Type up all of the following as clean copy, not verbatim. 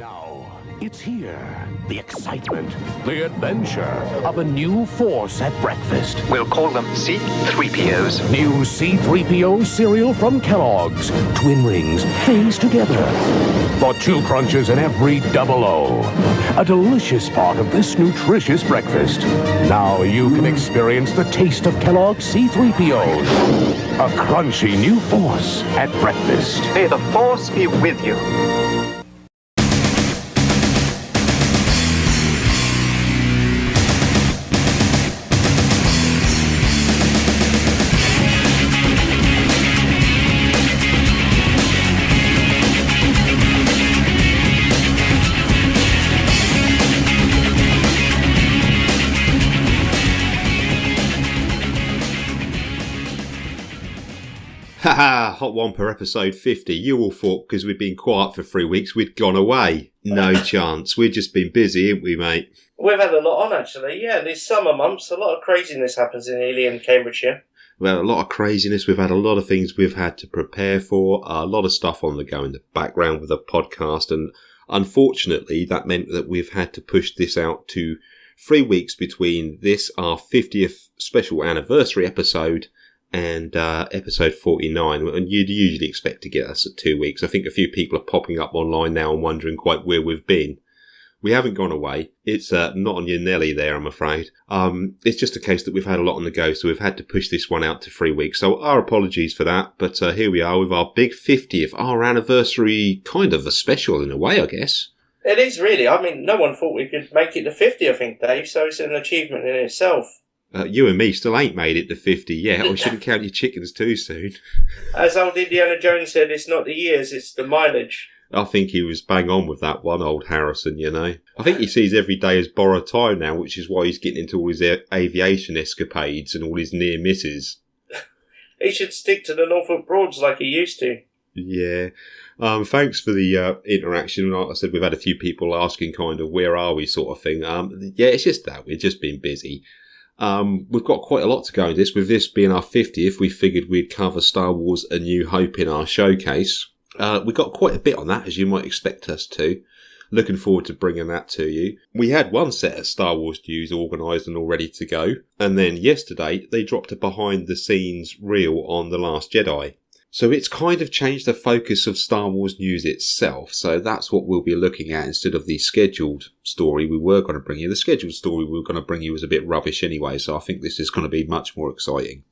Now, it's here. The excitement, the adventure of a new force at breakfast. We'll call them C-3POs. New C-3PO cereal from Kellogg's. Twin rings, phase together. For 2 crunches in every double O. A delicious part of this nutritious breakfast. Now you can experience the taste of Kellogg's C-3POs. A crunchy new force at breakfast. May the Force be with you. Haha, Hot Wampa episode 50. You all thought because we'd been quiet for 3 weeks we'd gone away. No chance. We've just been busy, haven't we, mate? We've had a lot on, actually. Yeah, these summer months, a lot of craziness happens in Ely and Cambridgeshire. Well, a lot of craziness. We've had a lot of things we've had to prepare for. A lot of stuff on the go in the background with the podcast. And unfortunately, that meant that we've had to push this out to 3 weeks between this, our 50th special anniversary episode, and episode 49, and you'd usually expect to get us at 2 weeks. I think a few people are popping up online now and wondering quite where we've been. We haven't gone away. It's not on your Nelly there, I'm afraid. It's just a case that we've had a lot on the go, so we've had to push this one out to 3 weeks. So our apologies for that, but here we are with our big 50th, our anniversary, kind of a special in a way, I guess. It is really. I mean, no one thought we could make it to 50, I think, Dave, so it's an achievement in itself. You and me still ain't made it to 50 yet. We shouldn't count your chickens too soon. As old Indiana Jones said, it's not the years, it's the mileage. I think he was bang on with that one, old Harrison, you know. I think he sees every day as borrowed time now, which is why he's getting into all his aviation escapades and all his near misses. He should stick to the Norfolk Broads like he used to. Yeah. Thanks for the interaction. Like I said, we've had a few people asking kind of where are we sort of thing. Yeah, it's just that. We've just been busy. We've got quite a lot to go in this. With this being our 50th, we figured we'd cover Star Wars A New Hope in our showcase. We got quite a bit on that, as you might expect us to. Looking forward to bringing that to you. We had one set of Star Wars news organised and all ready to go. And then yesterday, they dropped a behind-the-scenes reel on The Last Jedi. So it's kind of changed the focus of Star Wars news itself. So that's what we'll be looking at instead of the scheduled story we were going to bring you. The scheduled story we were going to bring you was a bit rubbish anyway, so I think this is going to be much more exciting.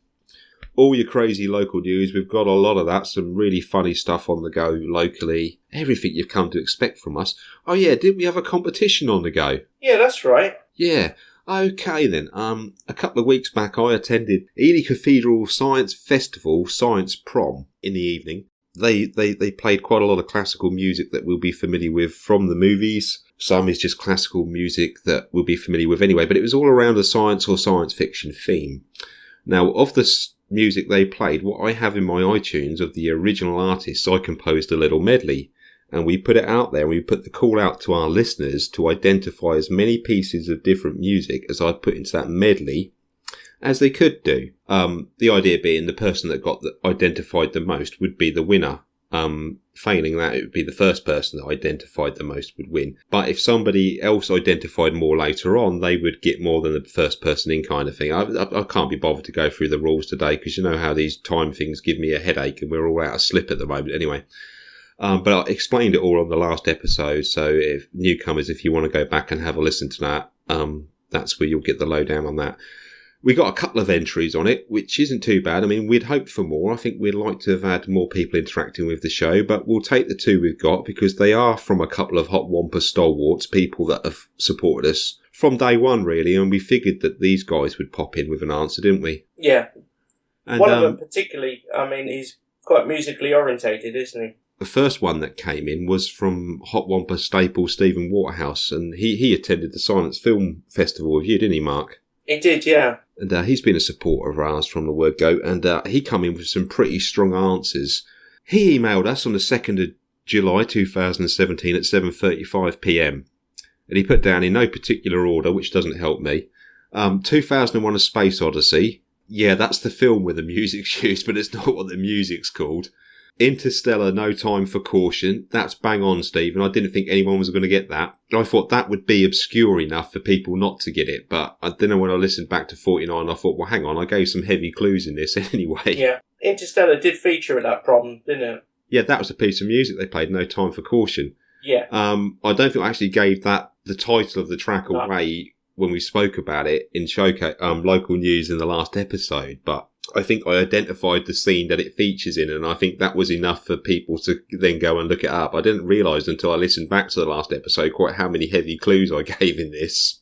All your crazy local news, we've got a lot of that. Some really funny stuff on the go locally. Everything you've come to expect from us. Oh yeah, didn't we have a competition on the go? Yeah, that's right. Yeah. Okay then, a couple of weeks back I attended Ely Cathedral Science Festival Science Prom in the evening. They played quite a lot of classical music that we'll be familiar with from the movies. Some is just classical music that we'll be familiar with anyway, but it was all around a science or science fiction theme. Now, of the music they played, what I have in my iTunes of the original artists, I composed a little medley. And we put it out there, and we put the call out to our listeners to identify as many pieces of different music as I put into that medley as they could do. The idea being the person that got identified the most would be the winner. Failing that, it would be the first person that identified the most would win. But if somebody else identified more later on, they would get more than the first person in kind of thing. I can't be bothered to go through the rules today because you know how these time things give me a headache and we're all out of slip at the moment anyway. But I explained it all on the last episode, so if newcomers, if you want to go back and have a listen to that, that's where you'll get the lowdown on that. We got a couple of entries on it, which isn't too bad. I mean, we'd hoped for more. I think we'd like to have had more people interacting with the show, but we'll take the 2 we've got because they are from a couple of Hot Wampa stalwarts, people that have supported us from day one, really, and we figured that these guys would pop in with an answer, didn't we? Yeah. And, one of them particularly, I mean, he's quite musically orientated, isn't he? The first one that came in was from Hot Wampa staple Stephen Waterhouse, and he attended the Silence Film Festival with you, didn't he, Mark? He did, yeah. And he's been a supporter of ours from the word go, and he come in with some pretty strong answers. He emailed us on the 2nd of July 2017 at 7:35pm, and he put down in no particular order, which doesn't help me, 2001 A Space Odyssey. Yeah, that's the film where the music's used, but it's not what the music's called. Interstellar, No Time for Caution. That's bang on, Stephen. I didn't think anyone was going to get that. I thought that would be obscure enough for people not to get it. But I don't know, when I listened back to 49, I thought, well, hang on, I gave some heavy clues in this anyway. Yeah. Interstellar did feature at that problem, didn't it? Yeah, that was a piece of music they played, No Time for Caution. Yeah. I don't think I actually gave that the title of the track away when we spoke about it in showcase local news in the last episode, but I think I identified the scene that it features in, and I think that was enough for people to then go and look it up. I didn't realise until I listened back to the last episode quite how many heavy clues I gave in this.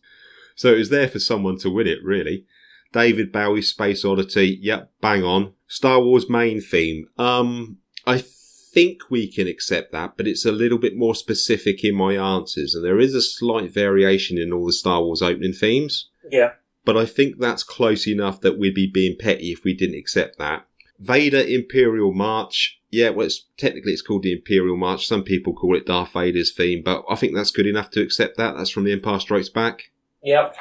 So it was there for someone to win it, really. David Bowie's Space Oddity, yep, bang on. Star Wars main theme. I think we can accept that, but it's a little bit more specific in my answers, and there is a slight variation in all the Star Wars opening themes. Yeah. But I think that's close enough that we'd be being petty if we didn't accept that. Vader Imperial March. Yeah, well, technically it's called the Imperial March. Some people call it Darth Vader's theme, but I think that's good enough to accept that. That's from The Empire Strikes Back. Yep.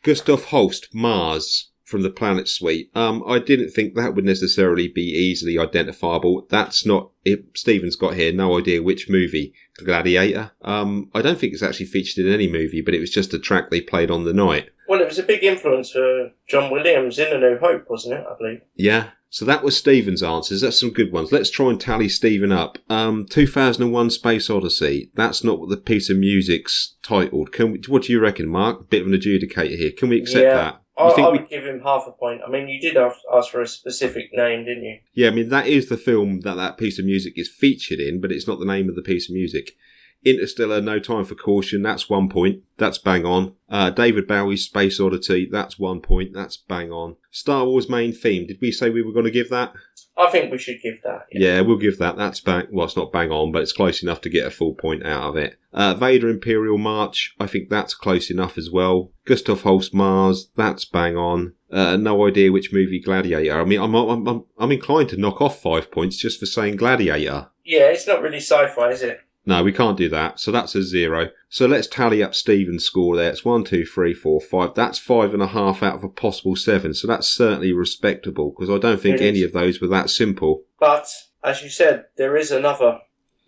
Gustav Holst, Mars, from the Planet Suite. I didn't think that would necessarily be easily identifiable. That's not it. Stephen's got here no idea which movie. Gladiator. I don't think it's actually featured in any movie, but it was just a track they played on the night. Well, it was a big influence for John Williams in A New Hope, wasn't it, I believe? Yeah. So that was Stephen's answers. That's some good ones. Let's try and tally Stephen up. 2001 Space Odyssey. That's not what the piece of music's titled. What do you reckon, Mark? Bit of an adjudicator here. Can we accept that? I would give him half a point. I mean, you did ask for a specific name, didn't you? Yeah, I mean, that is the film that piece of music is featured in, but it's not the name of the piece of music. Interstellar, No Time for Caution, that's 1 point. That's bang on. David Bowie's Space Oddity, that's 1 point. That's bang on. Star Wars main theme, did we say we were going to give that? I think we should give that. Yeah, we'll give that. That's bang. Well, it's not bang on, but it's close enough to get a full point out of it. Vader Imperial March, I think that's close enough as well. Gustav Holst Mars, that's bang on. No idea which movie. Gladiator. I mean, I'm inclined to knock off 5 points just for saying Gladiator. Yeah, it's not really sci-fi, is it? No, we can't do that. So that's a 0. So let's tally up Stephen's score there. It's 1, 2, 3, 4, 5. That's 5.5 out of a possible 7. So that's certainly respectable, because I don't think any of those were that simple. But, as you said, there is another.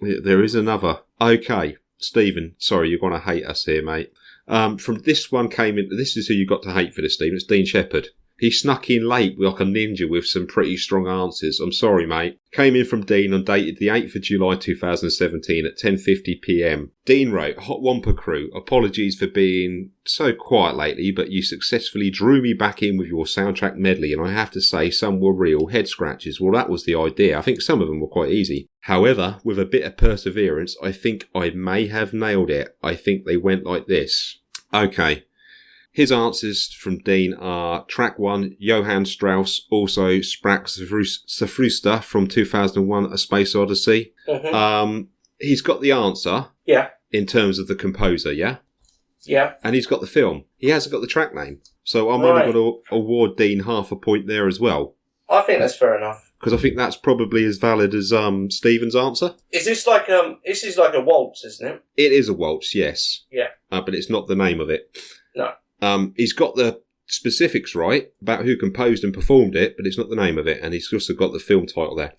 There is another. Okay, Stephen, sorry, you're going to hate us here, mate. From this one came in, this is who you got to hate for this, Stephen. It's Dean Shepherd. He snuck in late like a ninja with some pretty strong answers. I'm sorry, mate. Came in from Dean on dated the 8th of July 2017 at 10:50pm. Dean wrote, Hot Wampa crew, apologies for being so quiet lately, but you successfully drew me back in with your soundtrack medley, and I have to say some were real head scratches. Well, that was the idea. I think some of them were quite easy. However, with a bit of perseverance, I think I may have nailed it. I think they went like this. Okay. His answers from Dean are track 1, Johann Strauss, also Sprach Zerfruster from 2001, A Space Odyssey. Mm-hmm. He's got the answer. Yeah. In terms of the composer, yeah? Yeah. And he's got the film. He hasn't got the track name. So I'm only going to award Dean half a point there as well. I think that's fair enough. Because I think that's probably as valid as Stephen's answer. Is this like a waltz, isn't it? It is a waltz, yes. Yeah. But it's not the name of it. No. He's got the specifics right about who composed and performed it, but it's not the name of it, and he's also got the film title there.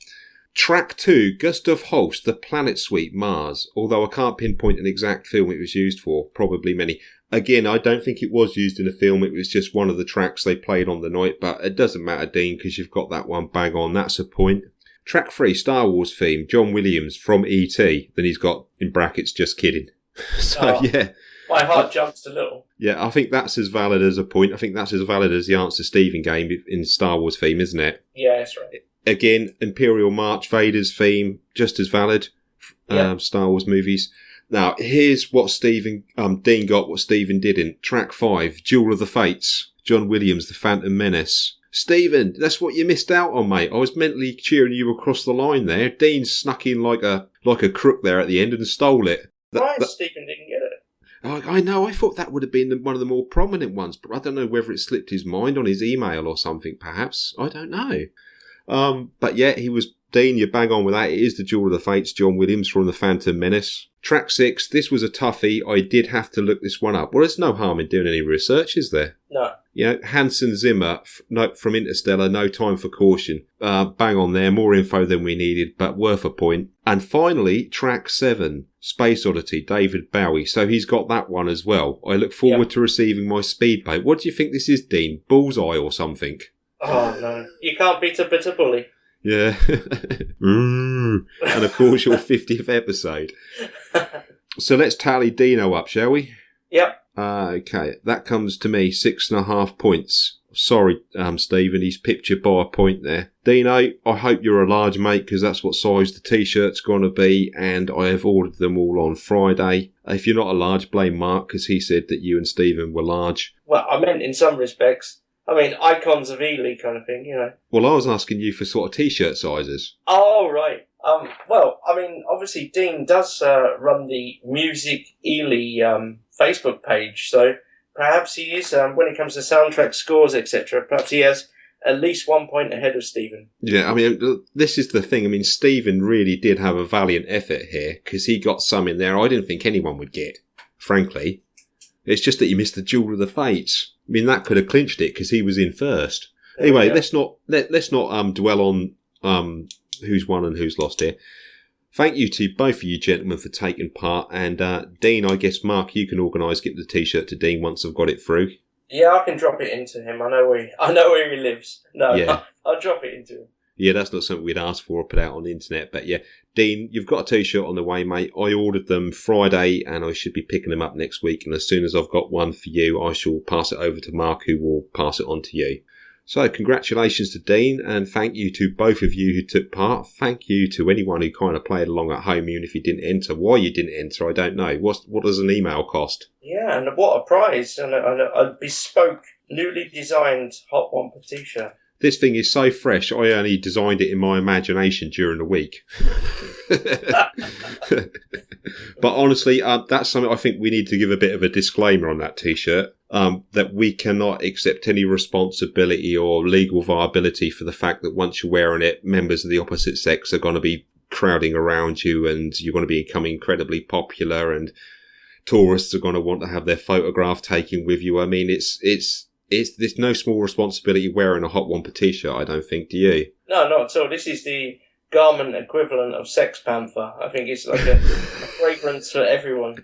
Track 2, Gustav Holst, The Planet Suite, Mars. Although I can't pinpoint an exact film it was used for, probably many. Again, I don't think it was used in a film, it was just one of the tracks they played on the night, but it doesn't matter, Dean, because you've got that one bang on, that's a point. Track 3, Star Wars theme, John Williams from E.T. Then he's got, in brackets, just kidding. Yeah. My heart jumps a little. Yeah, I think that's as valid as a point. I think that's as valid as the answer Stephen gave in Star Wars theme, isn't it? Yeah, that's right. Again, Imperial March, Vader's theme, just as valid. Star Wars movies. Now, here's what Dean got, what Stephen didn't. Track 5, Duel of the Fates, John Williams, The Phantom Menace. Stephen, that's what you missed out on, mate. I was mentally cheering you across the line there. Dean snuck in like a crook there at the end and stole it. Stephen didn't get it. I know, I thought that would have been one of the more prominent ones, but I don't know whether it slipped his mind on his email or something, perhaps. I don't know. But yeah, Dean, you're bang on with that. It is the Duel of the Fates, John Williams from The Phantom Menace. Track 6, this was a toughie. I did have to look this one up. Well, there's no harm in doing any research, is there? No. You know, Hans Zimmer from Interstellar, No Time for Caution. Bang on there, more info than we needed, but worth a point. And finally, track 7, Space Oddity, David Bowie. So he's got that one as well. I look forward to receiving my speedboat. What do you think this is, Dean? Bullseye or something? Oh, no. You can't beat a bitter bully. Yeah. And of course, your 50th episode. So let's tally Dino up, shall we? Yep. Okay, that comes to me 6.5 points. Sorry, Stephen, he's pipped you by a point there. Dino, I hope you're a large, mate, because that's what size the T-shirt's going to be, and I have ordered them all on Friday. If you're not a large, blame Mark, because he said that you and Stephen were large. Well, I meant in some respects. I mean, icons of Ely kind of thing, you know. Well, I was asking you for sort of T-shirt sizes. Oh, right. Well, I mean, obviously Dean does run the Music Ely Facebook page, so perhaps he is, when it comes to soundtrack scores, etc., perhaps he has at least 1 point ahead of Stephen. Yeah, I mean, this is the thing. I mean, Stephen really did have a valiant effort here, because he got some in there I didn't think anyone would get, frankly. It's just that he missed the Duel of the Fates. I mean, that could have clinched it, because he was in first. Anyway, let's not dwell on who's won and who's lost here. Thank you to both of you gentlemen for taking part. And Dean, I guess, Mark, you can organise getting the T-shirt to Dean once I've got it through. Yeah, I can drop it into him. I know where he lives. No, yeah. I'll drop it into him. Yeah, that's not something we'd ask for or put out on the internet. But yeah, Dean, you've got a T-shirt on the way, mate. I ordered them Friday and I should be picking them up next week. And as soon as I've got one for you, I shall pass it over to Mark, who will pass it on to you. So congratulations to Dean, and thank you to both of you who took part. Thank you to anyone who kind of played along at home, even if you didn't enter. Why you didn't enter, I don't know. What does an email cost? Yeah, and what a prize. And a bespoke, newly designed Hot Wampa T-shirt. This thing is so fresh, I only designed it in my imagination during the week. But honestly, that's something I think we need to give a bit of a disclaimer on that T-shirt. That we cannot accept any responsibility or legal viability for the fact that once you're wearing it, members of the opposite sex are going to be crowding around you and you're going to become incredibly popular and tourists are going to want to have their photograph taken with you. I mean, there's no small responsibility wearing a Hot Wampa T-shirt, I don't think, do you? No, not at all. This is the garment equivalent of Sex Panther. I think it's like a fragrance for everyone.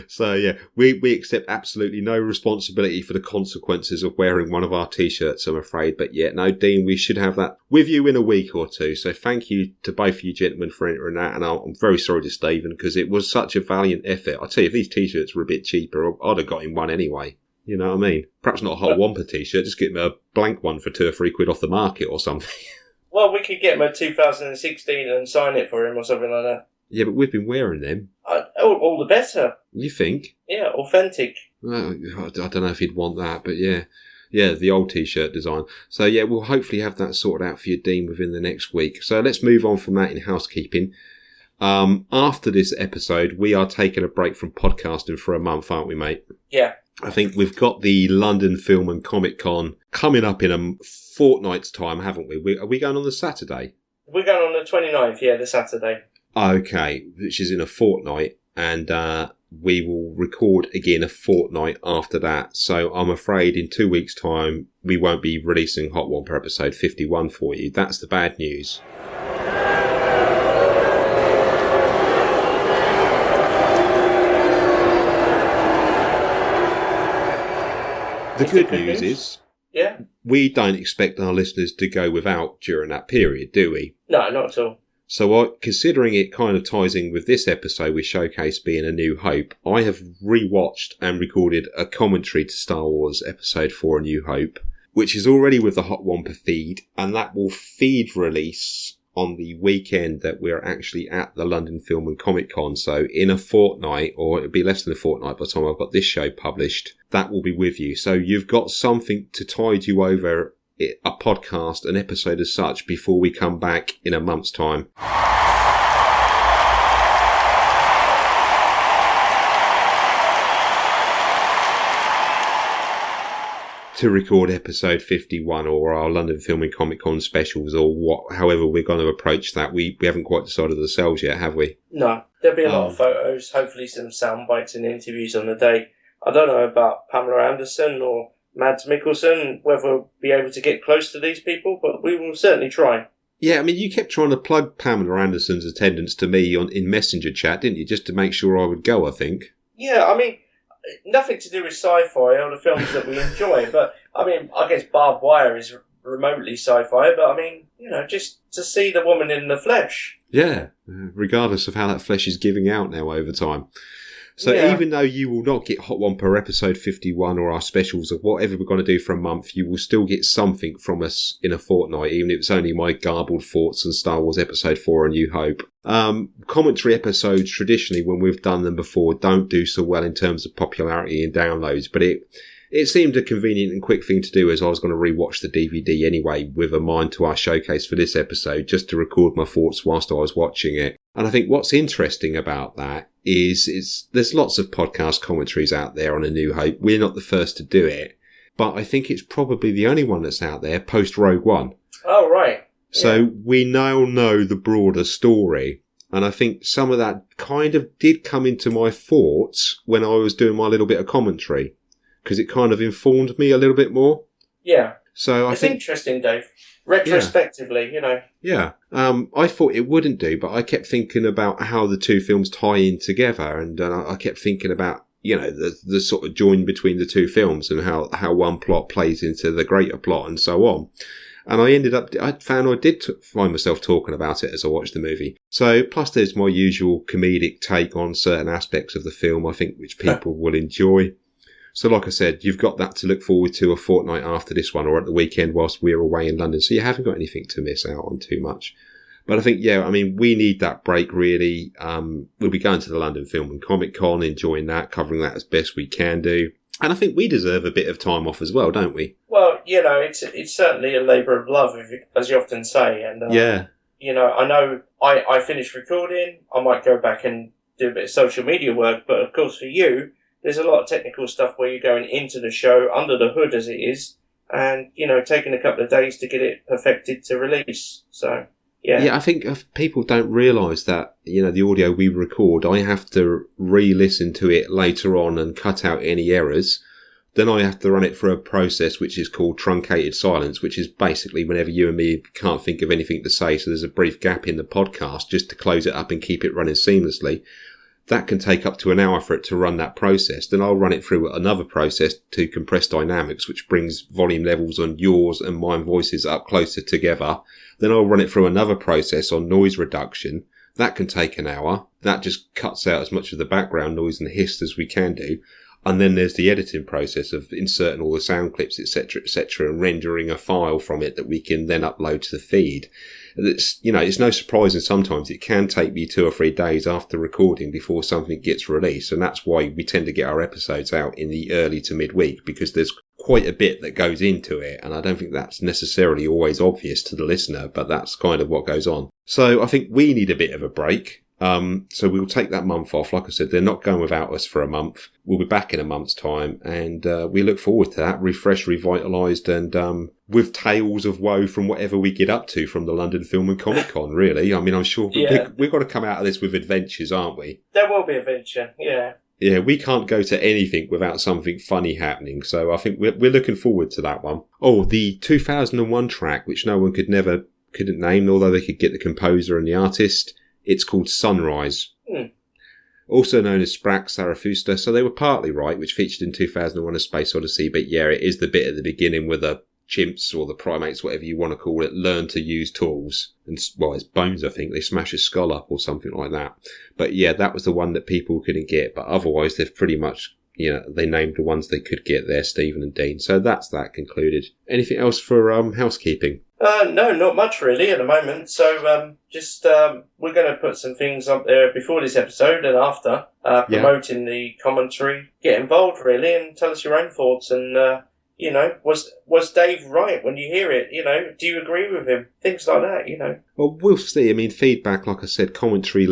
So yeah, we accept absolutely no responsibility for the consequences of wearing one of our T-shirts, I'm afraid. But yeah, no, Dean, we should have that with you in a week or two. So thank you to both of you gentlemen for entering that. And I'm very sorry to Stephen, because it was such a valiant effort. I tell you, if these T-shirts were a bit cheaper, I'd have got him one anyway. You know what I mean? Perhaps not a Hot Wampa T-shirt, just get him a blank one for £2 or £3 off the market or something. Well, we could get him a 2016 and sign it for him or something like that. Yeah, but we've been wearing them. All the better. You think? Yeah, authentic. Well, I don't know if he'd want that, but yeah. Yeah, the old T-shirt design. So yeah, we'll hopefully have that sorted out for you, Dean, within the next week. So let's move on from that in housekeeping. After this episode, we are taking a break from podcasting for a month, aren't we, mate? Yeah. I think we've got the London Film and Comic Con coming up in a fortnight's time, haven't we? Are we going on the Saturday? We're going on the 29th, yeah, the Saturday. Okay, which is in a fortnight, and we will record again a fortnight after that. So I'm afraid in 2 weeks' time, we won't be releasing Hot Wampa episode 51 for you. That's the bad news. The good news is, yeah, we don't expect our listeners to go without during that period, do we? No, not at all. So considering it kind of ties in with this episode with Showcase being A New Hope, I have rewatched and recorded a commentary to Star Wars Episode 4 A New Hope, which is already with the Hot Wampa feed, and that will feed release on the weekend that we're actually at the London Film and Comic Con. So in a fortnight, or it'll be less than a fortnight by the time I've got this show published, that will be with you. So you've got something to tide you over, a podcast, an episode as such, before we come back in a month's time. To record episode 51 or our London Film and Comic Con specials, or however we're going to approach that. We haven't quite decided ourselves yet, have we? No, there'll be a lot of photos, hopefully some sound bites and interviews on the day. I don't know about Pamela Anderson or Mads Mikkelsen, whether we'll be able to get close to these people, but we will certainly try. Yeah, I mean, you kept trying to plug Pamela Anderson's attendance to me in Messenger chat, didn't you? Just to make sure I would go, I think. Yeah, I mean, nothing to do with sci-fi or the films that we enjoy, but, I mean, I guess Barbed Wire is remotely sci-fi, but, I mean, just to see the woman in the flesh. Yeah, regardless of how that flesh is giving out now over time. So even though you will not get Hot Wampa episode 51 or our specials or whatever we're going to do for a month, you will still get something from us in a fortnight, even if it's only my garbled thoughts on Star Wars episode 4 A New Hope. Commentary episodes, traditionally, when we've done them before, don't do so well in terms of popularity and downloads, but it seemed a convenient and quick thing to do as I was going to rewatch the DVD anyway with a mind to our showcase for this episode, just to record my thoughts whilst I was watching it. And I think what's interesting about that is there's lots of podcast commentaries out there on A New Hope. We're not the first to do it, but I think it's probably the only one that's out there post Rogue One. Oh, right. So we now know the broader story. And I think some of that kind of did come into my thoughts when I was doing my little bit of commentary, because it kind of informed me a little bit more. Yeah. So it's interesting, Dave. Retrospectively, Yeah. I thought it wouldn't do, but I kept thinking about how the two films tie in together, and I kept thinking about, the sort of join between the two films and how one plot plays into the greater plot and so on. And I did find myself talking about it as I watched the movie. So, plus there's my usual comedic take on certain aspects of the film, I think, which people will enjoy. So like I said, you've got that to look forward to a fortnight after this one, or at the weekend whilst we're away in London. So you haven't got anything to miss out on too much. But I think, we need that break really. We'll be going to the London Film and Comic Con, enjoying that, covering that as best we can do. And I think we deserve a bit of time off as well, don't we? Well, it's certainly a labour of love, as you often say. And I know I finished recording. I might go back and do a bit of social media work. But of course, for you, there's a lot of technical stuff where you're going into the show under the hood as it is, and, taking a couple of days to get it perfected to release. So, yeah. Yeah, I think if people don't realise that, the audio we record, I have to re-listen to it later on and cut out any errors. Then I have to run it through a process which is called truncated silence, which is basically whenever you and me can't think of anything to say, so there's a brief gap in the podcast just to close it up and keep it running seamlessly. That can take up to an hour for it to run that process. Then I'll run it through another process to compress dynamics, which brings volume levels on yours and mine voices up closer together. Then I'll run it through another process on noise reduction. That can take an hour. That just cuts out as much of the background noise and hiss as we can do. And then there's the editing process of inserting all the sound clips, etc., and rendering a file from it that we can then upload to the feed. It's no surprise, and sometimes it can take me 2 or 3 days after recording before something gets released. And that's why we tend to get our episodes out in the early to midweek, because there's quite a bit that goes into it. And I don't think that's necessarily always obvious to the listener, but that's kind of what goes on. So I think we need a bit of a break. So we'll take that month off. Like I said, they're not going without us for a month. We'll be back in a month's time, and we look forward to that, refreshed, revitalised, and with tales of woe from whatever we get up to from the London Film and Comic Con, really. I mean, I'm sure we've got to come out of this with adventures, aren't we? There will be adventure, yeah. Yeah, we can't go to anything without something funny happening, so I think we're looking forward to that one. Oh, the 2001 track, which no one couldn't name, although they could get the composer and the artist. It's called Sunrise. Also known as Sprack Zarathustra, so they were partly right, which featured in 2001 A Space Odyssey, but yeah, it is the bit at the beginning where the chimps or the primates, whatever you want to call it, learn to use tools. And, well, it's Bones, I think. They smash his skull up or something like that. But yeah, that was the one that people couldn't get, but otherwise they've pretty much, they named the ones they could get there, Stephen and Dean. So that's that concluded. Anything else for housekeeping? No, not much really at the moment. So we're going to put some things up there before this episode and after, promoting the commentary. Get involved really and tell us your own thoughts. And was Dave right when you hear it? Do you agree with him? Things like that. Well, we'll see. I mean, feedback, like I said, commentary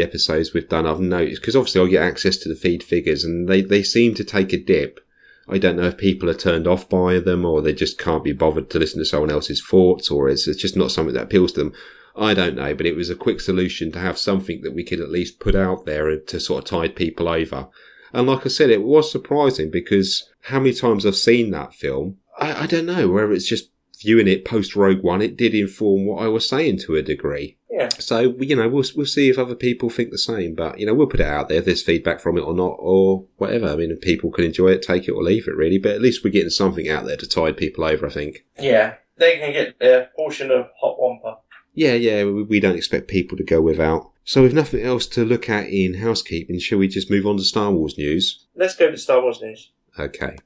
episodes we've done, I've noticed, because obviously I get access to the feed figures, and they seem to take a dip. I don't know if people are turned off by them, or they just can't be bothered to listen to someone else's thoughts, or it's just not something that appeals to them. I don't know, but it was a quick solution to have something that we could at least put out there to sort of tide people over. And like I said, it was surprising because how many times I've seen that film, I don't know, whether it's just viewing it post Rogue One, it did inform what I was saying to a degree. Yeah. So, we'll see if other people think the same, but, we'll put it out there if there's feedback from it or not, or whatever. I mean, if people can enjoy it, take it or leave it, really, but at least we're getting something out there to tide people over, I think. Yeah, they can get their portion of Hot Wampa. Yeah, we don't expect people to go without. So with nothing else to look at in housekeeping, shall we just move on to Star Wars news? Let's go to Star Wars news. Okay.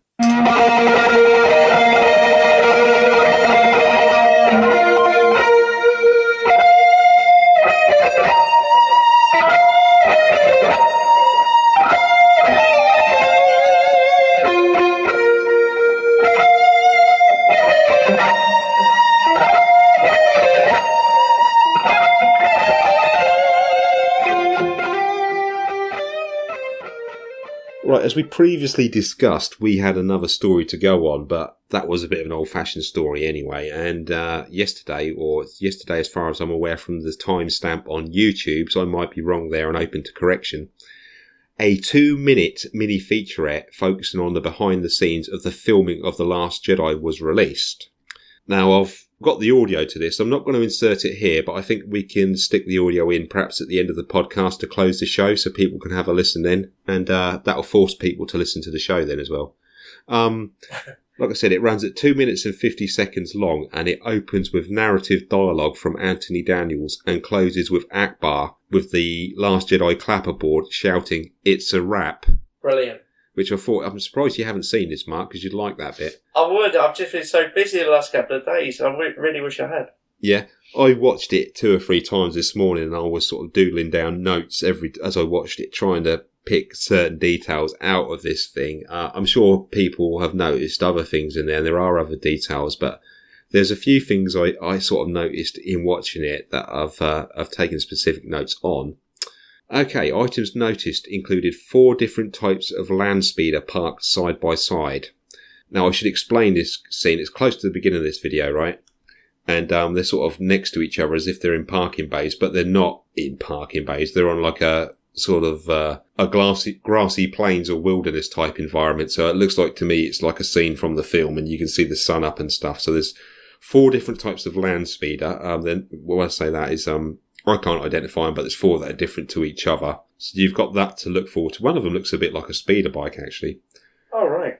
Right, as we previously discussed, we had another story to go on, but that was a bit of an old-fashioned story anyway. And yesterday as far as I'm aware from the timestamp on YouTube, so I might be wrong there and open to correction, a 2-minute mini featurette focusing on the behind-the-scenes of the filming of The Last Jedi was released. Now, I've got the audio to this. I'm not going to insert it here, but I think we can stick the audio in perhaps at the end of the podcast to close the show so people can have a listen then. And that'll force people to listen to the show then as well. Like I said, it runs at 2 minutes and 50 seconds long, and it opens with narrative dialogue from Anthony Daniels and closes with Akbar with the Last Jedi clapperboard shouting, "It's a wrap." Brilliant. Which I'm surprised you haven't seen this, Mark, because you'd like that bit. I would. I've just been so busy the last couple of days. I really wish I had. Yeah. I watched it 2 or 3 times this morning, and I was sort of doodling down notes as I watched it, trying to pick certain details out of this thing. I'm sure people have noticed other things in there, and there are other details, but there's a few things I sort of noticed in watching it that I've taken specific notes on. Okay, items noticed included 4 different types of land speeder parked side by side. Now, I should explain this scene. It's close to the beginning of this video, right? And they're sort of next to each other as if they're in parking bays, but they're not in parking bays. They're on like a sort of a grassy plains or wilderness type environment. So it looks like to me it's like a scene from the film, and you can see the sun up and stuff. So there's 4 different types of land speeder. Then what I say that is I can't identify them, but there's 4 that are different to each other. So you've got that to look forward to. One of them looks a bit like a speeder bike, actually. Oh, right.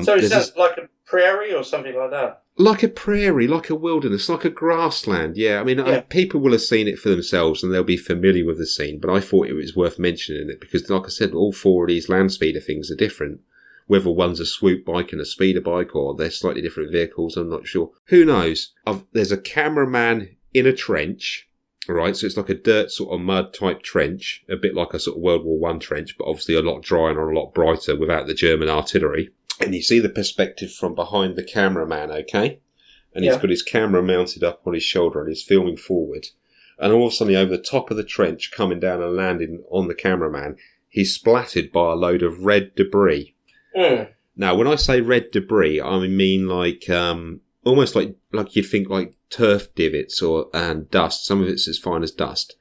So is that like a prairie or something like that? Like a prairie, like a wilderness, like a grassland, yeah. I mean, people will have seen it for themselves and they'll be familiar with the scene, but I thought it was worth mentioning it because, like I said, all 4 of these land speeder things are different. Whether one's a swoop bike and a speeder bike or they're slightly different vehicles, I'm not sure. Who knows? There's a cameraman in a trench, right? So it's like a dirt sort of mud type trench, a bit like a sort of World War I trench, but obviously a lot drier and a lot brighter without the German artillery. And you see the perspective from behind the cameraman, okay? And he's got his camera mounted up on his shoulder and he's filming forward. And all of a sudden, over the top of the trench, coming down and landing on the cameraman, he's splattered by a load of red debris. Mm. Now, when I say red debris, I mean like almost like you'd think like turf divots and dust. Some of it's as fine as dust.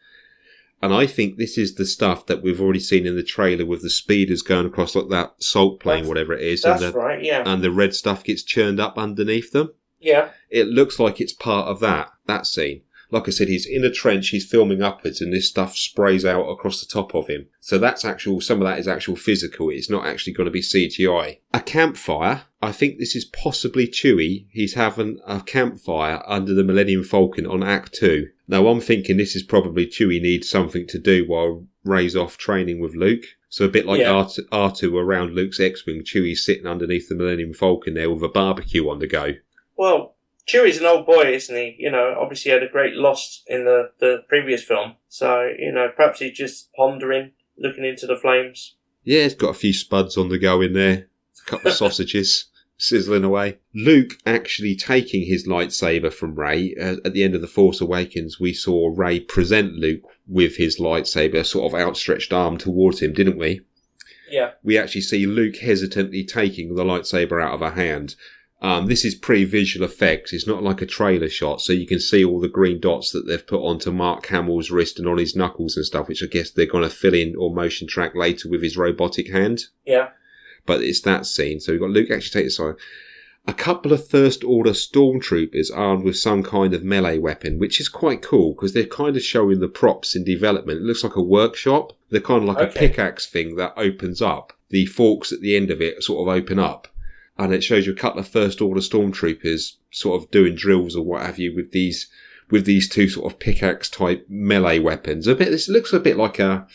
And I think this is the stuff that we've already seen in the trailer with the speeders going across like that salt plain, whatever it is. That's right, yeah. And the red stuff gets churned up underneath them. Yeah. It looks like it's part of that scene. Like I said, he's in a trench, he's filming upwards, and this stuff sprays out across the top of him. So that's some of that is actual physical. It's not actually going to be CGI. A campfire. I think this is possibly Chewie. He's having a campfire under the Millennium Falcon on Act 2. Now, I'm thinking this is probably Chewie needs something to do while Rey's off training with Luke. So a bit like R2 around Luke's X-Wing, Chewie's sitting underneath the Millennium Falcon there with a barbecue on the go. Well, Chewie's an old boy, isn't he? You know, obviously had a great loss in the previous film. So, you know, perhaps he's just pondering, looking into the flames. Yeah, he's got a few spuds on the go in there. A couple of sausages sizzling away. Luke actually taking his lightsaber from Rey. At the end of The Force Awakens, we saw Rey present Luke with his lightsaber, sort of outstretched arm towards him, didn't we? Yeah. We actually see Luke hesitantly taking the lightsaber out of her hand. This is pre-visual effects. It's not like a trailer shot, so you can see all the green dots that they've put onto Mark Hamill's wrist and on his knuckles and stuff, which I guess they're going to fill in or motion track later with his robotic hand. Yeah. But it's that scene. So we've got Luke actually take the side. A couple of First Order stormtroopers armed with some kind of melee weapon, which is quite cool because they're kind of showing the props in development. It looks like a workshop. They're kind of like a pickaxe thing that opens up. The forks at the end of it sort of open up. And it shows you a couple of First Order stormtroopers sort of doing drills or what have you with these two sort of pickaxe type melee weapons. This looks a bit like a...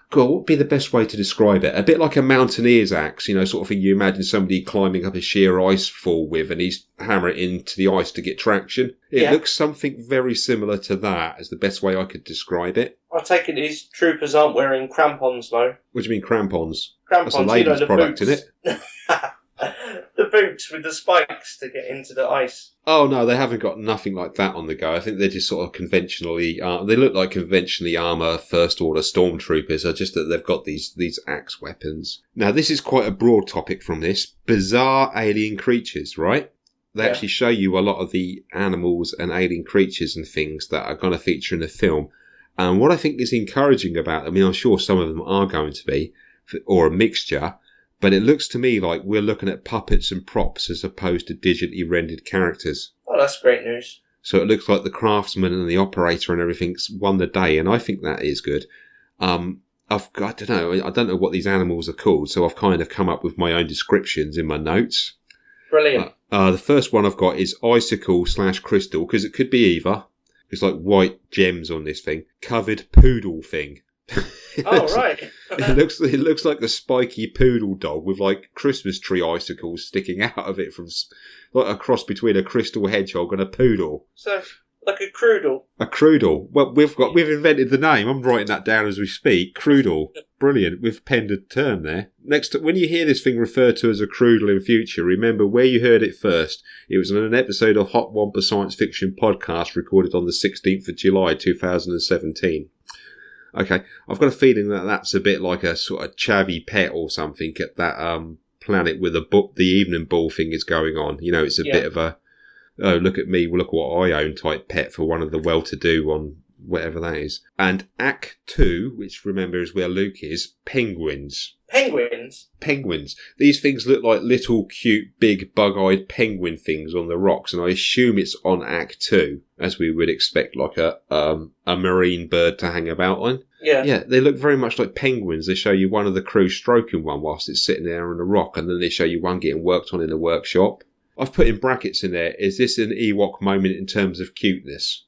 God, what would be the best way to describe it? A bit like a mountaineer's axe, sort of thing you imagine somebody climbing up a sheer ice fall with and he's hammering it into the ice to get traction. It looks something very similar to that is the best way I could describe it. I take it these troopers aren't wearing crampons, though. What do you mean crampons? Crampons, that's a ladies' product, boots. isn't it? The boots with the spikes to get into the ice. Oh, no, they haven't got nothing like that on the go. I think they're just sort of conventionally... they look like conventionally armour First Order stormtroopers, are just that they've got these axe weapons. Now, this is quite a broad topic from this. Bizarre alien creatures, right? They actually show you a lot of the animals and alien creatures and things that are going to feature in the film. And what I think is encouraging about them, I'm sure some of them are going to be, or a mixture... But it looks to me like we're looking at puppets and props as opposed to digitally rendered characters. Oh, that's great news. So it looks like the craftsman and the operator and everything's won the day, and I think that is good. I don't know what these animals are called, so I've kind of come up with my own descriptions in my notes. Brilliant. The first one I've got is icicle/crystal, because it could be either. It's like white gems on this thing. Covered poodle thing. Right. It looks like a spiky poodle dog with like Christmas tree icicles sticking out of it from like a cross between a crystal hedgehog and a poodle. So like a crudel. A crudel. Well, we've invented the name. I'm writing that down as we speak. Crudel. Brilliant. We've penned a term there. Next, when you hear this thing referred to as a crudel in future, remember where you heard it first. It was on an episode of Hot Wampa Science Fiction podcast recorded on the 16th of July 2017. Okay, I've got a feeling that that's a bit like a sort of chavvy pet or something at that planet where the evening ball thing is going on. It's a bit of a, oh, look at me, look what I own type pet for one of the well-to-do on whatever that is. And Act 2, which remember is where Luke is, penguins. Penguins? Penguins. These things look like little, cute, big, bug-eyed penguin things on the rocks, and I assume it's on Act 2, as we would expect like a marine bird to hang about on. Yeah. Yeah, they look very much like penguins. They show you one of the crew stroking one whilst it's sitting there on a rock, and then they show you one getting worked on in a workshop. I've put in brackets in there, is this an Ewok moment in terms of cuteness?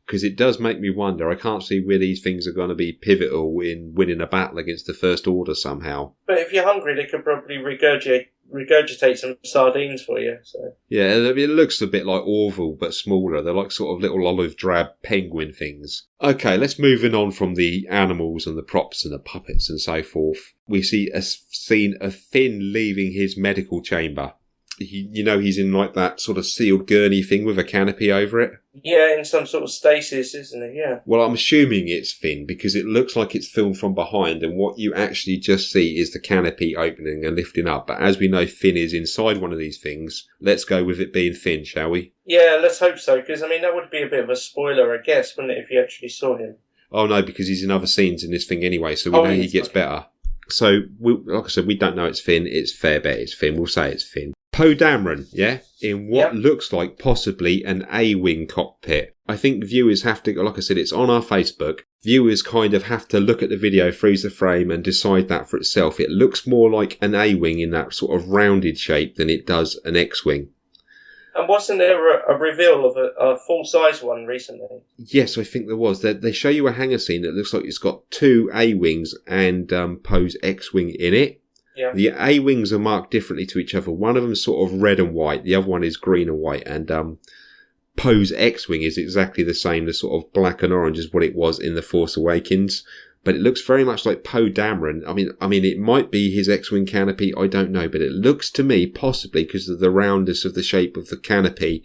Because it does make me wonder. I can't see where these things are going to be pivotal in winning a battle against the First Order somehow. But if you're hungry, they could probably regurgitate some sardines for you. So yeah, it looks a bit like Orville, but smaller. They're like sort of little olive drab penguin things. Okay, let's move on from the animals and the props and the puppets and so forth. We see a scene of Finn leaving his medical chamber. He's in like that sort of sealed gurney thing with a canopy over it. Yeah, in some sort of stasis, isn't it? Yeah. Well, I'm assuming it's Finn because it looks like it's filmed from behind, and what you actually just see is the canopy opening and lifting up. But as we know, Finn is inside one of these things. Let's go with it being Finn, shall we? Yeah, let's hope so, because, that would be a bit of a spoiler, I guess, wouldn't it, if you actually saw him? Oh, no, because he's in other scenes in this thing anyway, so we know he gets better. So, like I said, we don't know it's Finn. It's fair bet it's Finn. We'll say it's Finn. Poe Dameron, yeah, in what looks like possibly an A-wing cockpit. I think viewers have to, like I said, it's on our Facebook. Viewers kind of have to look at the video, freeze the frame, and decide that for itself. It looks more like an A-wing in that sort of rounded shape than it does an X-wing. And wasn't there a reveal of a full-size one recently? Yes, I think there was. They show you a hangar scene that looks like it's got two A-wings and Poe's X-wing in it. Yeah. The A-wings are marked differently to each other. One of them is sort of red and white. The other one is green and white. And Poe's X-wing is exactly the same, the sort of black and orange as what it was in The Force Awakens. But it looks very much like Poe Dameron. I mean, it might be his X-wing canopy. I don't know. But it looks to me, possibly because of the roundness of the shape of the canopy,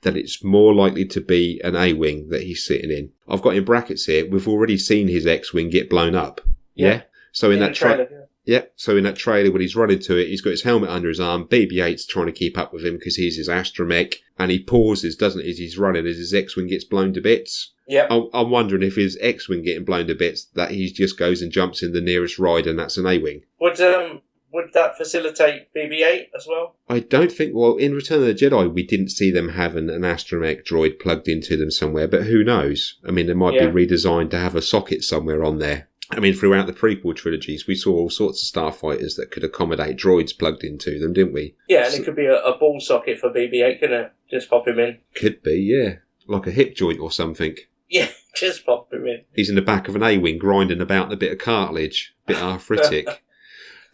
that it's more likely to be an A-wing that he's sitting in. I've got in brackets here, we've already seen his X-wing get blown up. Yeah? So in that trailer... Yep, so in that trailer, when he's running to it, he's got his helmet under his arm. BB-8's trying to keep up with him because he's his astromech, and he pauses, doesn't he, as he's running, as his X-Wing gets blown to bits. Yeah. I'm wondering if his X-Wing getting blown to bits, that he just goes and jumps in the nearest ride, and that's an A-Wing. Would that facilitate BB-8 as well? I don't think, well, in Return of the Jedi, we didn't see them having an astromech droid plugged into them somewhere, but who knows? I mean, they might be redesigned to have a socket somewhere on there. I mean, throughout the prequel trilogies, we saw all sorts of starfighters that could accommodate droids plugged into them, didn't we? Yeah, and it could be a ball socket for BB-8, couldn't it? Just pop him in. Could be, yeah. Like a hip joint or something. Yeah, just pop him in. He's in the back of an A-Wing grinding about a bit of cartilage, a bit arthritic.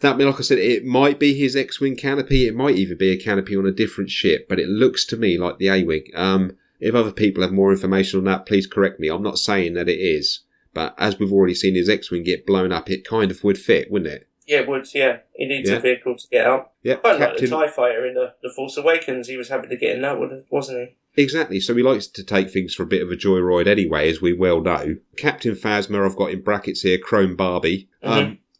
That, like I said, it might be his X-Wing canopy. It might even be a canopy on a different ship, but it looks to me like the A-Wing. If other people have more information on that, please correct me. I'm not saying that it is. But as we've already seen his X-Wing get blown up, it kind of would fit, wouldn't it? Yeah, it would, yeah. He needs a vehicle to get out. Yeah, quite like the TIE fighter in the Force Awakens. He was happy to get in that, wasn't he? Exactly. So he likes to take things for a bit of a joyride anyway, as we well know. Captain Phasma, I've got in brackets here, Chrome Barbie.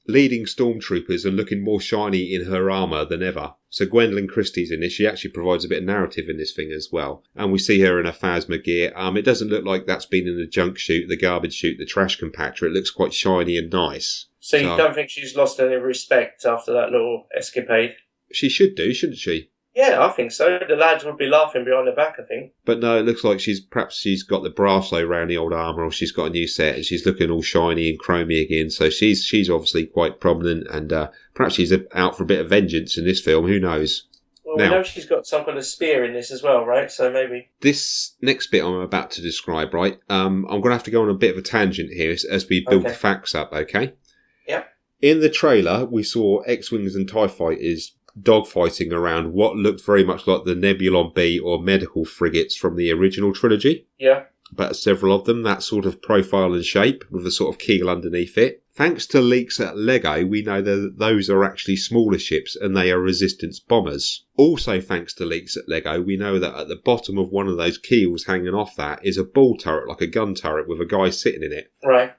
Leading stormtroopers and looking more shiny in her armour than ever. So Gwendolyn Christie's in this. She actually provides a bit of narrative in this thing as well. And we see her in a Phasma gear. It doesn't look like that's been in the junk chute, the garbage chute, the trash compactor. It looks quite shiny and nice. So you don't think she's lost any respect after that little escapade? She should do, shouldn't she? Yeah, I think so. The lads would be laughing behind her back, I think. But no, it looks like she's got the brasso around the old armour, or she's got a new set, and she's looking all shiny and chromy again. So she's obviously quite prominent, and perhaps she's out for a bit of vengeance in this film. Who knows? Well, we know she's got some kind of spear in this as well, right? So maybe this next bit I'm about to describe, right? I'm going to have to go on a bit of a tangent here as we build the facts up. Okay. Yeah. In the trailer, we saw X-Wings and TIE fighters dogfighting around what looked very much like the Nebulon B or medical frigates from the original trilogy. Yeah. But several of them, that sort of profile and shape with a sort of keel underneath it. Thanks to leaks at LEGO, we know that those are actually smaller ships and they are resistance bombers. Also thanks to leaks at LEGO, we know that at the bottom of one of those keels hanging off that is a ball turret, like a gun turret with a guy sitting in it. Right.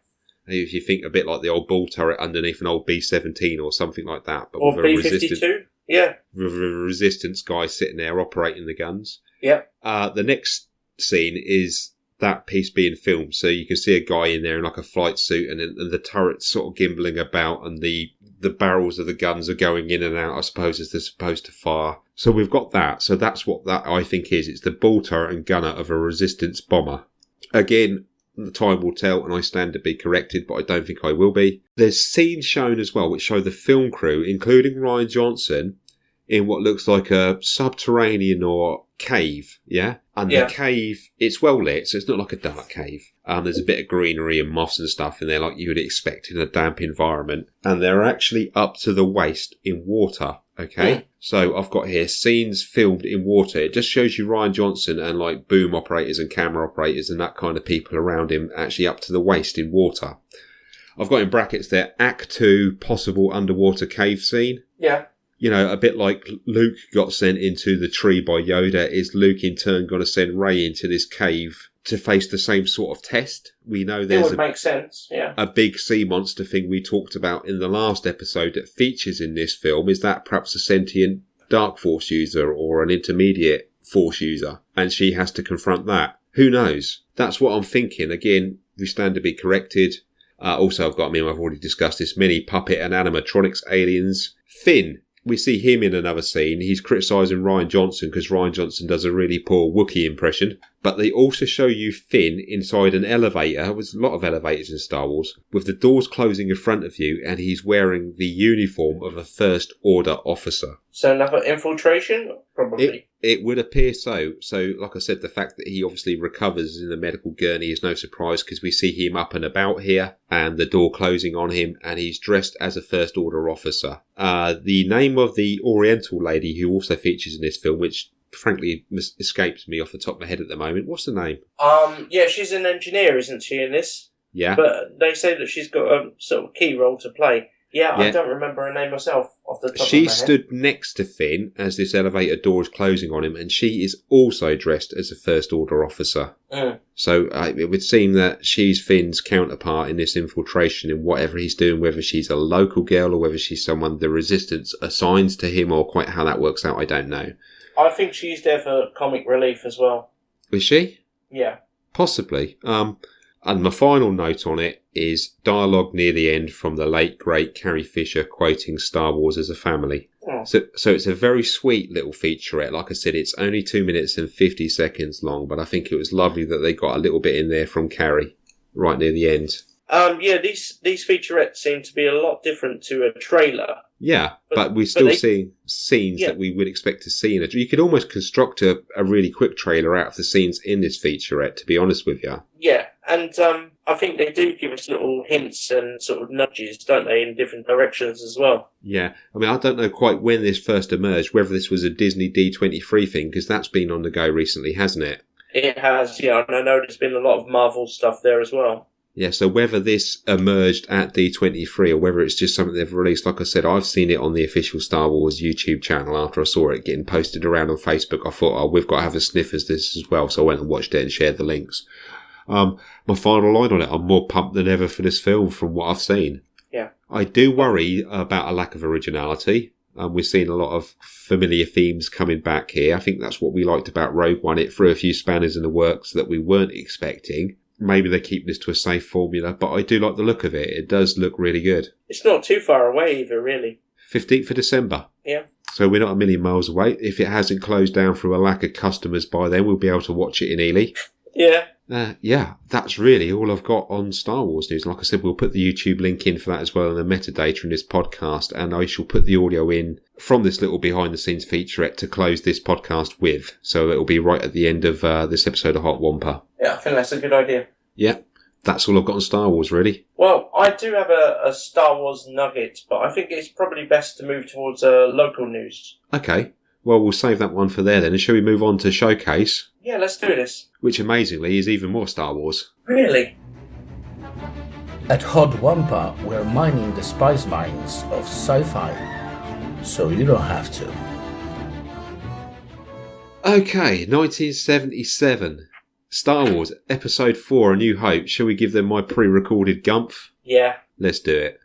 If you think a bit like the old ball turret underneath an old B-17 or something like that. But or with B-52? Yeah. With a resistance guy sitting there operating the guns. Yeah. The next scene is that piece being filmed. So you can see a guy in there in like a flight suit and the turret's sort of gimbling about and the barrels of the guns are going in and out, I suppose, as they're supposed to fire. So we've got that. So that's what that I think is. It's the ball turret and gunner of a resistance bomber. Again, the time will tell, and I stand to be corrected, but I don't think I will be. There's scenes shown as well which show the film crew, including Rian Johnson, in what looks like a subterranean or cave, yeah? And the cave, it's well lit, so it's not like a dark cave. There's a bit of greenery and moss and stuff in there like you would expect in a damp environment. And they're actually up to the waist in water, okay? Mm. So I've got here scenes filmed in water. It just shows you Rian Johnson and like boom operators and camera operators and that kind of people around him actually up to the waist in water. I've got in brackets there, Act 2 possible underwater cave scene. Yeah. You know, a bit like Luke got sent into the tree by Yoda. Is Luke in turn going to send Rey into this cave to face the same sort of test? We know there's make sense, yeah. A big sea monster thing we talked about in the last episode that features in this film. Is that perhaps a sentient Dark Force user or an intermediate Force user? And she has to confront that. Who knows? That's what I'm thinking. Again, we stand to be corrected. Also, I've already discussed this, mini puppet and animatronics aliens. Finn. We see him in another scene. He's criticising Rian Johnson because Rian Johnson does a really poor Wookiee impression. But they also show you Finn inside an elevator. There's a lot of elevators in Star Wars. With the doors closing in front of you, and he's wearing the uniform of a First Order officer. So another infiltration? Probably. It would appear so. So, like I said, the fact that he obviously recovers in the medical gurney is no surprise because we see him up and about here and the door closing on him and he's dressed as a First Order officer. The name of the Oriental lady who also features in this film, which frankly escapes me off the top of my head at the moment. What's the name? Yeah, she's an engineer, isn't she, in this? Yeah. But they say that she's got a sort of key role to play. Yeah, I don't remember her name myself off the top of my She head. stood next to Finn as this elevator door is closing on him, and she is also dressed as a First Order officer. Mm. So it would seem that she's Finn's counterpart in this infiltration in whatever he's doing, whether she's a local girl or whether she's someone the Resistance assigns to him, or quite how that works out, I don't know. I think she's there for comic relief as well. Is she? Yeah. Possibly. And my final note on it is dialogue near the end from the late, great Carrie Fisher quoting Star Wars as a family. Oh. So it's a very sweet little featurette. Like I said, it's only 2 minutes and 50 seconds long, but I think it was lovely that they got a little bit in there from Carrie right near the end. Yeah, these featurettes seem to be a lot different to a trailer. Yeah, but we're still seeing scenes that we would expect to see in it. You could almost construct a really quick trailer out of the scenes in this featurette, to be honest with you. Yeah, and I think they do give us little hints and sort of nudges, don't they, in different directions as well. Yeah, I mean, I don't know quite when this first emerged, whether this was a Disney D23 thing, because that's been on the go recently, hasn't it? It has, yeah, and I know there's been a lot of Marvel stuff there as well. Yeah, so whether this emerged at D23 or whether it's just something they've released, like I said, I've seen it on the official Star Wars YouTube channel after I saw it getting posted around on Facebook. I thought, oh, we've got to have a sniff as this as well, so I went and watched it and shared the links. My final line on it, I'm more pumped than ever for this film from what I've seen. Yeah. I do worry about a lack of originality. We're seeing a lot of familiar themes coming back here. I think that's what we liked about Rogue One. It threw a few spanners in the works that we weren't expecting. Maybe they keep this to a safe formula, but I do like the look of it. It does look really good. It's not too far away either, really. 15th of December. Yeah. So we're not a million miles away. If it hasn't closed down through a lack of customers by then, we'll be able to watch it in Ely. Yeah. Yeah, that's really all I've got on Star Wars news. Like I said, we'll put the YouTube link in for that as well and the metadata in this podcast, and I shall put the audio in from this little behind-the-scenes featurette to close this podcast with. So it'll be right at the end of this episode of Hot Wampa. Yeah, I think that's a good idea. Yeah, that's all I've got on Star Wars, really. Well, I do have a Star Wars nugget, but I think it's probably best to move towards local news. Okay, well, we'll save that one for there then. And shall we move on to Showcase? Yeah, let's do this. Which, amazingly, is even more Star Wars. Really? At Hot Wampa, we're mining the spice mines of sci-fi, so you don't have to. Okay, 1977. Star Wars, Episode 4, A New Hope. Shall we give them my pre-recorded gumph? Yeah. Let's do it.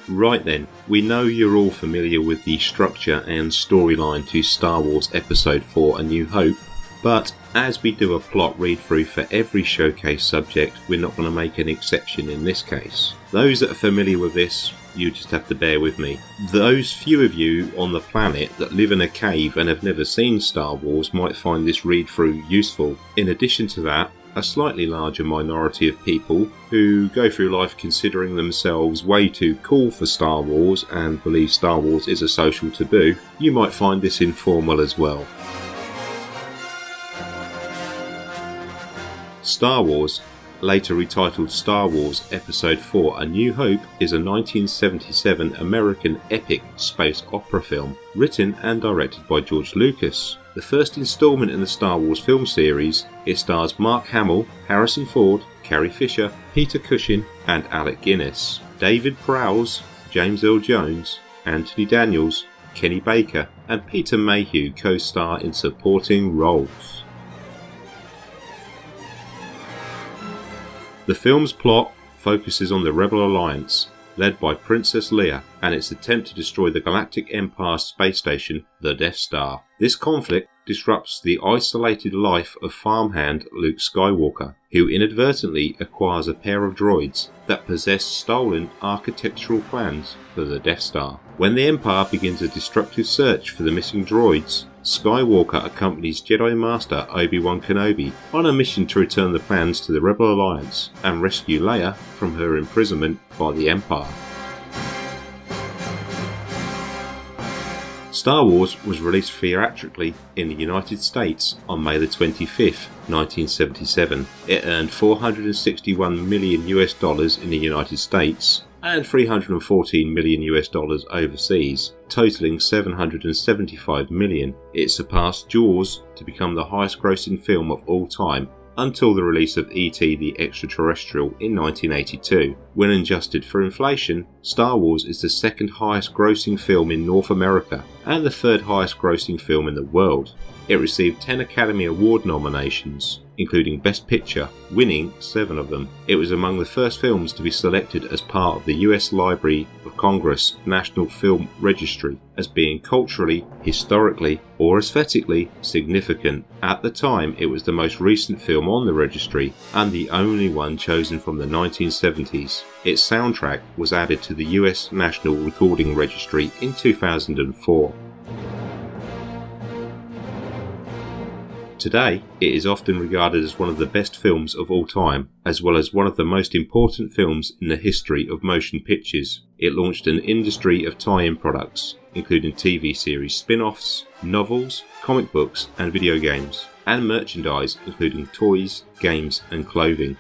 Right then, we know you're all familiar with the structure and storyline to Star Wars Episode 4 A New Hope, but as we do a plot read-through for every Showcase subject, we're not going to make an exception in this case. Those that are familiar with this, you just have to bear with me. Those few of you on the planet that live in a cave and have never seen Star Wars might find this read-through useful. In addition to that, a slightly larger minority of people who go through life considering themselves way too cool for Star Wars and believe Star Wars is a social taboo, you might find this informal as well. Star Wars, later retitled Star Wars Episode 4 A New Hope, is a 1977 American epic space opera film written and directed by George Lucas. The first instalment in the Star Wars film series, it stars Mark Hamill, Harrison Ford, Carrie Fisher, Peter Cushing and Alec Guinness. David Prowse, James Earl Jones, Anthony Daniels, Kenny Baker and Peter Mayhew co-star in supporting roles. The film's plot focuses on the Rebel Alliance, led by Princess Leia, and its attempt to destroy the Galactic Empire's space station, the Death Star. This conflict disrupts the isolated life of farmhand Luke Skywalker, who inadvertently acquires a pair of droids that possess stolen architectural plans for the Death Star. When the Empire begins a destructive search for the missing droids, Skywalker accompanies Jedi Master Obi-Wan Kenobi on a mission to return the plans to the Rebel Alliance and rescue Leia from her imprisonment by the Empire. Star Wars was released theatrically in the United States on May the 25th, 1977. It earned $461 million in the United States and $314 million overseas, totaling $775 million. It surpassed Jaws to become the highest grossing film of all time, until the release of E.T. the Extraterrestrial in 1982. When adjusted for inflation, Star Wars is the second highest grossing film in North America and the third highest grossing film in the world. It received 10 Academy Award nominations, including Best Picture, winning 7 of them. It was among the first films to be selected as part of the US Library of Congress National Film Registry as being culturally, historically, or aesthetically significant. At the time, it was the most recent film on the registry and the only one chosen from the 1970s. Its soundtrack was added to the US National Recording Registry in 2004. Today, it is often regarded as one of the best films of all time, as well as one of the most important films in the history of motion pictures. It launched an industry of tie-in products, including TV series spin-offs, novels, comic books and video games, and merchandise including toys, games and clothing.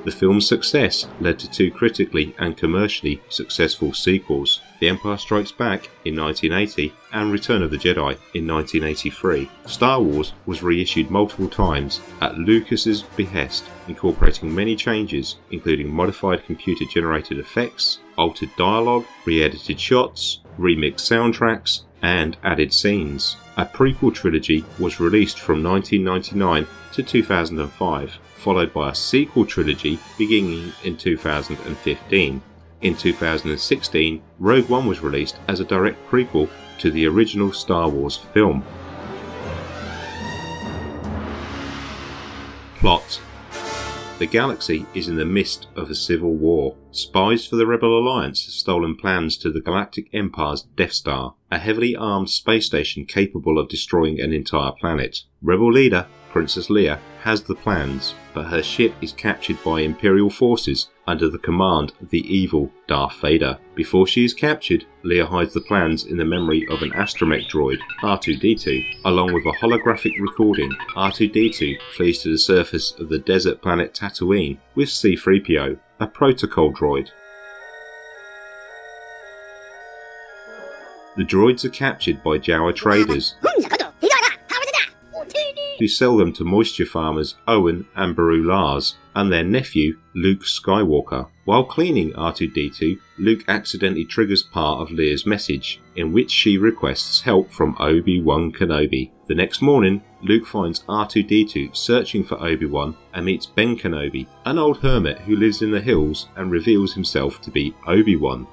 The film's success led to 2 critically and commercially successful sequels, The Empire Strikes Back in 1980 and Return of the Jedi in 1983. Star Wars was reissued multiple times at Lucas's behest, incorporating many changes, including modified computer-generated effects, altered dialogue, re-edited shots, remixed soundtracks, and added scenes. A prequel trilogy was released from 1999 to 2005. Followed by a sequel trilogy beginning in 2015. In 2016, Rogue One was released as a direct prequel to the original Star Wars film. Plot. The galaxy is in the midst of a civil war. Spies for the Rebel Alliance have stolen plans to the Galactic Empire's Death Star, a heavily armed space station capable of destroying an entire planet. Rebel leader Princess Leia has the plans, but her ship is captured by Imperial forces under the command of the evil Darth Vader. Before she is captured, Leia hides the plans in the memory of an astromech droid, R2-D2. Along with a holographic recording, R2-D2 flees to the surface of the desert planet Tatooine with C-3PO, a protocol droid. The droids are captured by Jawa traders, who sell them to moisture farmers Owen and Beru Lars and their nephew Luke Skywalker. While cleaning R2-D2, Luke accidentally triggers part of Leia's message, in which she requests help from Obi-Wan Kenobi. The next morning, Luke finds R2-D2 searching for Obi-Wan and meets Ben Kenobi, an old hermit who lives in the hills and reveals himself to be Obi-Wan.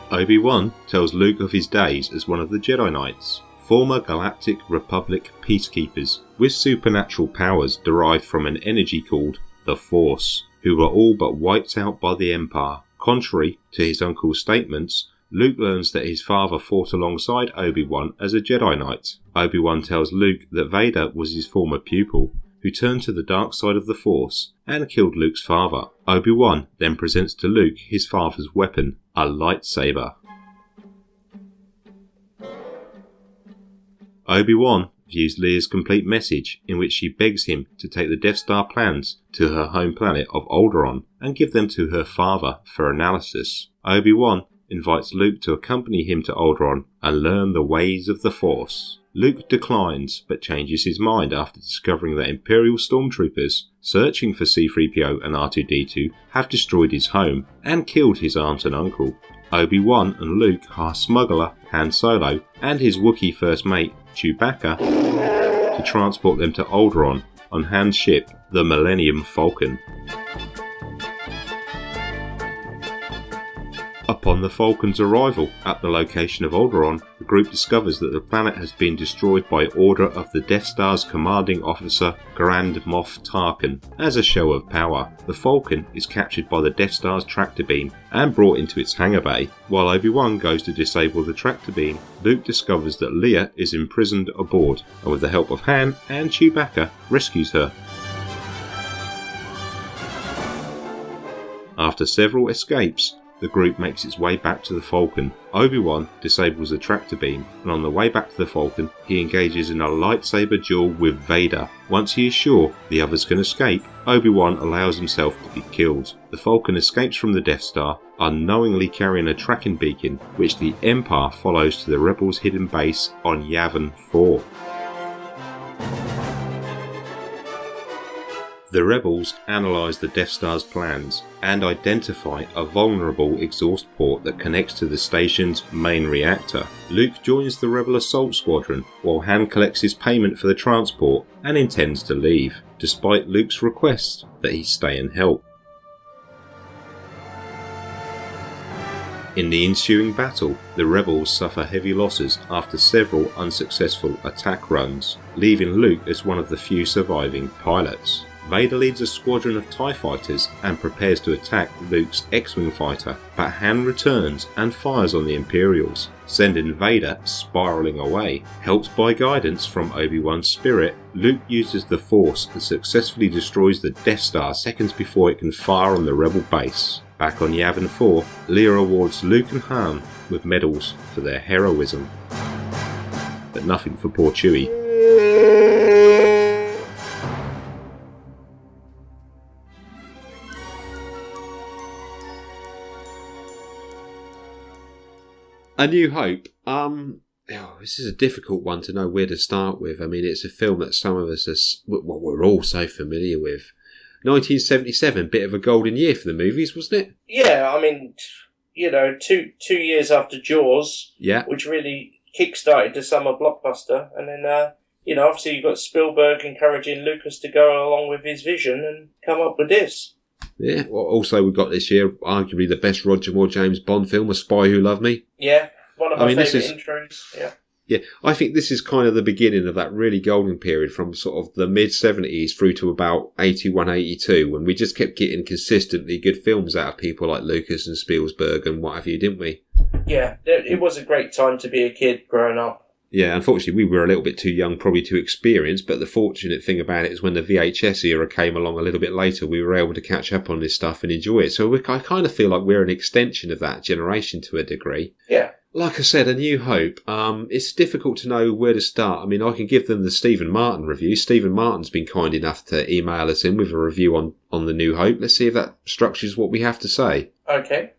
Obi-Wan tells Luke of his days as one of the Jedi Knights, former Galactic Republic peacekeepers with supernatural powers derived from an energy called the Force, who were all but wiped out by the Empire. Contrary to his uncle's statements, Luke learns that his father fought alongside Obi-Wan as a Jedi Knight. Obi-Wan tells Luke that Vader was his former pupil, who turned to the dark side of the Force and killed Luke's father. Obi-Wan then presents to Luke his father's weapon, a lightsaber. Obi-Wan views Leia's complete message, in which she begs him to take the Death Star plans to her home planet of Alderaan and give them to her father for analysis. Obi-Wan invites Luke to accompany him to Alderaan and learn the ways of the Force. Luke declines, but changes his mind after discovering that Imperial stormtroopers searching for C-3PO and R2-D2 have destroyed his home and killed his aunt and uncle. Obi-Wan and Luke hire smuggler Han Solo and his Wookiee first mate Chewbacca to transport them to Alderaan on Han's ship, the Millennium Falcon. Upon the Falcon's arrival at the location of Alderaan, the group discovers that the planet has been destroyed by order of the Death Star's commanding officer Grand Moff Tarkin. As a show of power, the Falcon is captured by the Death Star's tractor beam and brought into its hangar bay. While Obi-Wan goes to disable the tractor beam, Luke discovers that Leia is imprisoned aboard, and with the help of Han and Chewbacca, rescues her. After several escapes, the group makes its way back to the Falcon. Obi-Wan disables the tractor beam, and on the way back to the Falcon, he engages in a lightsaber duel with Vader. Once he is sure the others can escape, Obi-Wan allows himself to be killed. The Falcon escapes from the Death Star unknowingly carrying a tracking beacon which the Empire follows to the Rebels' hidden base on Yavin 4. The Rebels analyse the Death Star's plans and identify a vulnerable exhaust port that connects to the station's main reactor. Luke joins the Rebel assault squadron while Han collects his payment for the transport and intends to leave, despite Luke's request that he stay and help. In the ensuing battle, the Rebels suffer heavy losses after several unsuccessful attack runs, leaving Luke as one of the few surviving pilots. Vader leads a squadron of TIE fighters and prepares to attack Luke's X-Wing fighter, but Han returns and fires on the Imperials, sending Vader spiralling away. Helped by guidance from Obi-Wan's spirit, Luke uses the Force and successfully destroys the Death Star seconds before it can fire on the Rebel base. Back on Yavin 4, Leia awards Luke and Han with medals for their heroism. But nothing for poor Chewie. A New Hope. This is a difficult one to know where to start with. I mean, it's a film that some of us we're all so familiar with. 1977, bit of a golden year for the movies, wasn't it? Yeah, I mean, 2 years after Jaws, yeah, which really kick-started the summer blockbuster, and then obviously you've got Spielberg encouraging Lucas to go along with his vision and come up with this. Yeah, well, also we've got this year arguably the best Roger Moore James Bond film, A Spy Who Loved Me. Yeah, one of my favourite intros, yeah. Yeah, I think this is kind of the beginning of that really golden period from sort of the mid-70s through to about 81, 82, when we just kept getting consistently good films out of people like Lucas and Spielberg and what have you, didn't we? Yeah, it was a great time to be a kid growing up. Yeah, unfortunately we were a little bit too young probably to experience, but the fortunate thing about it is when the VHS era came along a little bit later, we were able to catch up on this stuff and enjoy it. So I kind of feel like we're an extension of that generation to a degree. Yeah. Like I said, A New Hope, it's difficult to know where to start. I mean, I can give them the Stephen Martin review. Stephen Martin's been kind enough to email us in with a review on The New Hope. Let's see if that structures what we have to say. Okay.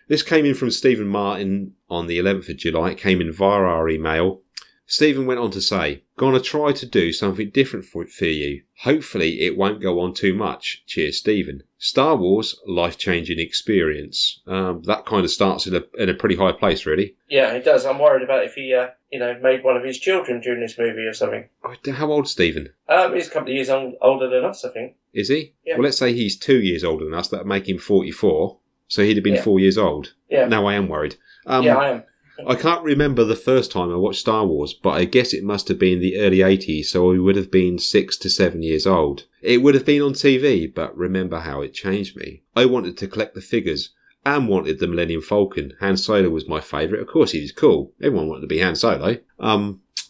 This came in from Stephen Martin on the 11th of July. It came in via our email. Stephen went on to say, "Gonna try to do something different for you. Hopefully it won't go on too much. Cheers, Stephen. Star Wars, life-changing experience." That kind of starts in a pretty high place, really. Yeah, it does. I'm worried about if he, made one of his children during this movie or something. How old's Stephen? He's a couple of years older than us, I think. Is he? Yeah. Well, let's say he's 2 years older than us. That would make him 44. So he'd have been 4 years old. Yeah. Now I am worried. Yeah, I am. I can't remember the first time I watched Star Wars, but I guess it must have been the early 80s, so I would have been 6 to 7 years old. It would have been on TV, but remember how it changed me. I wanted to collect the figures and wanted the Millennium Falcon. Han Solo was my favourite. Of course, he was cool. Everyone wanted to be Han Solo.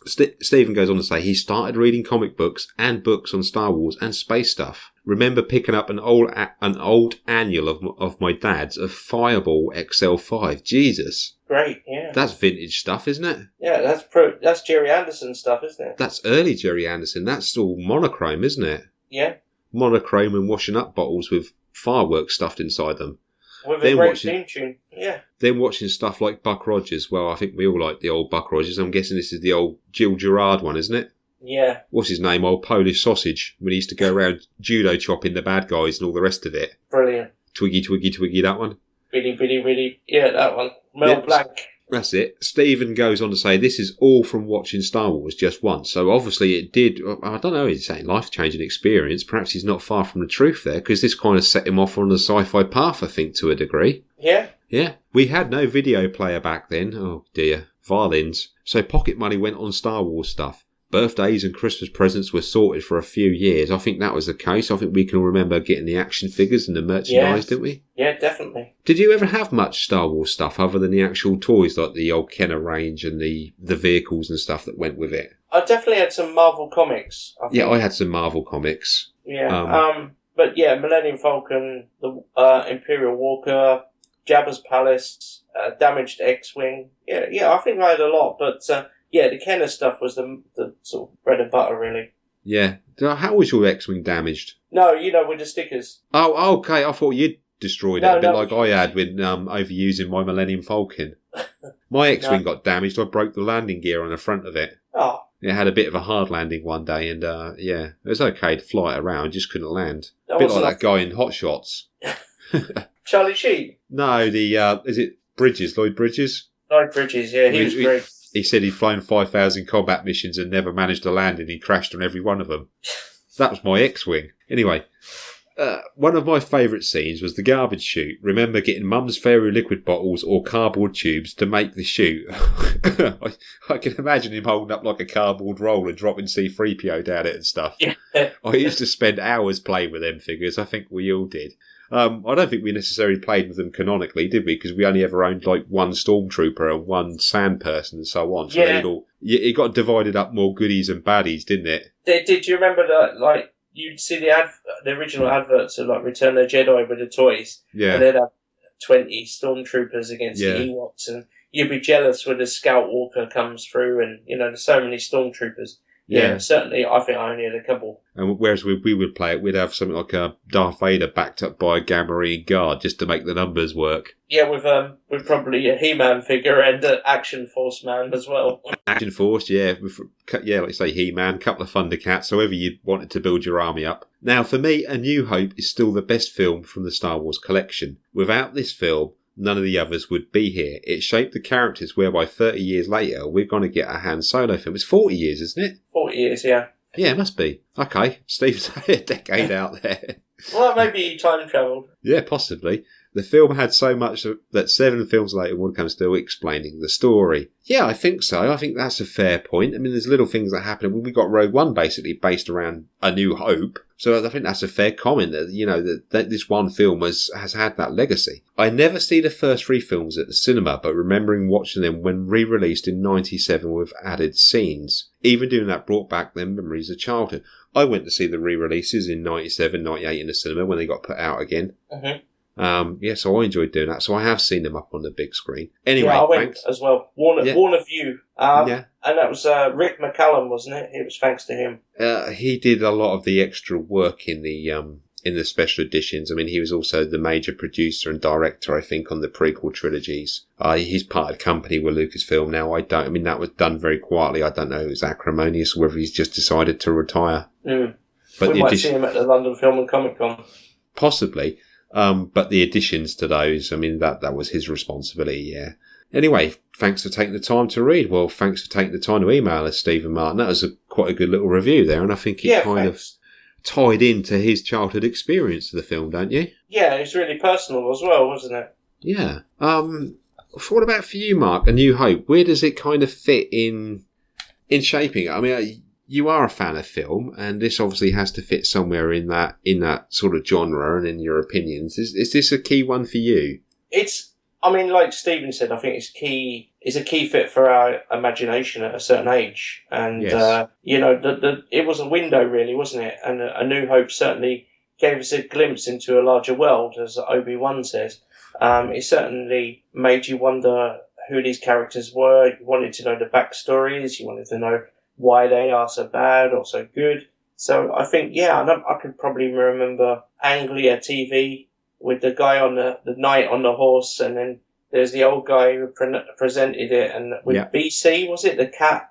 Stephen goes on to say he started reading comic books and books on Star Wars and space stuff. Remember picking up an old annual of my dad's of Fireball XL5. Jesus. Great, yeah. That's vintage stuff, isn't it? Yeah, that's Jerry Anderson stuff, isn't it? That's early Jerry Anderson. That's all monochrome, isn't it? Yeah. Monochrome and washing up bottles with fireworks stuffed inside them. With a great theme tune, yeah. Then watching stuff like Buck Rogers. Well, I think we all like the old Buck Rogers. I'm guessing this is the old Gil Gerard one, isn't it? Yeah. What's his name? Old Polish Sausage. When he used to go around judo chopping the bad guys and all the rest of it. Brilliant. Twiggy, Twiggy, Twiggy, that one. Really. Yeah, that one. Mel Blanc. That's it. Stephen goes on to say this is all from watching Star Wars just once. So obviously it did, I don't know, he's saying life-changing experience. Perhaps he's not far from the truth there, because this kind of set him off on the sci-fi path, I think, to a degree. Yeah. Yeah. We had no video player back then. Oh dear. Violins. So pocket money went on Star Wars stuff. Birthdays and Christmas presents were sorted for a few years. I think that was the case. I think we can remember getting the action figures and the merchandise, didn't we? Yeah, definitely. Did you ever have much Star Wars stuff other than the actual toys, like the old Kenner range and the vehicles and stuff that went with it? I definitely had some Marvel comics. I think. Yeah, I had some Marvel comics. Yeah. But yeah, Millennium Falcon, the Imperial Walker, Jabba's Palace, Damaged X-Wing. Yeah, I think I had a lot, but yeah, the Kenner stuff was the sort of bread and butter, really. Yeah. How was your X-Wing damaged? No, with the stickers. Oh, okay. I thought you'd destroyed it, No, a bit no. like I had when overusing my Millennium Falcon. My X-Wing got damaged. I broke the landing gear on the front of it. Oh, It had a bit of a hard landing one day, and yeah, it was okay to fly it around, just couldn't land. That A bit wasn't like that guy in Hot Shots. Charlie Sheen. No, the is it Bridges, Lloyd Bridges? Lloyd Bridges, yeah, he was great. He said he'd flown 5,000 combat missions and never managed to land, and he crashed on every one of them. That was my X-Wing. Anyway, one of my favourite scenes was the garbage chute. Remember getting Mum's Fairy liquid bottles or cardboard tubes to make the chute? I can imagine him holding up like a cardboard roll and dropping C-3PO down it and stuff. Yeah. I used to spend hours playing with them figures. I think we all did. I don't think we necessarily played with them canonically, did we? Because we only ever owned like one stormtrooper and one sand person and so on. So it got divided up more goodies and baddies, didn't it? Did you remember that? Like you'd see the original adverts of like Return of the Jedi with the toys, Yeah. and they'd have 20 stormtroopers against the Ewoks, and you'd be jealous when the Scout Walker comes through, and there's so many stormtroopers. Yeah, certainly. I think I only had a couple. And whereas we would play it, we'd have something like a Darth Vader backed up by a Gamma Marine guard just to make the numbers work. Yeah, with probably a He-Man figure and an Action Force man as well. Action Force, yeah, like you say, He-Man, couple of Thundercats, however you wanted to build your army up. Now, for me, A New Hope is still the best film from the Star Wars collection. Without this film, none of the others would be here. It shaped the characters whereby 30 years later, we're going to get a Han Solo film. It's 40 years, isn't it? 40 years, yeah. Yeah, it must be. Okay, Steve's a decade out there. Well, maybe he time travelled. Yeah, possibly. The film had so much that 7 films later one comes still explaining the story. Yeah, I think so. I think that's a fair point. I mean, there's little things that happen. We got Rogue One basically based around A New Hope. So I think that's a fair comment that, that this one film has had that legacy. I never see the first 3 films at the cinema, but remembering watching them when re-released in 97 with added scenes. Even doing that brought back them memories of childhood. I went to see the re-releases in 97, 98 in the cinema when they got put out again. Mm-hmm. So I enjoyed doing that. So I have seen them up on the big screen. Anyway, yeah, I went thanks. as well. Warner View. Yeah. And that was Rick McCallum, wasn't it? It was thanks to him. He did a lot of the extra work in the special editions. I mean, he was also the major producer and director, I think, on the prequel trilogies. He's part of the company with Lucasfilm now. That was done very quietly. I don't know if it was acrimonious or whether he's just decided to retire. Mm. But we might see him at the London Film and Comic Con. Possibly. But the additions to those, that was his responsibility, yeah. Anyway, thanks for taking the time to read. Well, thanks for taking the time to email us, Stephen Martin. That was quite a good little review there, and I think it of tied into his childhood experience of the film, don't you? Yeah, it's really personal as well, wasn't it? Yeah. What about for you, Mark? A New Hope. Where does it kind of fit in shaping it? I mean, you are a fan of film, and this obviously has to fit somewhere in that sort of genre and in your opinions. Is this a key one for you? Like Stephen said, I think it's a key fit for our imagination at a certain age. And, yes. It was a window really, wasn't it? And A New Hope certainly gave us a glimpse into a larger world, as Obi-Wan says. It certainly made you wonder who these characters were. You wanted to know the backstories. You wanted to know why they are so bad or so good. So I think, I could probably remember Anglia TV with the guy on the knight on the horse, and then there's the old guy who presented it, and with BC, was it the cat,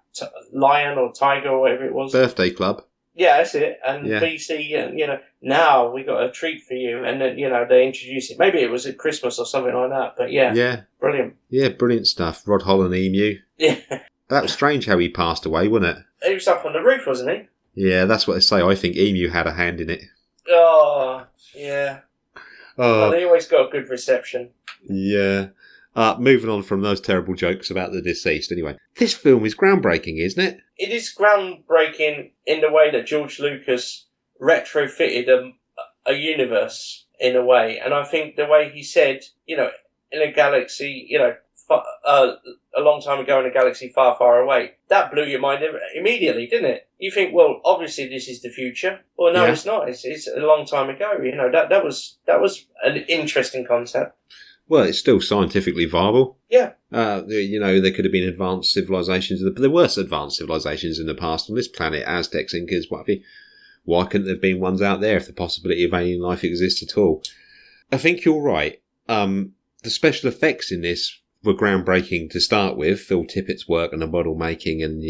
lion or tiger or whatever it was? Birthday Club. Yeah, that's it. And BC, and now we got a treat for you, and then they introduce it. Maybe it was at Christmas or something like that. But brilliant. Yeah, brilliant stuff. Rod Holland Emu. Yeah. That was strange how he passed away, wasn't it? He was up on the roof, wasn't he? Yeah, that's what they say. I think Emu had a hand in it. Oh, yeah. Well, they always got a good reception. Yeah. Moving on from those terrible jokes about the deceased, anyway. This film is groundbreaking, isn't it? It is groundbreaking in the way that George Lucas retrofitted a universe, in a way. And I think the way he said, in a galaxy, a long time ago in a galaxy far, far away, that blew your mind immediately, didn't it? You think, well, obviously this is the future. Well, no, it's not. It's a long time ago. That was an interesting concept. Well, it's still scientifically viable. Yeah. There could have been advanced civilizations, but there were advanced civilizations in the past on this planet, Aztecs, Incas, what have you. Why couldn't there have been ones out there if the possibility of alien life exists at all? I think you're right. The special effects in this were groundbreaking to start with. Phil Tippett's work and the model making and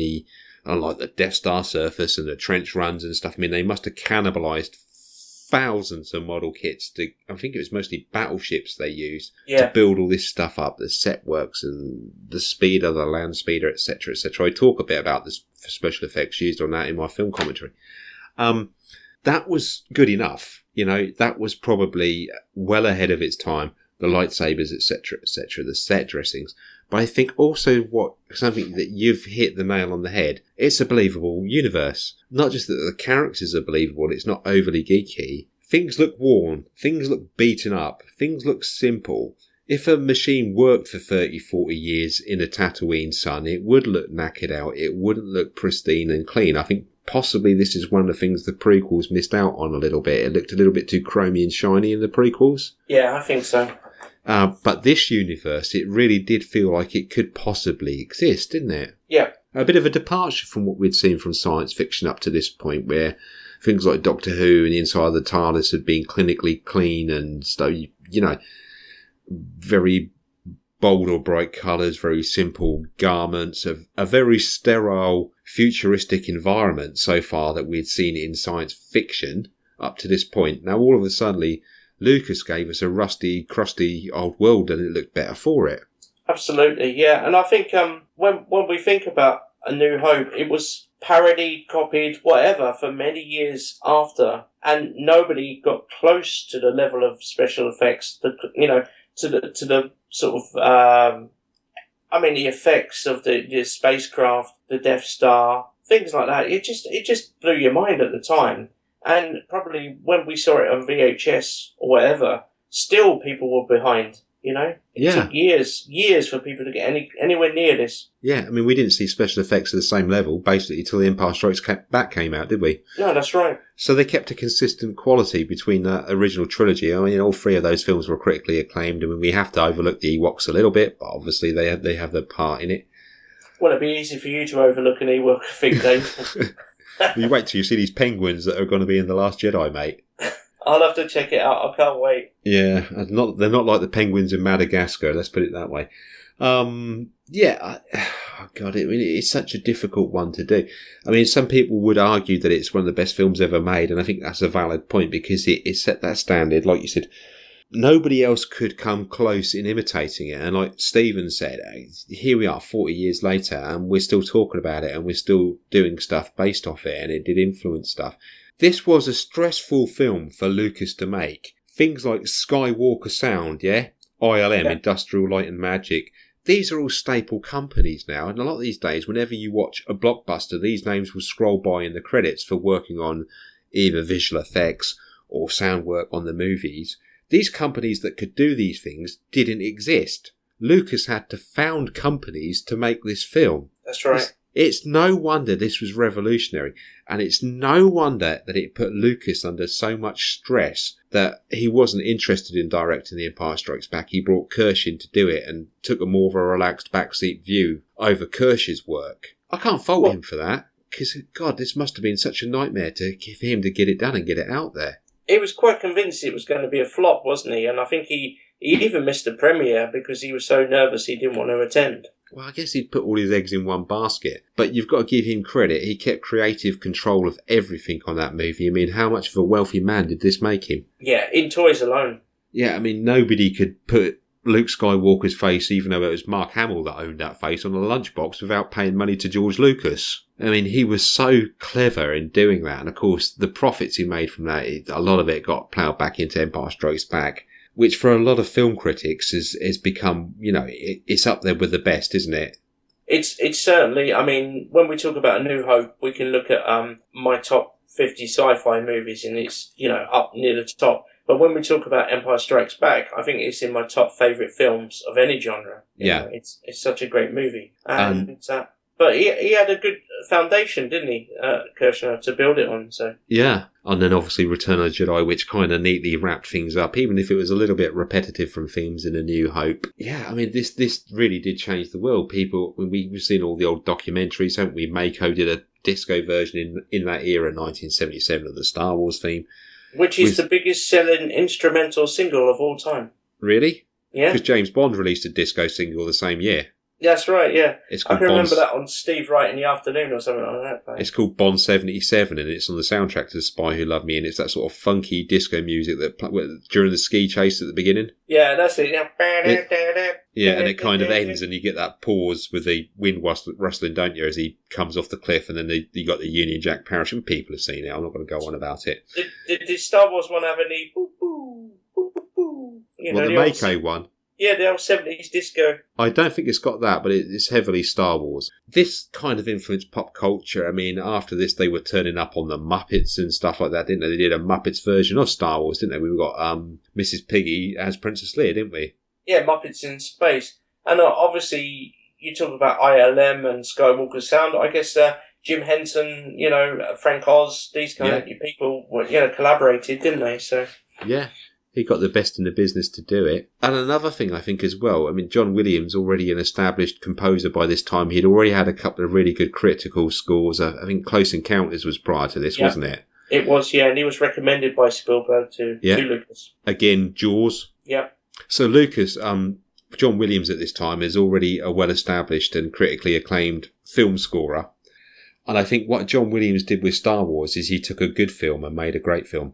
like the Death Star surface and the trench runs and stuff. I mean, they must have cannibalized thousands of model kits I think it was mostly battleships they used to build all this stuff up, the set works and the speeder, the land speeder, etc., etc. I talk a bit about the special effects used on that in my film commentary. That was good enough. That was probably well ahead of its time. The lightsabers, etc., etc., the set dressings. But I think also something that you've hit the nail on the head, it's a believable universe. Not just that the characters are believable, it's not overly geeky. Things look worn, things look beaten up, things look simple. If a machine worked for 30, 40 years in a Tatooine sun, it would look knackered out, it wouldn't look pristine and clean. I think possibly this is one of the things the prequels missed out on a little bit. It looked a little bit too chromy and shiny in the prequels. Yeah, I think so. But this universe, it really did feel like it could possibly exist, didn't it? Yeah. A bit of a departure from what we'd seen from science fiction up to this point, where things like Doctor Who and the inside of the TARDIS had been clinically clean and stuff, very bold or bright colours, very simple garments, a very sterile, futuristic environment so far that we'd seen in science fiction up to this point. Now, all of a sudden, Lucas gave us a rusty, crusty old world and it looked better for it. Absolutely, yeah. And I think when we think about A New Hope, it was parodied, copied, whatever, for many years after. And nobody got close to the level of special effects, to the sort of, the effects of the spacecraft, the Death Star, things like that. It just blew your mind at the time. And probably when we saw it on VHS or whatever, still people were behind, It took years for people to get anywhere near this. Yeah, I mean, we didn't see special effects at the same level, basically, until The Empire Strikes Back came out, did we? No, that's right. So they kept a consistent quality between the original trilogy. I mean, all three of those films were critically acclaimed. I mean, we have to overlook the Ewoks a little bit, but obviously they have their part in it. Well, it'd be easy for you to overlook an Ewok, I think, Dave. You wait till you see these penguins that are going to be in The Last Jedi, mate. I'll have to check it out. I can't wait. Yeah, they're not like the penguins in Madagascar, let's put it that way. It's such a difficult one to do. I mean, some people would argue that it's one of the best films ever made, and I think that's a valid point because it set that standard. Like you said, nobody else could come close in imitating it. And like Stephen said, here we are 40 years later, and we're still talking about it, and we're still doing stuff based off it, and it did influence stuff. This was a stressful film for Lucas to make. Things like Skywalker Sound, ILM, Industrial Light and Magic. These are all staple companies now, and a lot of these days, whenever you watch a blockbuster, these names will scroll by in the credits for working on either visual effects or sound work on the movies. These companies that could do these things didn't exist. Lucas had to found companies to make this film. That's right. It's no wonder this was revolutionary, and it's no wonder that it put Lucas under so much stress that he wasn't interested in directing The Empire Strikes Back. He brought Kirsch in to do it and took a more of a relaxed backseat view over Kirsch's work. I can't fault him for that, because, God, this must have been such a nightmare for him to get it done and get it out there. He was quite convinced it was going to be a flop, wasn't he? And I think he even missed the premiere because he was so nervous he didn't want to attend. Well, I guess he'd put all his eggs in one basket. But you've got to give him credit. He kept creative control of everything on that movie. I mean, how much of a wealthy man did this make him? Yeah, in toys alone. Yeah, I mean, nobody could put Luke Skywalker's face, even though it was Mark Hamill that owned that face, on a lunchbox without paying money to George Lucas. I mean, he was so clever in doing that. And, of course, the profits he made from that, a lot of it got ploughed back into Empire Strikes Back, which for a lot of film critics has become, it's up there with the best, isn't it? It's certainly, I mean, when we talk about A New Hope, we can look at my top 50 sci-fi movies and it's, up near the top. But when we talk about Empire Strikes Back, I think it's in my top favourite films of any genre. It's such a great movie. But he had a good foundation, didn't he, Kirshner, to build it on. So yeah, and then obviously Return of the Jedi, which kind of neatly wrapped things up, even if it was a little bit repetitive from themes in A New Hope. Yeah, I mean, this really did change the world. People, we've seen all the old documentaries, haven't we? Mako did a disco version in that era, 1977, of the Star Wars theme. Which is the biggest selling instrumental single of all time. Really? Yeah. Because James Bond released a disco single the same year. That's right, yeah. I can remember that on Steve Wright in the Afternoon or something like that. It's called Bond 77, and it's on the soundtrack to The Spy Who Loved Me, and it's that sort of funky disco music that during the ski chase at the beginning. Yeah, that's it. Yeah, and it kind of ends, and you get that pause with the wind rustling, don't you, as he comes off the cliff, and then you got the Union Jack parachute. People have seen it. I'm not going to go on about it. Did Star Wars one have any boo boo boo boo boo? The Meiko one. Yeah, the old 70s disco. I don't think it's got that, but it's heavily Star Wars. This kind of influenced pop culture. I mean, after this, they were turning up on the Muppets and stuff like that, didn't they? They did a Muppets version of Star Wars, didn't they? We got Mrs. Piggy as Princess Leia, didn't we? Yeah, Muppets in Space. And obviously, you talk about ILM and Skywalker Sound. I guess Jim Henson, Frank Oz, these kind of people were, collaborated, didn't they? So yeah. He got the best in the business to do it. And another thing I think as well, I mean, John Williams, already an established composer by this time, he'd already had a couple of really good critical scores. I think Close Encounters was prior to this, wasn't it? It was, yeah, and he was recommended by Spielberg to Lucas. Again, Jaws. Yeah. So Lucas, John Williams at this time is already a well-established and critically acclaimed film scorer. And I think what John Williams did with Star Wars is he took a good film and made a great film.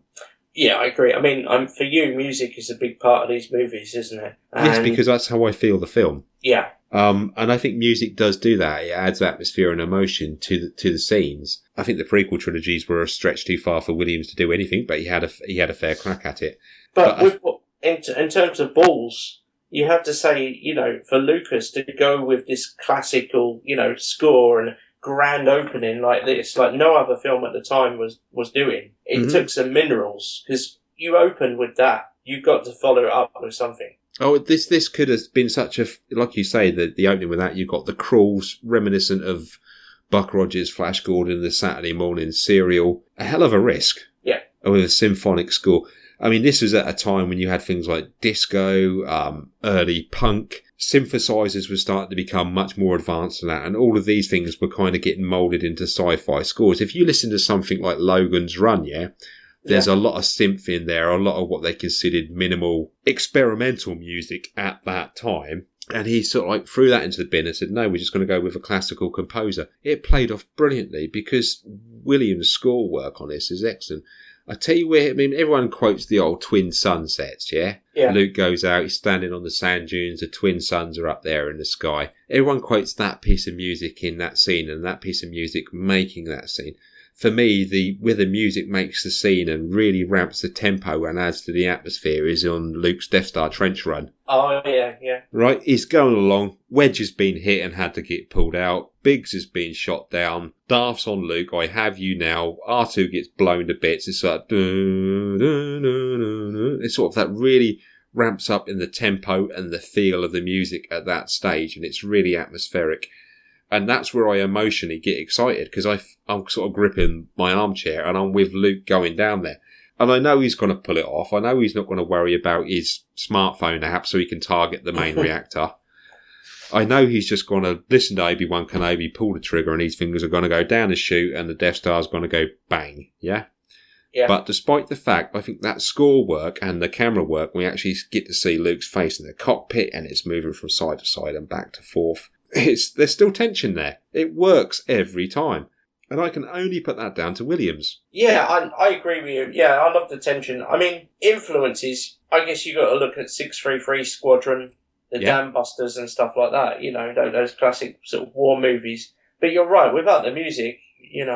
Yeah, I agree. I mean, for you, music is a big part of these movies, isn't it? Yes, because that's how I feel the film. Yeah. And I think music does do that. It adds atmosphere and emotion to the scenes. I think the prequel trilogies were a stretch too far for Williams to do anything, but he had a fair crack at it. But in terms of balls, you have to say, for Lucas to go with this classical, score and grand opening like this, like no other film at the time was doing. It took some minerals, because you open with that, you've got to follow it up with something. Oh, this could have been such a, like you say, the opening with that, you've got the crawls reminiscent of Buck Rogers, Flash Gordon, the Saturday morning serial. A hell of a risk. Yeah. With a symphonic score. I mean, this was at a time when you had things like disco, early punk. Synthesizers were starting to become much more advanced than that, and all of these things were kind of getting moulded into sci-fi scores. If you listen to something like Logan's Run, there's a lot of synth in there, a lot of what they considered minimal experimental music at that time. And he sort of like threw that into the bin and said, no, we're just going to go with a classical composer. It played off brilliantly because Williams' score work on this is excellent. I tell you where, I mean, everyone quotes the old twin sunsets, yeah? Luke goes out, he's standing on the sand dunes, the twin suns are up there in the sky. Everyone quotes that piece of music in that scene and that piece of music making that scene. For me, where the music makes the scene and really ramps the tempo and adds to the atmosphere is on Luke's Death Star trench run. Oh, yeah. Right, he's going along, Wedge has been hit and had to get pulled out, Biggs has been shot down, Darth's on Luke, I have you now, R2 gets blown to bits, it's like, it's sort of that really ramps up in the tempo and the feel of the music at that stage, and it's really atmospheric. And that's where I emotionally get excited, because I'm sort of gripping my armchair and I'm with Luke going down there. And I know he's going to pull it off. I know he's not going to worry about his smartphone app so he can target the main reactor. I know he's just going to listen to Obi-Wan Kenobi, pull the trigger, and his fingers are going to go down the chute and the Death Star's going to go bang. Yeah? Yeah. But despite the fact, I think that score work and the camera work, we actually get to see Luke's face in the cockpit and it's moving from side to side and back to forth. There's still tension there. It works every time. And I can only put that down to Williams. Yeah, I agree with you. Yeah, I love the tension. I mean, influences, I guess you got to look at 633 Squadron, the Dam Busters and stuff like that, those classic sort of war movies. But you're right, without the music,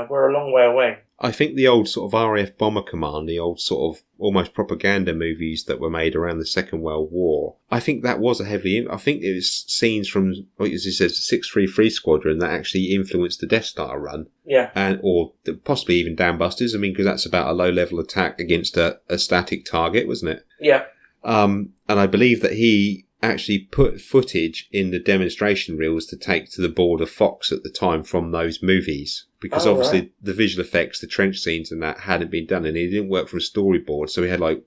we're a long way away. I think the old sort of RAF Bomber Command, the old sort of almost propaganda movies that were made around the Second World War, I think that was I think it was scenes from, as you said, 633 Squadron that actually influenced the Death Star run. Yeah. Or possibly even Dam Busters. I mean, because that's about a low-level attack against a static target, wasn't it? Yeah. And I believe that he actually put footage in the demonstration reels to take to the board of Fox at the time from those movies. Because obviously the visual effects, the trench scenes and that hadn't been done, and he didn't work from storyboard, so he had like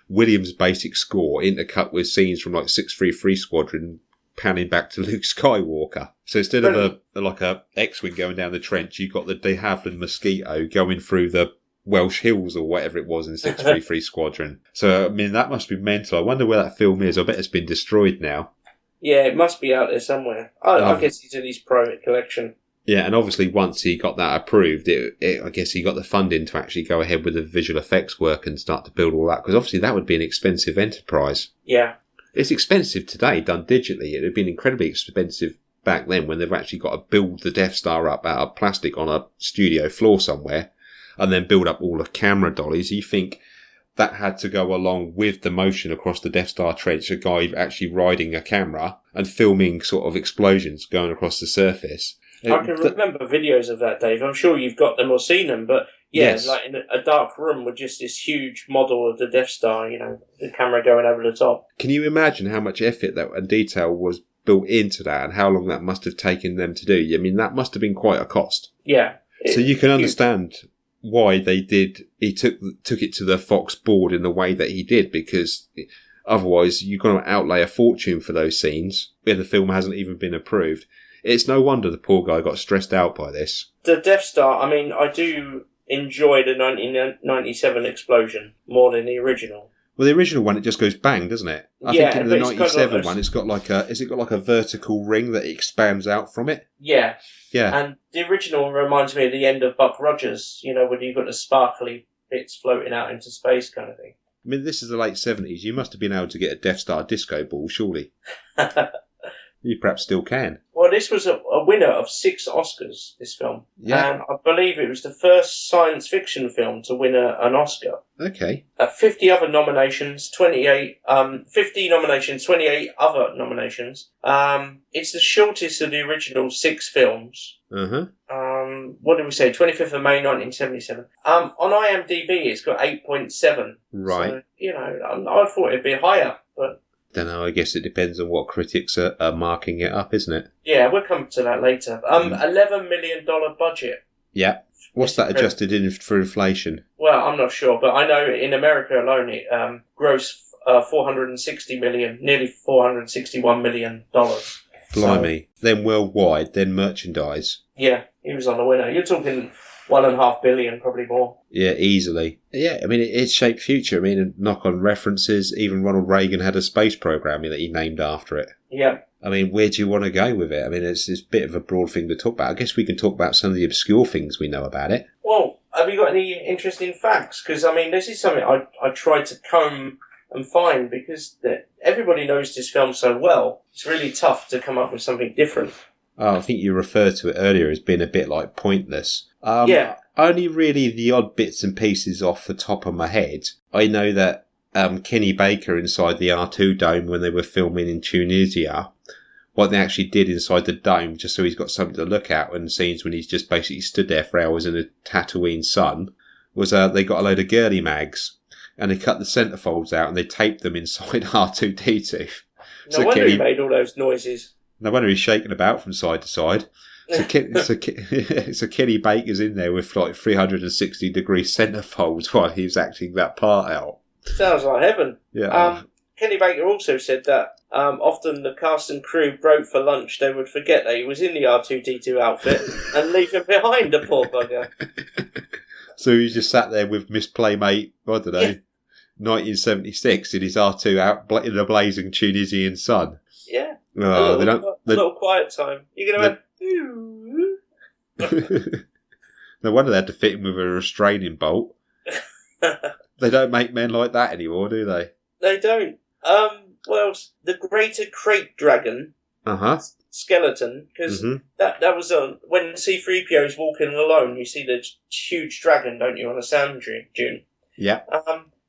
Williams' basic score intercut with scenes from like 633 Squadron panning back to Luke Skywalker. So instead of a X-Wing going down the trench, you've got the de Havilland Mosquito going through the Welsh Hills or whatever it was in 633 Squadron. So, I mean, that must be mental. I wonder where that film is. I bet it's been destroyed now. Yeah, it must be out there somewhere. I guess it's in his private collection. Yeah, and obviously once he got that approved, I guess he got the funding to actually go ahead with the visual effects work and start to build all that, because obviously that would be an expensive enterprise. Yeah. It's expensive today, done digitally. It would have been incredibly expensive back then when they've actually got to build the Death Star up out of plastic on a studio floor somewhere and then build up all the camera dollies. You think that had to go along with the motion across the Death Star trench, a guy actually riding a camera and filming sort of explosions going across the surface. I can remember videos of that, Dave. I'm sure you've got them or seen them, but yeah, yes. Like in a dark room with just this huge model of the Death Star, the camera going over the top. Can you imagine how much effort and detail was built into that and how long that must have taken them to do? I mean, that must have been quite a cost. Yeah. So you can understand why he took it to the Fox board in the way that he did, because otherwise you're going to outlay a fortune for those scenes where the film hasn't even been approved. It's no wonder the poor guy got stressed out by this. The Death Star, I mean, I do enjoy the 1997 explosion more than the original. Well, the original one, it just goes bang, doesn't it? I think in the 97 one, it's got like a vertical ring that expands out from it? Yeah. Yeah. And the original reminds me of the end of Buck Rogers, when you've got the sparkly bits floating out into space kind of thing. I mean, this is the late 70s. You must have been able to get a Death Star disco ball, surely. You perhaps still can. Well, this was a winner of 6 Oscars, this film. Yeah. And I believe it was the first science fiction film to win an Oscar. Okay. 50 other nominations, 50 nominations, 28 other nominations. It's the shortest of the original 6 films. Uh-huh. What did we say? 25th of May, 1977. On IMDb, it's got 8.7. Right. So, I thought it'd be higher, but... Don't know, I guess it depends on what critics are marking it up, isn't it? Yeah, we'll come to that later. $11 million budget. Yeah. What's that adjusted in for inflation? Well, I'm not sure, but I know in America alone it grossed $460 million, nearly $461 million. Blimey. So, then worldwide, then merchandise. Yeah, he was on the winner. You're talking $1.5 billion, probably more. Yeah, easily. Yeah, I mean, it's shaped future. I mean, knock on references, even Ronald Reagan had a space program that he named after it. Yeah. I mean, where do you want to go with it? I mean, it's a bit of a broad thing to talk about. I guess we can talk about some of the obscure things we know about it. Well, have you got any interesting facts? Because, I mean, this is something I tried to comb and find, because everybody knows this film so well. It's really tough to come up with something different. Oh, I think you referred to it earlier as being a bit like pointless. Yeah. Only really the odd bits and pieces off the top of my head. I know that Kenny Baker inside the R2 dome when they were filming in Tunisia, what they actually did inside the dome, just so he's got something to look at, and scenes when he's just basically stood there for hours in a Tatooine sun, was they got a load of girly mags, and they cut the centerfolds out and they taped them inside R2-D2. No wonder he made all those noises. No wonder he's shaking about from side to side. So Kenny Baker's in there with like 360-degree centerfolds while he was acting that part out. Sounds like heaven. Yeah. Kenny Baker also said that often the cast and crew broke for lunch. They would forget that he was in the R2-D2 outfit and leave him behind, the poor bugger. So he just sat there with Miss Playmate, I don't know, 1976 in his R2 out in the blazing Tunisian sun. Yeah. Oh, a little quiet time. You're going to have... No wonder they had to fit him with a restraining bolt. They don't make men like that anymore, do they? They don't. Well, the greater crate dragon skeleton, because that was when C-3PO is walking alone, you see the huge dragon, don't you, on a sand dune? Yeah.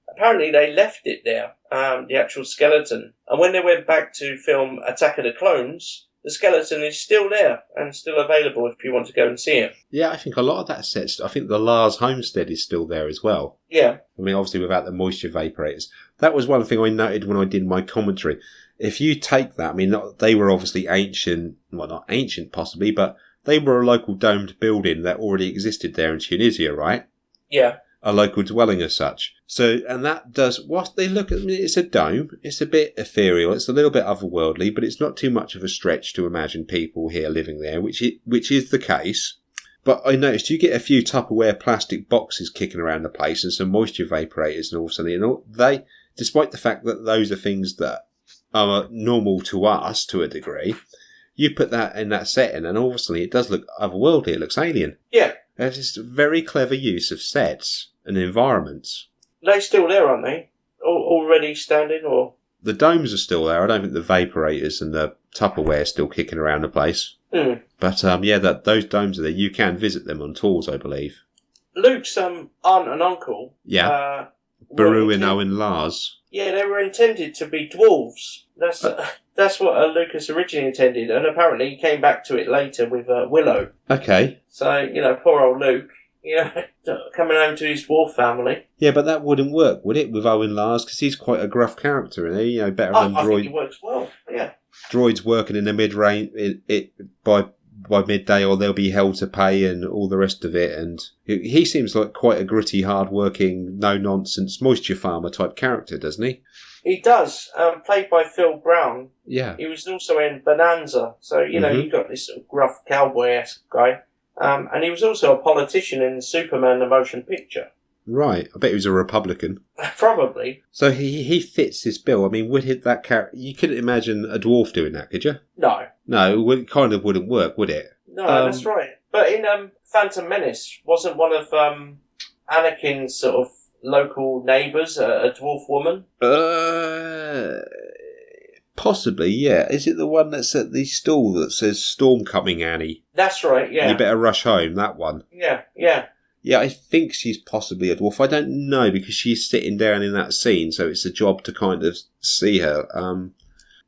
Apparently they left it there, the actual skeleton. And when they went back to film Attack of the Clones, the skeleton is still there and still available if you want to go and see it. Yeah, I think a lot of that sets. I think the Lars homestead is still there as well. Yeah. I mean, obviously without the moisture vaporators. That was one thing I noted when I did my commentary. If you take that, I mean, they were obviously ancient, well, not ancient possibly, but they were a local domed building that already existed there in Tunisia, right? Yeah. A local dwelling as such. So, and that does, what they look at, I mean, it's a dome, it's a bit ethereal, it's a little bit otherworldly, but it's not too much of a stretch to imagine people here living there, which is the case. But I noticed you get a few Tupperware plastic boxes kicking around the place and some moisture vaporators and all of a sudden, they, despite the fact that those are things that are normal to us to a degree, you put that in that setting and obviously it does look otherworldly, it looks alien. Yeah. It's just a very clever use of sets and environments. They're still there, aren't they? Already standing, or? The domes are still there. I don't think the vaporators and the Tupperware are still kicking around the place. Mm. But those domes are there. You can visit them on tours, I believe. Luke's aunt and uncle. Yeah. Baru and Owen Lars. Yeah, they were intended to be dwarves. That's what Lucas originally intended, and apparently he came back to it later with Willow. Okay. So, poor old Luke, coming home to his dwarf family. Yeah, but that wouldn't work, would it, with Owen Lars? Because he's quite a gruff character, isn't he? Better than I think he works well, yeah. Droids working in the mid-range by midday, or they'll be hell to pay and all the rest of it. And he seems like quite a gritty, hard-working, no-nonsense moisture farmer type character, doesn't he? He does, played by Phil Brown. Yeah. He was also in Bonanza, so, you've got this sort of gruff cowboy-esque guy. And he was also a politician in Superman the Motion Picture. Right. I bet he was a Republican. Probably. So he fits this bill. I mean, would that character... You couldn't imagine a dwarf doing that, could you? No. No, it kind of wouldn't work, would it? No, that's right. But in Phantom Menace, wasn't one of Anakin's sort of local neighbours a dwarf woman? Possibly, yeah. Is it the one that's at the stall that says "Storm coming, Annie"? That's right, yeah. You better rush home, that one. Yeah, yeah. Yeah, I think she's possibly a dwarf. I don't know because she's sitting down in that scene, so it's a job to kind of see her.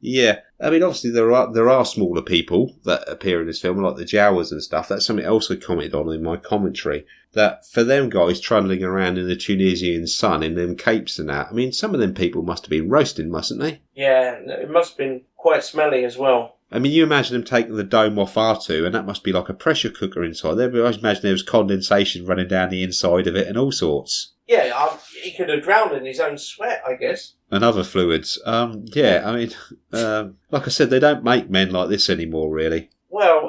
Yeah, I mean, obviously there are smaller people that appear in this film, like the Jawas and stuff. That's something else I commented on in my commentary. That for them guys trundling around in the Tunisian sun in them capes and that, I mean, some of them people must have been roasting, mustn't they? Yeah, it must have been quite smelly as well. I mean, you imagine them taking the dome off R2, and that must be like a pressure cooker inside there. But I imagine there was condensation running down the inside of it and all sorts. Yeah, he could have drowned in his own sweat, I guess. And other fluids. Yeah, I mean, like I said, they don't make men like this anymore, really. Well,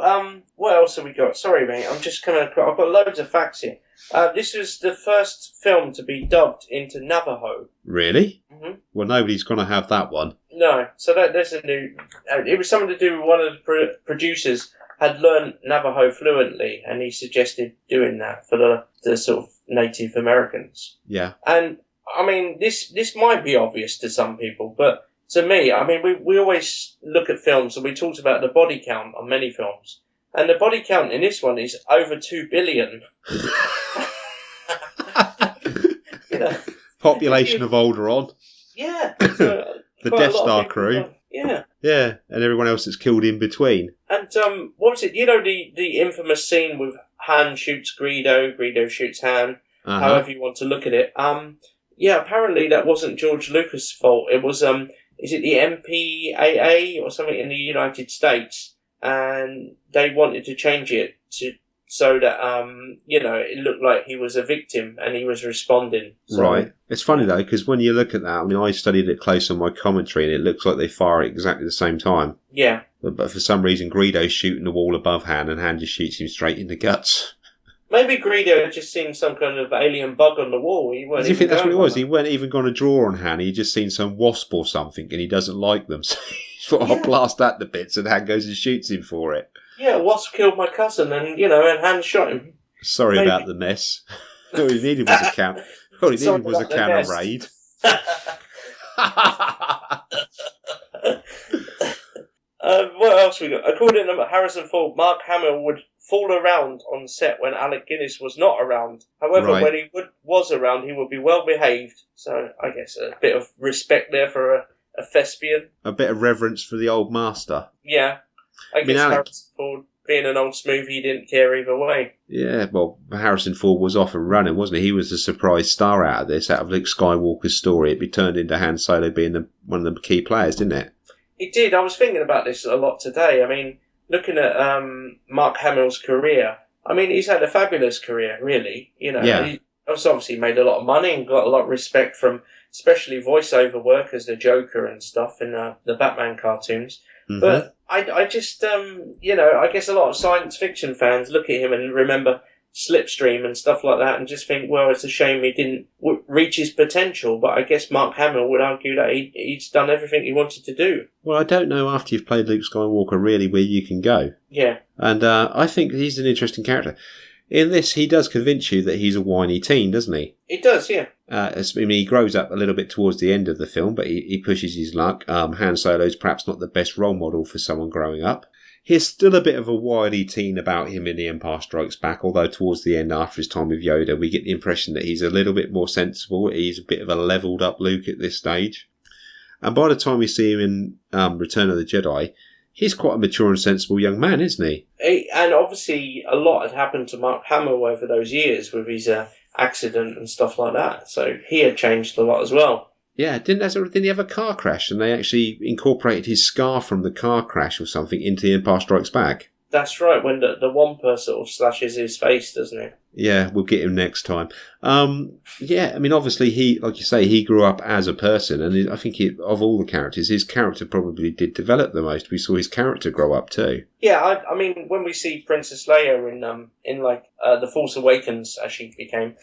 what else have we got? Sorry, mate, I'm just coming across. I've got loads of facts here. This was the first film to be dubbed into Navajo. Really? Mm-hmm. Well, nobody's going to have that one. No, so there's a new... it was something to do with one of the producers had learned Navajo fluently, and he suggested doing that for the sort of Native Americans. Yeah. And, I mean, this might be obvious to some people, but to me, I mean, we always look at films, and we talked about the body count on many films, and the body count in this one is over 2 billion. Population of Alderaan. Yeah. The Death Star crew. Yeah. Yeah, and everyone else that's killed in between. And what was it? The infamous scene with Han shoots Greedo, Greedo shoots Han, however you want to look at it. Yeah, apparently that wasn't George Lucas' fault. It was, is it the MPAA or something in the United States? And they wanted to change it so that, it looked like he was a victim and he was responding. So. Right. It's funny, though, because when you look at that, I mean, I studied it close on my commentary, and it looks like they fire at exactly the same time. Yeah. But for some reason, Greedo's shooting the wall above Han, and Han just shoots him straight in the guts. Maybe Greedo had just seen some kind of alien bug on the wall. Do you think that's what it was? He weren't even going to draw on Han. He just seen some wasp or something, and he doesn't like them. So he's thought, I'll blast that to bits, and Han goes and shoots him for it. Yeah, wasp killed my cousin, and Han shot him. Sorry about the mess. All he needed was a can. All he needed was a can of Raid. What else we got? According to Harrison Ford, Mark Hamill would fool around on set when Alec Guinness was not around. However, when he was around, he would be well behaved. So I guess a bit of respect there for a thespian. A bit of reverence for the old master. Yeah. I guess Harrison Ford, being an old smoothie, he didn't care either way. Yeah, well, Harrison Ford was off and running, wasn't he? He was the surprise star out of this, out of Luke Skywalker's story. It'd be turned into Han Solo being one of the key players, didn't it? It did. I was thinking about this a lot today. I mean, looking at Mark Hamill's career, I mean, he's had a fabulous career, really. Yeah. He's obviously made a lot of money and got a lot of respect from especially voiceover work as the Joker and stuff in the Batman cartoons. Mm-hmm. But I just, I guess a lot of science fiction fans look at him and remember Slipstream and stuff like that and just think, well, it's a shame he didn't reach his potential. But I guess Mark Hamill would argue that he's done everything he wanted to do. Well, I don't know after you've played Luke Skywalker really where you can go. Yeah. And I think he's an interesting character. In this, he does convince you that he's a whiny teen, doesn't he? He does, yeah. He grows up a little bit towards the end of the film, but he pushes his luck. Han Solo's perhaps not the best role model for someone growing up. He's still a bit of a wily teen about him in The Empire Strikes Back, although towards the end, after his time with Yoda, we get the impression that he's a little bit more sensible. He's a bit of a levelled up Luke at this stage. And by the time we see him in Return of the Jedi, he's quite a mature and sensible young man, isn't he? And obviously, a lot had happened to Mark Hamill over those years with his accident and stuff like that. So he had changed a lot as well. Yeah, didn't he have a car crash? And they actually incorporated his scar from the car crash or something into The Empire Strikes Back. That's right, when the Wampa sort of slashes his face, doesn't it? Yeah, we'll get him next time. Obviously, he, like you say, he grew up as a person, and I think of all the characters, his character probably did develop the most. We saw his character grow up too. Yeah, I mean, when we see Princess Leia in The Force Awakens, as she became,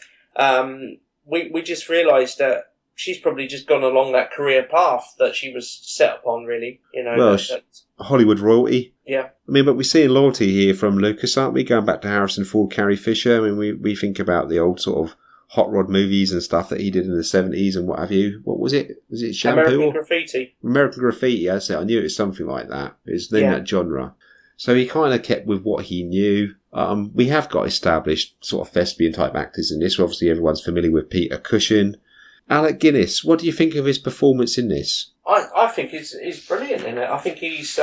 we just realised that she's probably just gone along that career path that she was set upon, really. Hollywood royalty. Yeah. But we're seeing loyalty here from Lucas, aren't we? Going back to Harrison Ford, Carrie Fisher. We think about the old sort of hot rod movies and stuff that he did in the 70s and what have you. What was it? Was it Shampoo? American Graffiti. American Graffiti, I knew it was something like that. It was in that genre. So he kind of kept with what he knew. We have got established sort of thespian type actors in this. Obviously, everyone's familiar with Peter Cushing. Alec Guinness, what do you think of his performance in this? I think he's brilliant in it. I think he's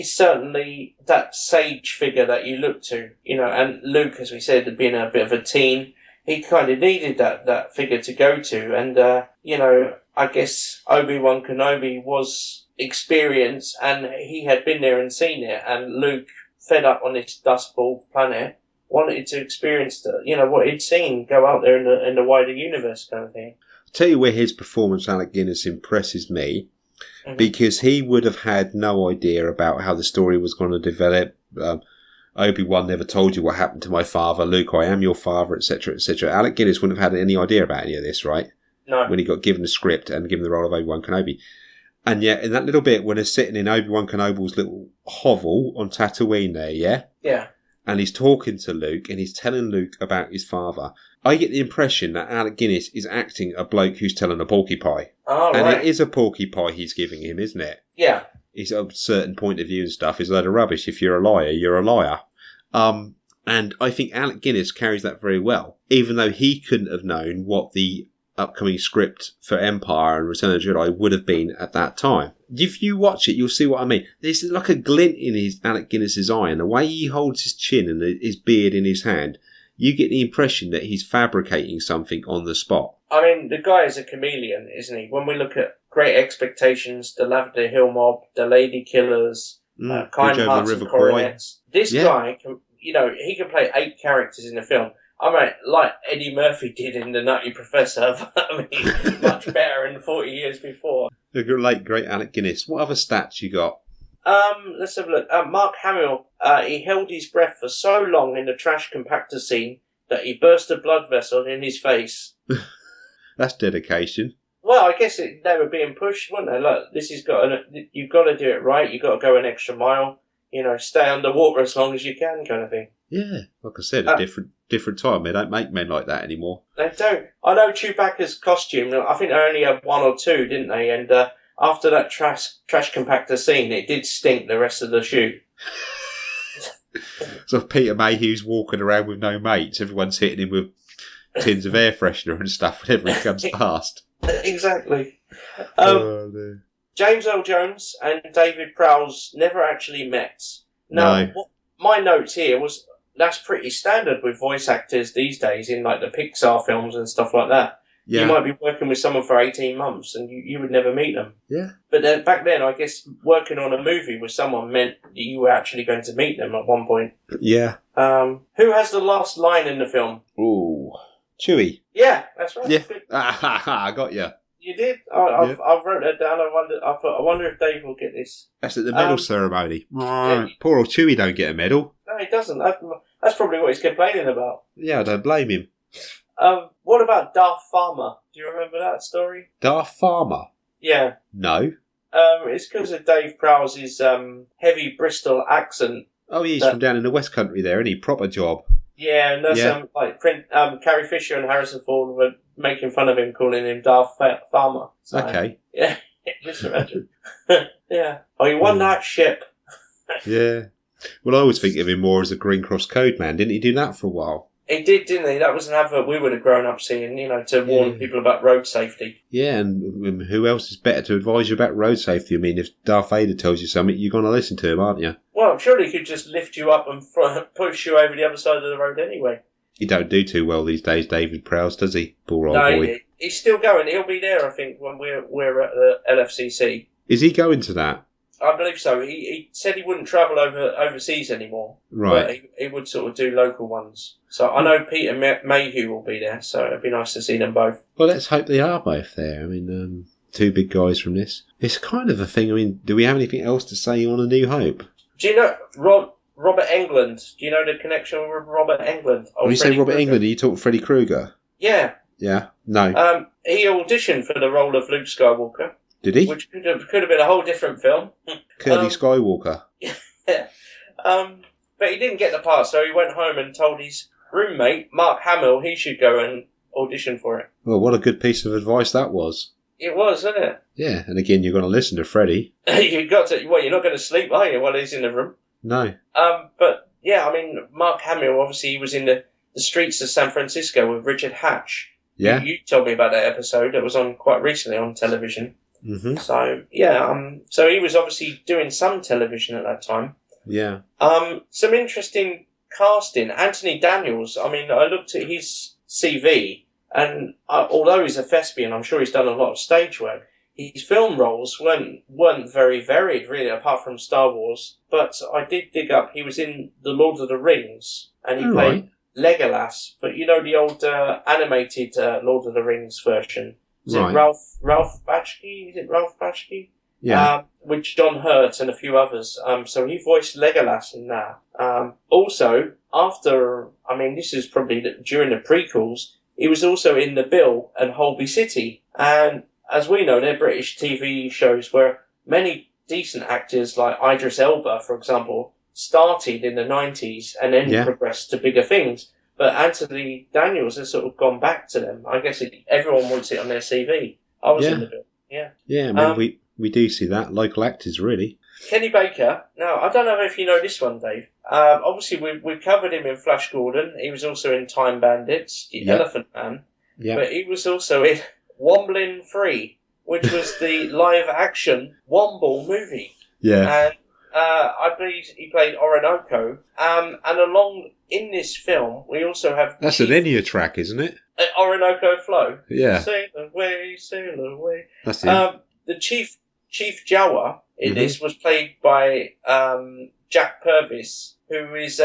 certainly that sage figure that you look to, and Luke, as we said, being a bit of a teen, he kind of needed that figure to go to. And, I guess Obi-Wan Kenobi was experienced and he had been there and seen it. And Luke, fed up on this Dust Bowl planet, wanted to experience what he'd seen go out there in the wider universe kind of thing. I'll tell you where his performance, Alec Guinness, impresses me, because he would have had no idea about how the story was going to develop. Obi-Wan never told you what happened to my father. Luke, I am your father, etc., etc. Alec Guinness wouldn't have had any idea about any of this, right? No. When he got given the script and given the role of Obi-Wan Kenobi. And yet, in that little bit, when they're sitting in Obi-Wan Kenobi's little hovel on Tatooine there, yeah? Yeah. And he's talking to Luke, and he's telling Luke about his father. I get the impression that Alec Guinness is acting a bloke who's telling a porcupine. Oh, and right. it is a porcupine he's giving him, isn't it? Yeah. He's a certain point of view and stuff is a load of rubbish. If you're a liar, you're a liar. And I think Alec Guinness carries that very well, even though he couldn't have known what the upcoming script for Empire and Return of the Jedi would have been at that time. If you watch it, you'll see what I mean. There's like a glint in his Alec Guinness's eye, and the way he holds his chin and his beard in his hand, you get the impression that he's fabricating something on the spot. I mean, the guy is a chameleon, isn't he? When we look at Great Expectations, The Lavender Hill Mob, The Lady Killers, Kind Hearts and Coronets, this guy can, he can play 8 characters in a film. I mean, like Eddie Murphy did in The Nutty Professor, but I mean, much better in 40 years before. The late, great Alec Guinness. What other stats you got? Let's have a look. Mark Hamill, he held his breath for so long in the trash compactor scene that he burst a blood vessel in his face. That's dedication. Well, I guess they were being pushed, weren't they? Look, you've got to do it right. You've got to go an extra mile. Stay underwater as long as you can, kind of thing. Yeah, like I said, a different time. They don't make men like that anymore. They don't. I know Chewbacca's costume. I think they only had 1 or 2, didn't they? And after that trash compactor scene, it did stink the rest of the shoot. So Peter Mayhew's walking around with no mates. Everyone's hitting him with tins of air freshener and stuff whenever he comes past. Exactly. James Earl Jones and David Prowse never actually met. Now, my notes here was that's pretty standard with voice actors these days in like the Pixar films and stuff like that. Yeah. You might be working with someone for 18 months and you would never meet them. Yeah. But then, back then, I guess working on a movie with someone meant that you were actually going to meet them at one point. Yeah. Who has the last line in the film? Ooh. Chewie. Yeah, that's right. Yeah. I got you. You did? I wrote that down. I wonder if Dave will get this. That's at the medal ceremony. Yeah. Poor old Chewie don't get a medal. No, he doesn't. That's probably what he's complaining about. Yeah, I don't blame him. What about Darth Farmer? Do you remember that story? Darth Farmer? Yeah. No. It's because of Dave Prowse's heavy Bristol accent. Oh, he's from down in the West Country there, isn't he? Proper job. Yeah, and that's Carrie Fisher and Harrison Ford were making fun of him, calling him Darth Farmer. So, okay. Yeah, just imagine. Yeah. Oh, he won that ship. Yeah. Well, I always think of him more as a Green Cross Code man. Didn't he do that for a while? He did, didn't he? That was an advert we would have grown up seeing, to warn people about road safety. Yeah, and who else is better to advise you about road safety? I mean, if Darth Vader tells you something, you're going to listen to him, aren't you? Well, surely he could just lift you up and push you over the other side of the road anyway. He don't do too well these days, David Prowse, does he? Poor old boy. No, he's still going. He'll be there, I think, when we're at the LFCC. Is he going to that? I believe so. He said he wouldn't travel overseas anymore. Right. But he would sort of do local ones. So I know Peter Mayhew will be there, so it'd be nice to see them both. Well, let's hope they are both there. I mean, two big guys from this. It's kind of a thing. I mean, do we have anything else to say on A New Hope? Do you know Robert Englund? Do you know the connection with Robert Englund? When you say Robert Englund, are you talking Freddie Krueger? Yeah. Yeah? No. He auditioned for the role of Luke Skywalker. Did he? Which could have been a whole different film. Curly Skywalker. Yeah. But he didn't get the part, so he went home and told his roommate, Mark Hamill, he should go and audition for it. Well, what a good piece of advice that was. It was, wasn't it? Yeah, and again, you're going to listen to Freddie. You've got to. Well, you're not going to sleep, are you, while he's in the room? No. But, yeah, I mean, Mark Hamill, obviously, he was in the streets of San Francisco with Richard Hatch. Yeah. You told me about that episode. It was on quite recently on television. Mm-hmm. So, yeah, so he was obviously doing some television at that time. Yeah. Some interesting casting. Anthony Daniels, I mean, I looked at his CV, and although he's a thespian, I'm sure he's done a lot of stage work. His film roles weren't very varied, really, apart from Star Wars. But I did dig up, he was in The Lord of the Rings, and he played Legolas. But you know the old animated Lord of the Rings version? Is it Ralph Bakshi? Is it Ralph Bakshi? Yeah. With John Hurt and a few others. So he voiced Legolas in that. Also, this is probably during the prequels, he was also in The Bill and Holby City. And as we know, they're British TV shows where many decent actors like Idris Elba, for example, started in the 90s and then progressed to bigger things. But Anthony Daniels has sort of gone back to them. I guess everyone wants it on their CV. I was in The Bill. Yeah. Yeah, I mean, we do see that. Local actors, really. Kenny Baker. Now, I don't know if you know this one, Dave. Obviously, we've covered him in Flash Gordon. He was also in Time Bandits, the Elephant Man. Yeah. But he was also in Womblin 3, which was the live-action Womble movie. Yeah. And I believe he played Orinoco. And along in this film, we also have... That's an Enya track, isn't it? Orinoco Flow. Yeah. Sail away. That's it. The Chief Jawa in this was played by Jack Purvis, who is,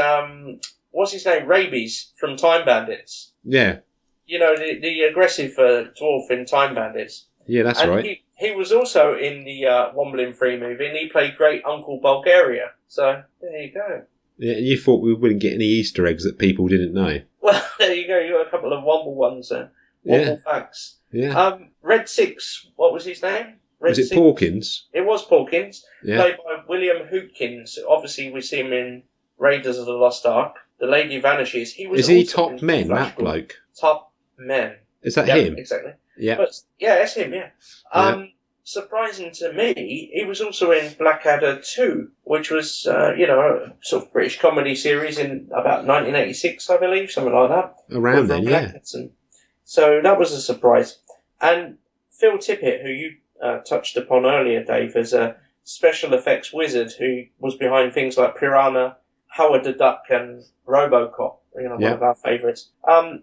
what's his name? Rabies from Time Bandits. Yeah. You know, the aggressive dwarf in Time Bandits. Yeah, that's right. He was also in the Womblin 3 movie, and he played Great Uncle Bulgaria. So, there you go. Yeah, you thought we wouldn't get any Easter eggs that people didn't know. Well, there you go. You got a couple of Womble ones there. Womble facts. Yeah. Red Six, what was his name? Was it Porkins? It was Porkins, played by William Hootkins. Obviously, we see him in Raiders of the Lost Ark. The Lady Vanishes. Is he Top Men, that bloke? Top Men. Is that him? Exactly. Yeah. But, it's him, surprising to me, he was also in Blackadder 2, which was, a sort of British comedy series in about 1986, I believe, something like that. Around then, yeah. Atkinson. So that was a surprise. And Phil Tippett, who you touched upon earlier, Dave, as a special effects wizard who was behind things like Piranha, Howard the Duck, and RoboCop. One of our favourites.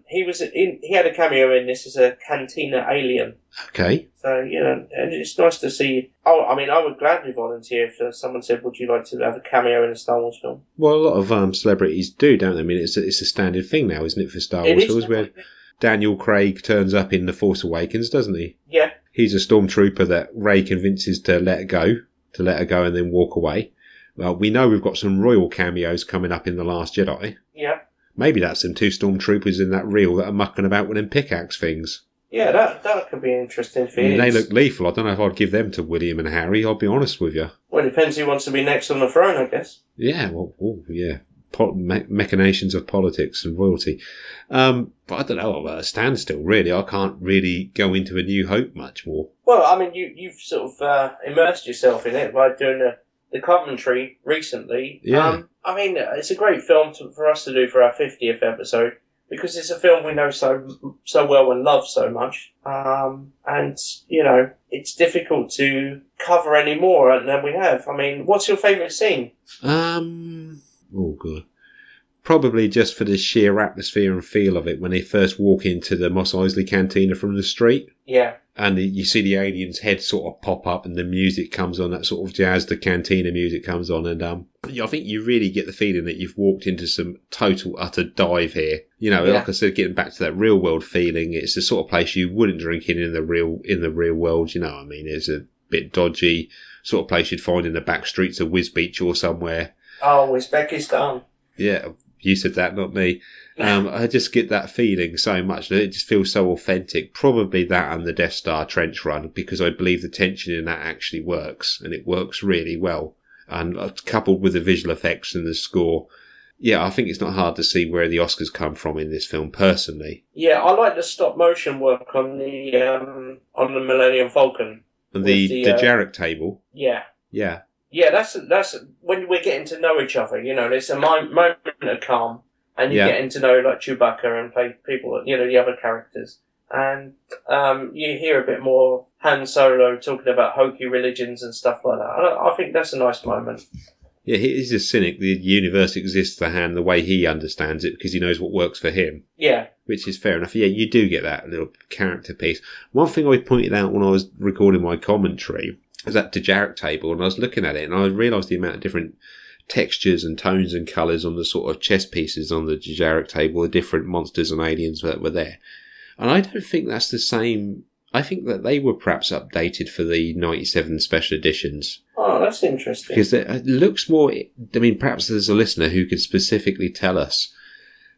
He had a cameo in this as a Cantina alien. Okay. So, and it's nice to see. I would gladly volunteer if someone said, would you like to have a cameo in a Star Wars film? Well, a lot of celebrities do, don't they? I mean, it's a standard thing now, isn't it, for Star Wars films, where Daniel Craig turns up in The Force Awakens, doesn't he? Yeah. He's a stormtrooper that Rey convinces to let her go and then walk away. Well, we know we've got some royal cameos coming up in The Last Jedi. Yeah. Maybe that's them 2 stormtroopers in that reel that are mucking about with them pickaxe things. Yeah, that could be interesting for you. They look lethal. I don't know if I'd give them to William and Harry, I'll be honest with you. Well, it depends who wants to be next on the throne, I guess. Yeah, well, yeah. Machinations of politics and royalty. But I don't know, I'm at a standstill, really. I can't really go into A New Hope much more. Well, I mean, you've sort of immersed yourself in it by doing the commentary recently. Yeah. I mean, it's a great film for us to do for our 50th episode, because it's a film we know so well and love so much. And, you know, it's difficult to cover any more than we have. I mean, what's your favourite scene? Oh, God. Probably just for the sheer atmosphere and feel of it when they first walk into the Mos Eisley Cantina from the street. Yeah. And you see the alien's head sort of pop up and the music comes on, that sort of jazz, the cantina music comes on. And I think you really get the feeling that you've walked into some total, utter dive here. You know, like I said, getting back to that real world feeling, it's the sort of place you wouldn't drink in the real world, you know what I mean? It's a bit dodgy, sort of place you'd find in the back streets of Wisbech or somewhere. Oh, Uzbekistan. Yeah, you said that, not me. I just get that feeling so much that it just feels so authentic. Probably that and the Death Star trench run, because I believe the tension in that actually works, and it works really well. And coupled with the visual effects and the score, yeah, I think it's not hard to see where the Oscars come from in this film, personally. Yeah, I like the stop motion work on the Millennium Falcon. And the Jarek table. Yeah. Yeah. Yeah, that's when we're getting to know each other. You know, there's a moment of calm, and you're getting to know like Chewbacca and people, you know, the other characters, and you hear a bit more Han Solo talking about hokey religions and stuff like that. I think that's a nice moment. Yeah, he's a cynic. The universe exists for Han the way he understands it because he knows what works for him. Yeah. Which is fair enough. Yeah, you do get that little character piece. One thing I pointed out when I was recording my commentary was that Jarek table, and I was looking at it and I realised the amount of different textures and tones and colours on the sort of chess pieces on the Jarek table, the different monsters and aliens that were there. And I don't think that's the same. I think that they were perhaps updated for the 97 special editions. Oh, that's interesting. Because it looks more, I mean, perhaps there's a listener who could specifically tell us.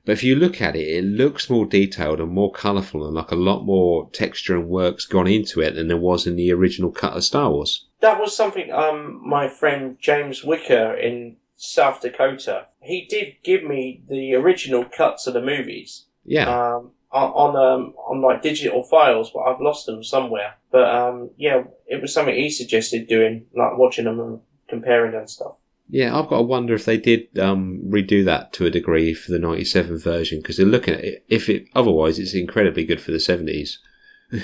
But if you look at it, it looks more detailed and more colourful, and like a lot more texture and work's gone into it than there was in the original cut of Star Wars. That was something my friend James Wicker in South Dakota, he did give me the original cuts of the movies. Yeah. On like digital files, but I've lost them somewhere. But yeah, it was something he suggested doing, like watching them and comparing and stuff. Yeah, I've got to wonder if they did redo that to a degree for the 97 version, because they're looking at it, otherwise it's incredibly good for the 70s.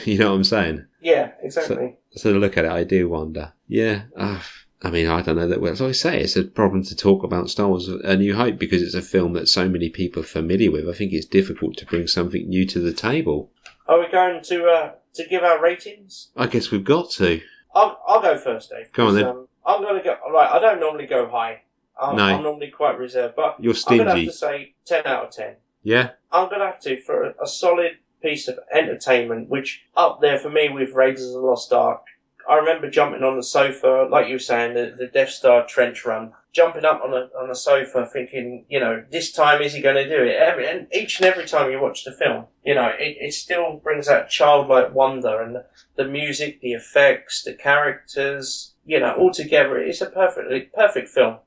You know what I'm saying? Yeah, exactly. So to look at it, I do wonder. Yeah, I mean, I don't know that. As I say, it's a problem to talk about Star Wars A New Hope because it's a film that so many people are familiar with. I think it's difficult to bring something new to the table. Are we going to give our ratings? I guess we've got to. I'll go first, Dave. Go on then. I'm going to go. Right, I don't normally go high. I'm normally quite reserved, but you're stingy. I'm going to have to say 10 out of 10. Yeah? I'm going to have to, for a solid piece of entertainment, which up there for me with Raiders of the Lost Ark. I remember jumping on the sofa, like you were saying, the Death Star trench run, jumping up on the sofa thinking, you know, this time is he going to do it? And each and every time you watch the film, you know, it still brings that childlike wonder, and the music, the effects, the characters, you know, all together, it's a perfect film.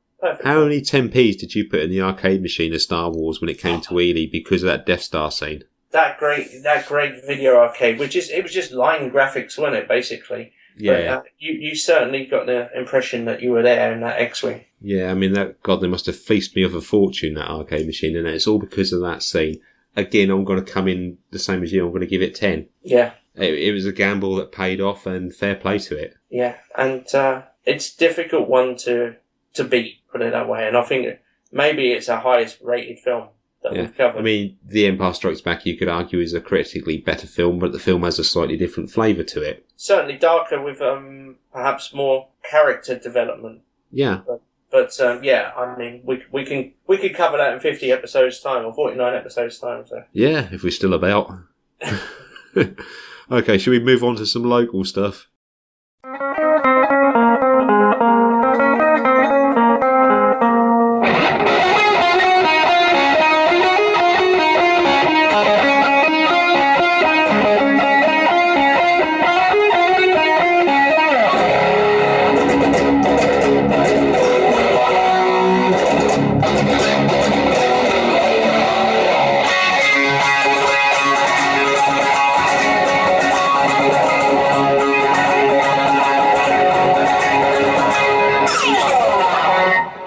How many 10p's did you put in the arcade machine of Star Wars when it came to Ely because of that Death Star scene? That great video arcade, it was just line graphics, wasn't it, basically? Yeah. But, you certainly got the impression that you were there in that X-Wing. Yeah, I mean, they must have feasted me of a fortune, that arcade machine, and it's all because of that scene. Again, I'm going to come in the same as you. I'm going to give it 10. Yeah. It was a gamble that paid off, and fair play to it. Yeah, and it's a difficult one to beat, put it that way, and I think maybe it's our highest rated film that we've covered. I mean, The Empire Strikes Back, you could argue, is a critically better film, but the film has a slightly different flavour to it. Certainly darker with perhaps more character development. Yeah. But yeah, I mean, we could cover that in 50 episodes time or 49 episodes time. So yeah, if we're still about. Okay, shall we move on to some local stuff?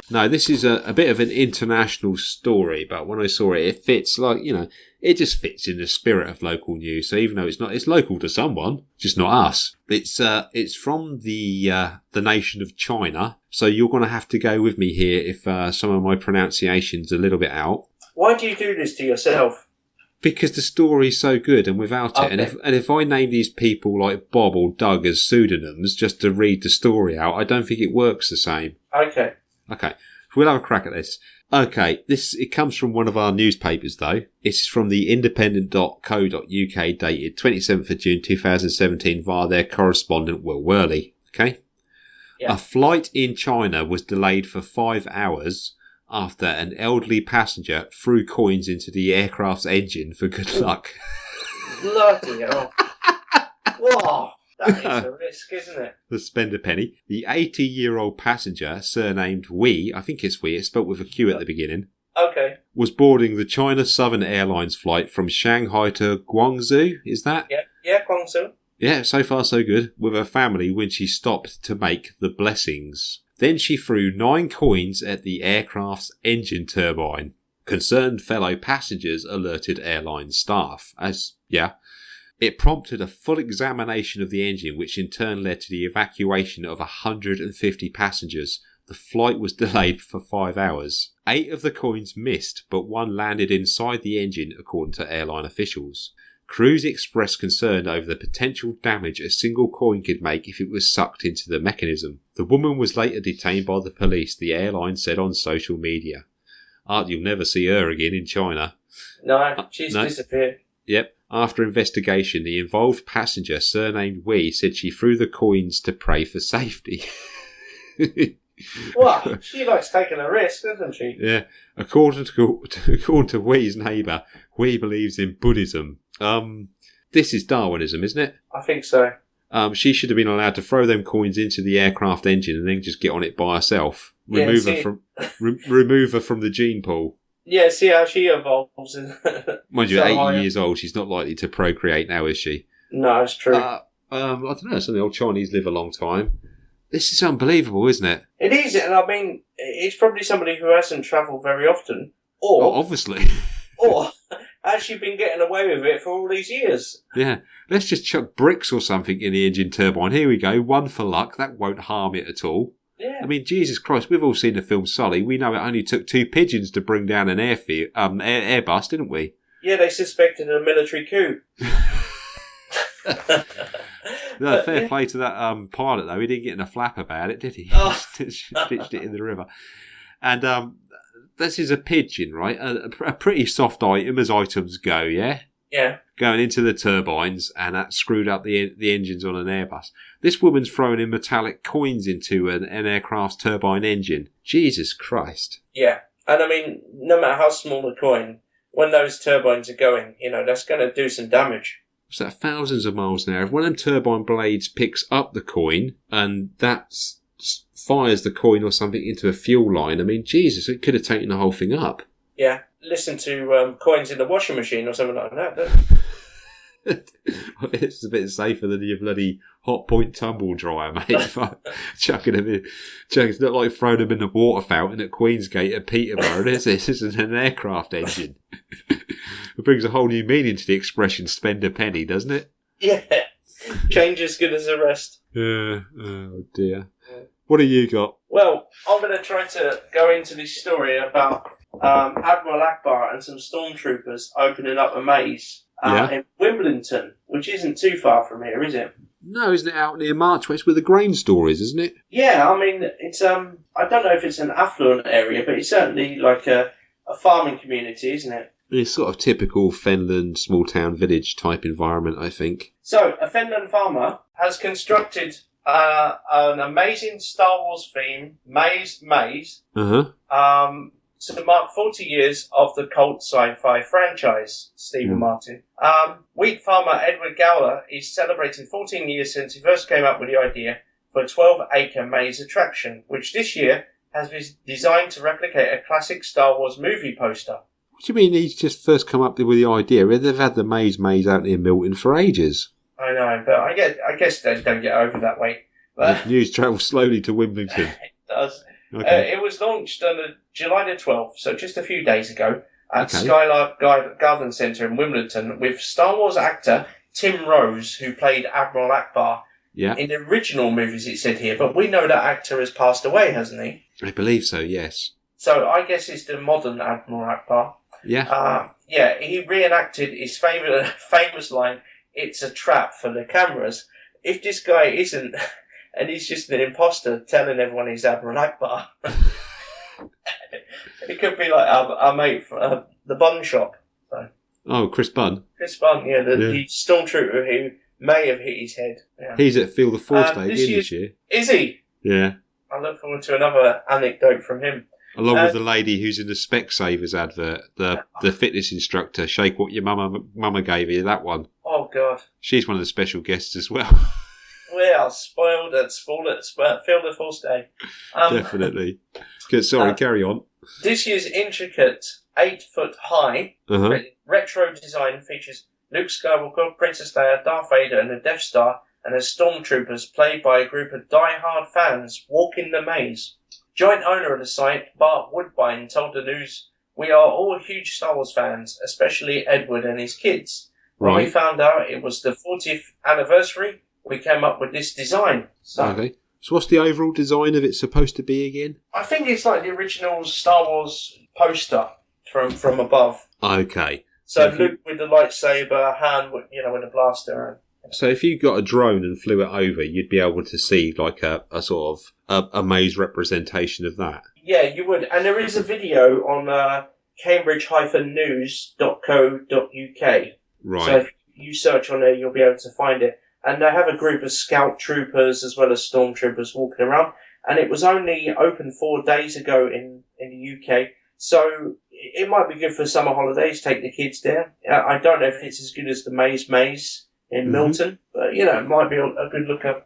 No, this is a bit of an international story, but when I saw it, it fits it just fits in the spirit of local news. So even though it's local to someone, just not us. It's from the nation of China. So you're going to have to go with me here if some of my pronunciation's a little bit out. Why do you do this to yourself? Because the story's so good, and without it, and if I name these people like Bob or Doug as pseudonyms just to read the story out, I don't think it works the same. Okay. Okay, we'll have a crack at this. Okay, it comes from one of our newspapers, though. This is from the independent.co.uk, dated 27th of June 2017, via their correspondent, Will Worley. Okay? Yeah. A flight in China was delayed for 5 hours after an elderly passenger threw coins into the aircraft's engine for good luck. Bloody hell. Whoa. That is a risk, isn't it? The spend a penny. The 80-year-old passenger, surnamed Wei, I think it's Wei, it's spelt with a Q at the beginning, okay, was boarding the China Southern Airlines flight from Shanghai to Guangzhou, is that? Yeah, Guangzhou. Yeah, so far so good, with her family when she stopped to make the blessings. Then she threw 9 coins at the aircraft's engine turbine. Concerned fellow passengers alerted airline staff. It prompted a full examination of the engine, which in turn led to the evacuation of 150 passengers. The flight was delayed for 5 hours. 8 of the coins missed, but 1 landed inside the engine, according to airline officials. Crews expressed concern over the potential damage a single coin could make if it was sucked into the mechanism. The woman was later detained by the police, the airline said on social media. You'll never see her again in China. No, she's disappeared. Yep. After investigation, the involved passenger, surnamed Wei, said she threw the coins to pray for safety. Well, she likes taking a risk, doesn't she? Yeah. According to Wei's neighbour, Wei believes in Buddhism. This is Darwinism, isn't it? I think so. She should have been allowed to throw them coins into the aircraft engine and then just get on it by herself. Remove her from the gene pool. Yeah, see how she evolves. Mind you, at 80 years old, she's not likely to procreate now, is she? No, it's true. I don't know, some of the old Chinese live a long time. This is unbelievable, isn't it? It is, and I mean, it's probably somebody who hasn't travelled very often. Or, obviously. Or has she been getting away with it for all these years? Yeah. Let's just chuck bricks or something in the engine turbine. Here we go, 1 for luck. That won't harm it at all. Yeah. I mean, Jesus Christ, we've all seen the film Sully. We know it only took 2 pigeons to bring down an Airbus, didn't we? Yeah, they suspected a military coup. No, fair play to that pilot, though. He didn't get in a flap about it, did he? Oh. He just ditched it in the river. And this is a pigeon, right? A pretty soft item as items go, yeah? Yeah. Going into the turbines, and that screwed up the engines on an Airbus. This woman's throwing in metallic coins into an aircraft's turbine engine. Jesus Christ. Yeah. And I mean, no matter how small the coin, when those turbines are going, that's going to do some damage. So that thousands of miles an hour. If one of them turbine blades picks up the coin and that fires the coin or something into a fuel line, I mean, Jesus, it could have taken the whole thing up. Yeah. Listen to coins in the washing machine or something like that, don't I think it's a bit safer than your bloody hot point tumble dryer, mate. Chucking them in. It's not like throwing them in the water fountain at Queensgate at Peterborough. This isn't an aircraft engine. It brings a whole new meaning to the expression spend a penny, doesn't it? Yeah. Change as good as the rest. Yeah. Oh, dear. Yeah. What have you got? Well, I'm going to try to go into this story about Admiral Akbar and some stormtroopers opening up a maze in Wimbledon, which isn't too far from here, is it? No, isn't it out near March? It's where the grain store is, isn't it? Yeah, I mean, it's I don't know if it's an affluent area, but it's certainly like a a farming community, isn't it? It's sort of typical Fenland small town village type environment, I think. So, a Fenland farmer has constructed an amazing Star Wars theme maze to mark 40 years of the cult sci-fi franchise, Stephen Martin. Wheat farmer Edward Gowler is celebrating 14 years since he first came up with the idea for a 12-acre maze attraction, which this year has been designed to replicate a classic Star Wars movie poster. What do you mean he's just first come up with the idea? They've had the maze out near Milton for ages. I know, but I guess they don't get over that way. But the news travels slowly to Wimbledon. It does. Okay. It was launched on July the 12th, so just a few days ago, at Skylark Garden Centre in Wimbledon, with Star Wars actor Tim Rose, who played Admiral Akbar in the original movies, it said here. But we know that actor has passed away, hasn't he? I believe so, yes. So I guess it's the modern Admiral Akbar. Yeah. He reenacted his famous line, "It's a trap for the cameras." If this guy isn't, and he's just an imposter telling everyone he's Admiral Akbar, it could be like our mate from the Bun Shop. So. Oh, Chris Bunn. Chris Bunn, the stormtrooper who may have hit his head. Yeah. He's at Feel the Force Day this year. Is he? Yeah. I look forward to another anecdote from him. Along with the lady who's in the Specsavers advert, the fitness instructor, shake what your mama gave you, that one. Oh, God. She's one of the special guests as well. We are spoiled at Feel the Force Day. Definitely. Sorry, carry on. This year's intricate 8-foot-high retro design features Luke Skywalker, Princess Leia, Darth Vader and the Death Star, and as stormtroopers played by a group of die-hard fans walking the maze. Joint owner of the site, Bart Woodbine, told the news, "We are all huge Star Wars fans, especially Edward and his kids. When we found out it was the 40th anniversary, we came up with this design." So what's the overall design of it supposed to be again? I think it's like the original Star Wars poster from above. Okay. So Luke with the lightsaber, Han with the blaster. So if you got a drone and flew it over, you'd be able to see like a sort of a maze representation of that. Yeah, you would. And there is a video on cambridge-news.co.uk. Right. So if you search on there, you'll be able to find it. And they have a group of scout troopers as well as stormtroopers walking around. And it was only open 4 days ago in the UK. So it might be good for summer holidays, take the kids there. I don't know if it's as good as the Maze in Milton, but it might be a good look out.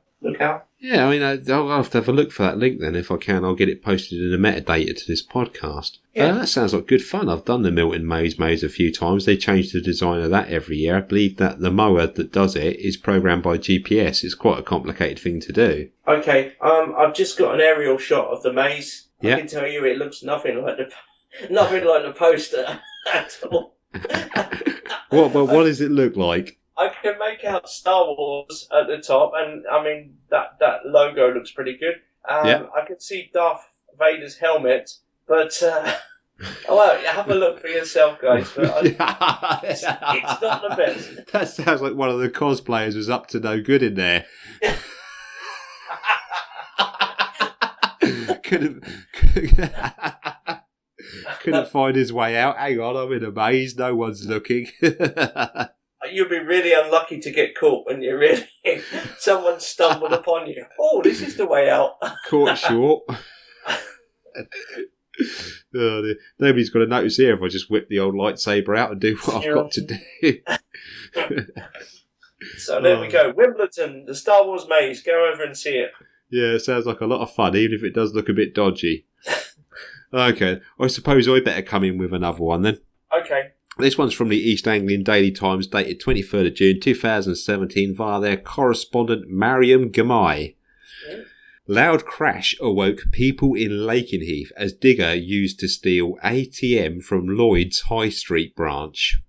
Yeah, I mean, I'll have to have a look for that link then. If I can, I'll get it posted in the metadata to this podcast. Yeah. That sounds like good fun. I've done the Milton Maze a few times. They change the design of that every year. I believe that the mower that does it is programmed by GPS. It's quite a complicated thing to do. Okay, I've just got an aerial shot of the maze. Yeah. I can tell you it looks nothing like the poster at all. What does it look like? I can make out Star Wars at the top, and I mean that logo looks pretty good. I can see Darth Vader's helmet, but have a look for yourself, guys. But it's not the best. That sounds like one of the cosplayers was up to no good in there. Couldn't find his way out. Hang on, I'm in a maze. No one's looking. You'll be really unlucky to get caught when someone stumbled upon you. Oh, this is the way out. Caught short. Oh, dear. Nobody's got to notice here if I just whip the old lightsaber out and do what I've got to do. So there we go. Wimbledon, the Star Wars maze. Go over and see it. Yeah, it sounds like a lot of fun, even if it does look a bit dodgy. Okay, I suppose I better come in with another one then. Okay. This one's from the East Anglian Daily Times, dated 23rd of June 2017, via their correspondent Mariam Gamai. Yeah. Loud crash awoke people in Lakenheath as digger used to steal ATM from Lloyd's High Street branch.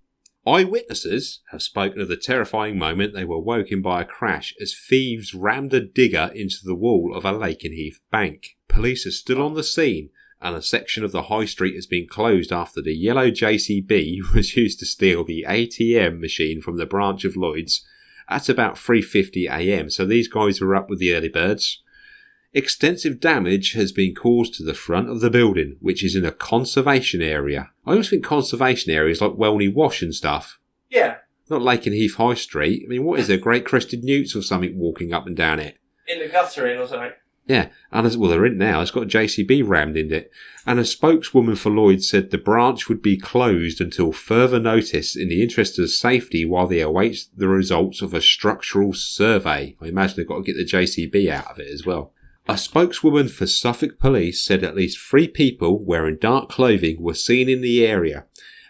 Eyewitnesses have spoken of the terrifying moment they were woken by a crash as thieves rammed a digger into the wall of a Lakenheath bank. Police are still on the scene, and a section of the high street has been closed after the yellow JCB was used to steal the ATM machine from the branch of Lloyd's at about 3:50 a.m. So these guys were up with the early birds. Extensive damage has been caused to the front of the building, which is in a conservation area. I always think conservation areas like Welney Wash and stuff. Yeah. Not Lakenheath High Street. I mean, what is there? Great crested newts or something walking up and down it? In the guttering or something. Yeah, and they're in now. It's got a JCB rammed in it. And a spokeswoman for Lloyd said the branch would be closed until further notice in the interest of safety while they await the results of a structural survey. I imagine they've got to get the JCB out of it as well. A spokeswoman for Suffolk Police said at least 3 people wearing dark clothing were seen in the area,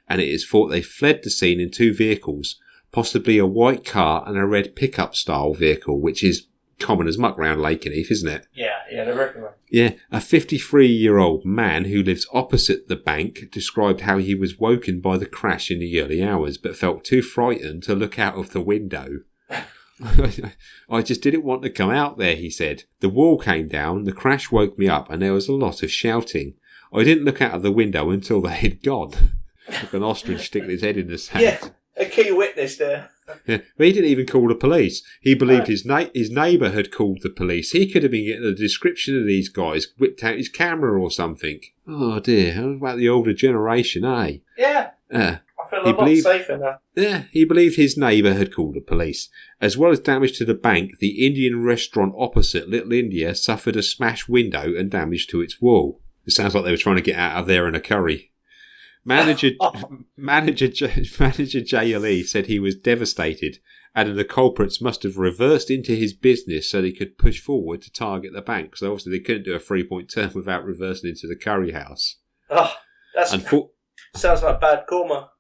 and it is thought they fled the scene in 2 vehicles, possibly a white car and a red pickup style vehicle, which is common as muck round Lakenheath, isn't it? Yeah, they're everywhere. Yeah, a 53-year-old man who lives opposite the bank described how he was woken by the crash in the early hours, but felt too frightened to look out of the window. I just didn't want to come out there, he said. The wall came down, the crash woke me up, and there was a lot of shouting. I didn't look out of the window until they had gone. Like an ostrich sticking his head in the sand. Yeah, a key witness there. Yeah, but he didn't even call the police. He believed his neighbour had called the police. He could have been getting a description of these guys, whipped out his camera or something. Oh dear, how about the older generation, eh? Yeah. I feel a lot safer now. Yeah, he believed his neighbour had called the police. As well as damage to the bank, the Indian restaurant opposite Little India suffered a smashed window and damage to its wall. It sounds like they were trying to get out of there in a curry. Manager Jay Ali said he was devastated, and the culprits must have reversed into his business so they could push forward to target the bank. So obviously they couldn't do a 3-point turn without reversing into the curry house. Oh, sounds like bad karma.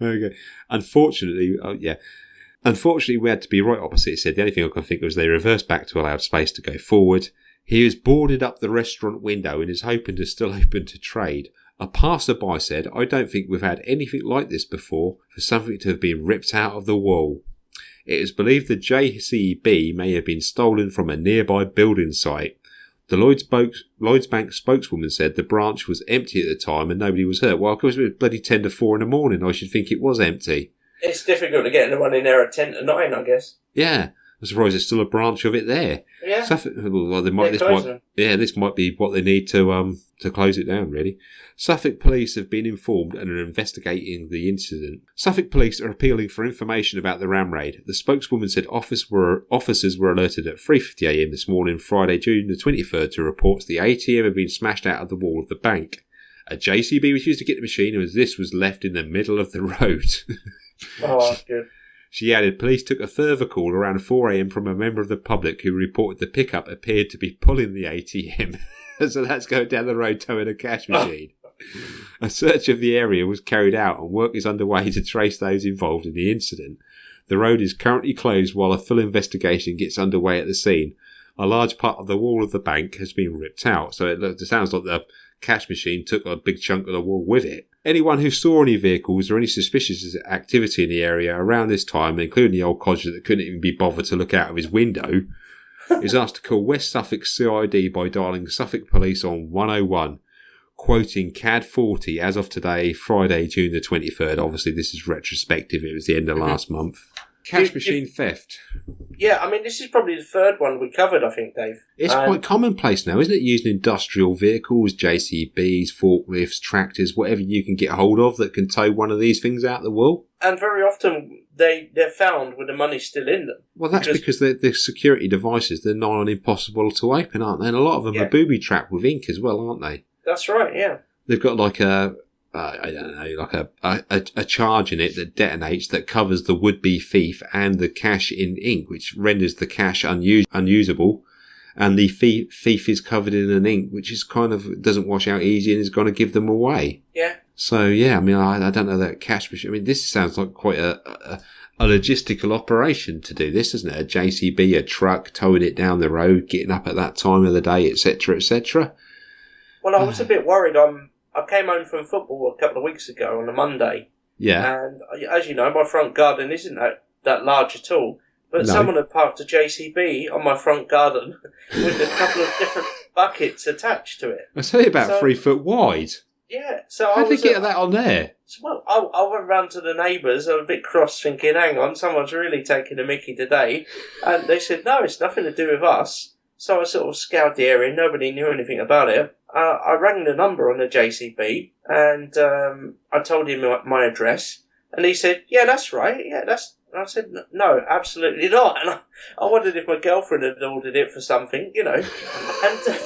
Okay. Unfortunately, we had to be right opposite. He said the only thing I can think of was they reversed back to allow space to go forward. He has boarded up the restaurant window and is hoping to still open to trade. A passerby said, I don't think we've had anything like this before for something to have been ripped out of the wall. It is believed the JCB may have been stolen from a nearby building site. The Lloyds Bank spokeswoman said the branch was empty at the time and nobody was hurt. Well, of course, it was bloody 10 to 4 in the morning. I should think it was empty. It's difficult to get anyone in there at 10 to 9, I guess. Yeah. I'm surprised there's still a branch of it there. Yeah. This might be what they need to close it down, really. Suffolk Police have been informed and are investigating the incident. Suffolk Police are appealing for information about the ram raid. The spokeswoman said officers were alerted at 3:50am this morning, Friday, June the 23rd, to reports the ATM had been smashed out of the wall of the bank. A JCB was used to get the machine, and this was left in the middle of the road. Oh, that's good. She added, police took a further call around 4am from a member of the public who reported the pickup appeared to be pulling the ATM. So that's going down the road towing a cash machine. A search of the area was carried out and work is underway to trace those involved in the incident. The road is currently closed while a full investigation gets underway at the scene. A large part of the wall of the bank has been ripped out, so it sounds like the cash machine took a big chunk of the wall with it. Anyone who saw any vehicles or any suspicious activity in the area around this time, including the old codger that couldn't even be bothered to look out of his window, is asked to call West Suffolk CID by dialing Suffolk Police on 101, quoting CAD 40 as of today, Friday, June the 23rd. Obviously, this is retrospective. It was the end of last month. Cash machine theft. Yeah, I mean, this is probably the third one we covered, I think, Dave. It's quite commonplace now, isn't it? Using industrial vehicles, JCBs, forklifts, tractors, whatever you can get hold of that can tow one of these things out the wall. And very often they're found with the money still in them. Well, that's because they're security devices. They're nigh on impossible to open, aren't they? And a lot of them are booby-trapped with ink as well, aren't they? That's right, yeah. They've got like a charge in it that detonates that covers the would-be thief and the cash in ink, which renders the cash unusable. And the thief is covered in an ink, which is doesn't wash out easy and is going to give them away. Yeah. So, yeah, I mean, I don't know that cash machine. I mean, this sounds like quite a logistical operation to do this, isn't it? A JCB, a truck, towing it down the road, getting up at that time of the day, etc., etc. Well, I was a bit worried. I came home from football a couple of weeks ago on a Monday. Yeah. And as you know, my front garden isn't that large at all. But someone had parked a JCB on my front garden with a couple of different buckets attached to it. It's only about 3 foot wide. Yeah, so How did they get that on there? Well, I went round to the neighbours. I was a bit cross, thinking, "Hang on, someone's really taking a mickey today." And they said, "No, it's nothing to do with us." So I sort of scoured the area. Nobody knew anything about it. I rang the number on the JCB, and I told him my address, and he said, "Yeah, that's right. Yeah, that's." And I said, "No, absolutely not." And I wondered if my girlfriend had ordered it for something, you know. And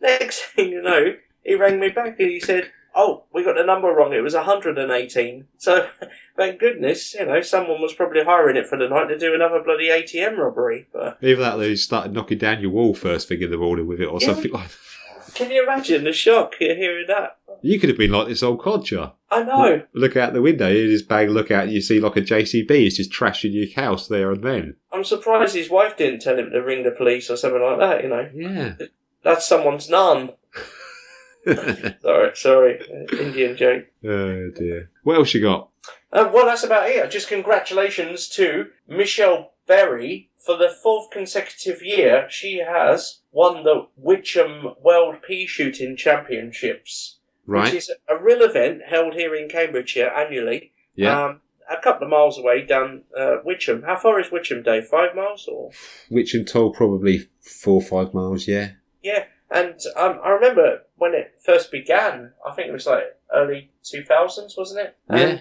next thing you know, he rang me back and he said, "Oh, we got the number wrong. It was 118. So, thank goodness, you know, someone was probably hiring it for the night to do another bloody ATM robbery. But either that, or they started knocking down your wall first thing in the morning with it, or something like that. Can you imagine the shock you're hearing that? You could have been like this old codger. I know. Look out the window, you just bang, look out, and you see like a JCB. It's just trashing your house there and then. I'm surprised his wife didn't tell him to ring the police or something like that, you know. Yeah. That's someone's nan. Sorry, Indian joke. Oh dear. What else you got? Well, that's about it. Just congratulations to Michelle Berry for the 4th consecutive year. She has won the Witcham World Pea Shooting Championships, Right. which is a real event held here in Cambridgeshire annually. Yeah. A couple of miles away down Witcham. How far is Witcham, Dave? 5 miles or? Witcham Toll, probably 4 or 5 miles. Yeah. Yeah, and I remember when it first began. I think it was like early 2000s, wasn't it? Yeah. And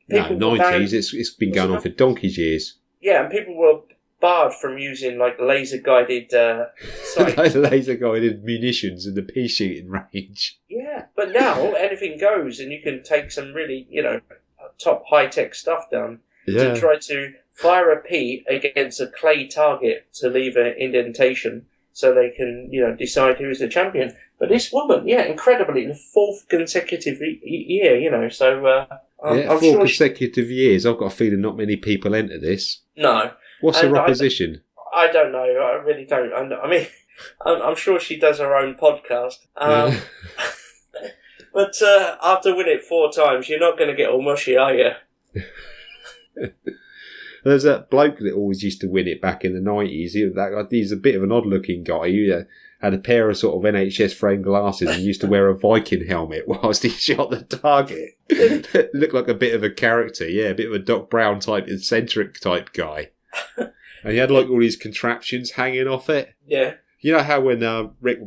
people No, were 90s. banned- It's been going on for donkey's years. Yeah, and people were barred from using like laser guided sights. Laser guided munitions in the pea shooting range. Yeah, but now anything goes, and you can take some really, you know, top high tech stuff down to try to fire a pea against a clay target to leave an indentation, so they can, you know, decide who is the champion. But this woman, yeah, incredibly, the 4th consecutive year, you know. So I'm 4 sure consecutive years. I've got a feeling not many people enter this. no. What's her And opposition? I don't know. I really don't. I mean, I'm sure she does her own podcast. But after winning it 4 times, you're not going to get all mushy, are you? There's that bloke that always used to win it back in the 90s. He's a bit of an odd-looking guy. He had a pair of sort of NHS frame glasses and used to wear a Viking helmet whilst he shot the target. Looked like a bit of a character, yeah, a bit of a Doc Brown type, eccentric type guy. And he had like all these contraptions hanging off it. Yeah. You know how when Rick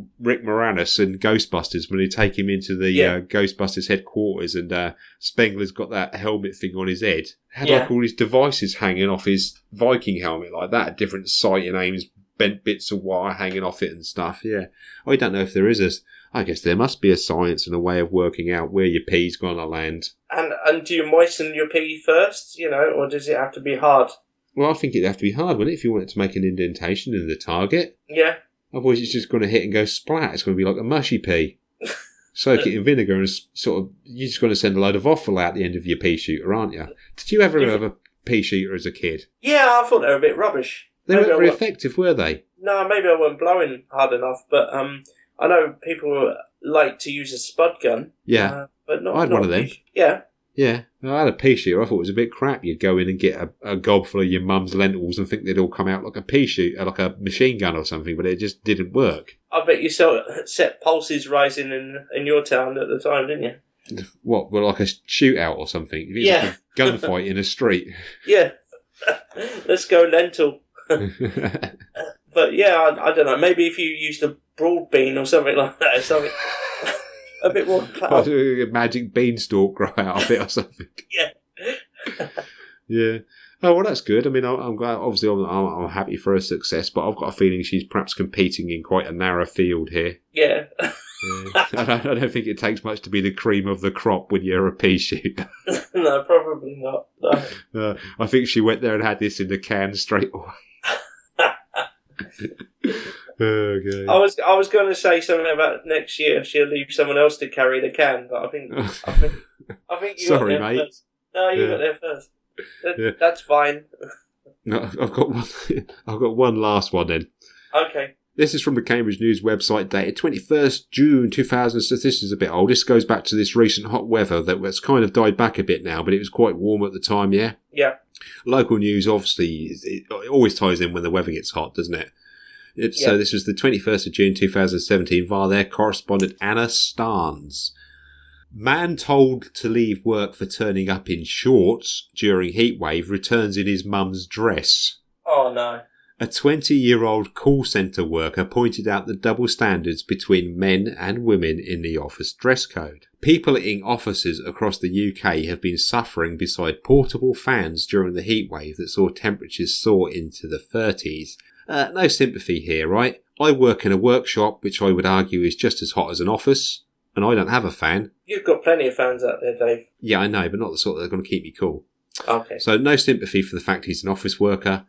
Moranis and Ghostbusters, when they take him into the Ghostbusters headquarters and Spengler's got that helmet thing on his head, had like all these devices hanging off his Viking helmet like that, different sighting aims, bent bits of wire hanging off it and stuff, yeah. I don't know if there is I guess there must be a science and a way of working out where your pea's going to land. And do you moisten your pea first, you know, or does it have to be hard? Well, I think it'd have to be hard, wouldn't it, if you wanted to make an indentation in the target? Yeah. Otherwise, it's just going to hit and go splat. It's going to be like a mushy pea. Soak it in vinegar and you're just going to send a load of offal out the end of your pea shooter, aren't you? Did you ever have a pea shooter as a kid? Yeah, I thought they were a bit rubbish. They weren't very effective, were they? No, maybe I wasn't blowing hard enough, but I know people like to use a spud gun. Yeah. But not. I had one of them. Yeah. Yeah. I had a pea shooter. I thought it was a bit crap. You'd go in and get a gob full of your mum's lentils and think they'd all come out like a pea shooter, like a machine gun or something, but it just didn't work. I bet you set pulses rising in your town at the time, didn't you? What? Well, like a shootout or something? If it's like a gunfight in a street. Yeah. Let's go lentil. But yeah, I don't know. Maybe if you used a broad bean or something like that, something a bit more cloud. A magic beanstalk grow out of it or something. Yeah. Yeah. Oh, well, that's good. I mean, I'm glad. Obviously, I'm happy for her success, but I've got a feeling she's perhaps competing in quite a narrow field here. Yeah. Yeah. I don't think it takes much to be the cream of the crop when you're a pea shooter. No, probably not. No. I think she went there and had this in the can straight away. Okay. I was going to say something about next year. She'll leave someone else to carry the can, but I think you Sorry, got there mate. first. No, you got there first. That's fine. No, I've got one. I've got one last one then. Okay. This is from the Cambridge News website, dated 21st June 2000. So this is a bit old. This goes back to this recent hot weather that's kind of died back a bit now, but it was quite warm at the time, yeah? Yeah. Local news, obviously, it always ties in when the weather gets hot, doesn't it? So this was the 21st of June 2017 via their correspondent Anna Starnes. Man told to leave work for turning up in shorts during heatwave returns in his mum's dress. Oh, no. A 20-year-old call centre worker pointed out the double standards between men and women in the office dress code. People in offices across the UK have been suffering beside portable fans during the heatwave that saw temperatures soar into the 30s. No sympathy here, right? I work in a workshop, which I would argue is just as hot as an office, and I don't have a fan. You've got plenty of fans out there, Dave. Yeah, I know, but not the sort that are going to keep me cool. Okay. So no sympathy for the fact he's an office worker.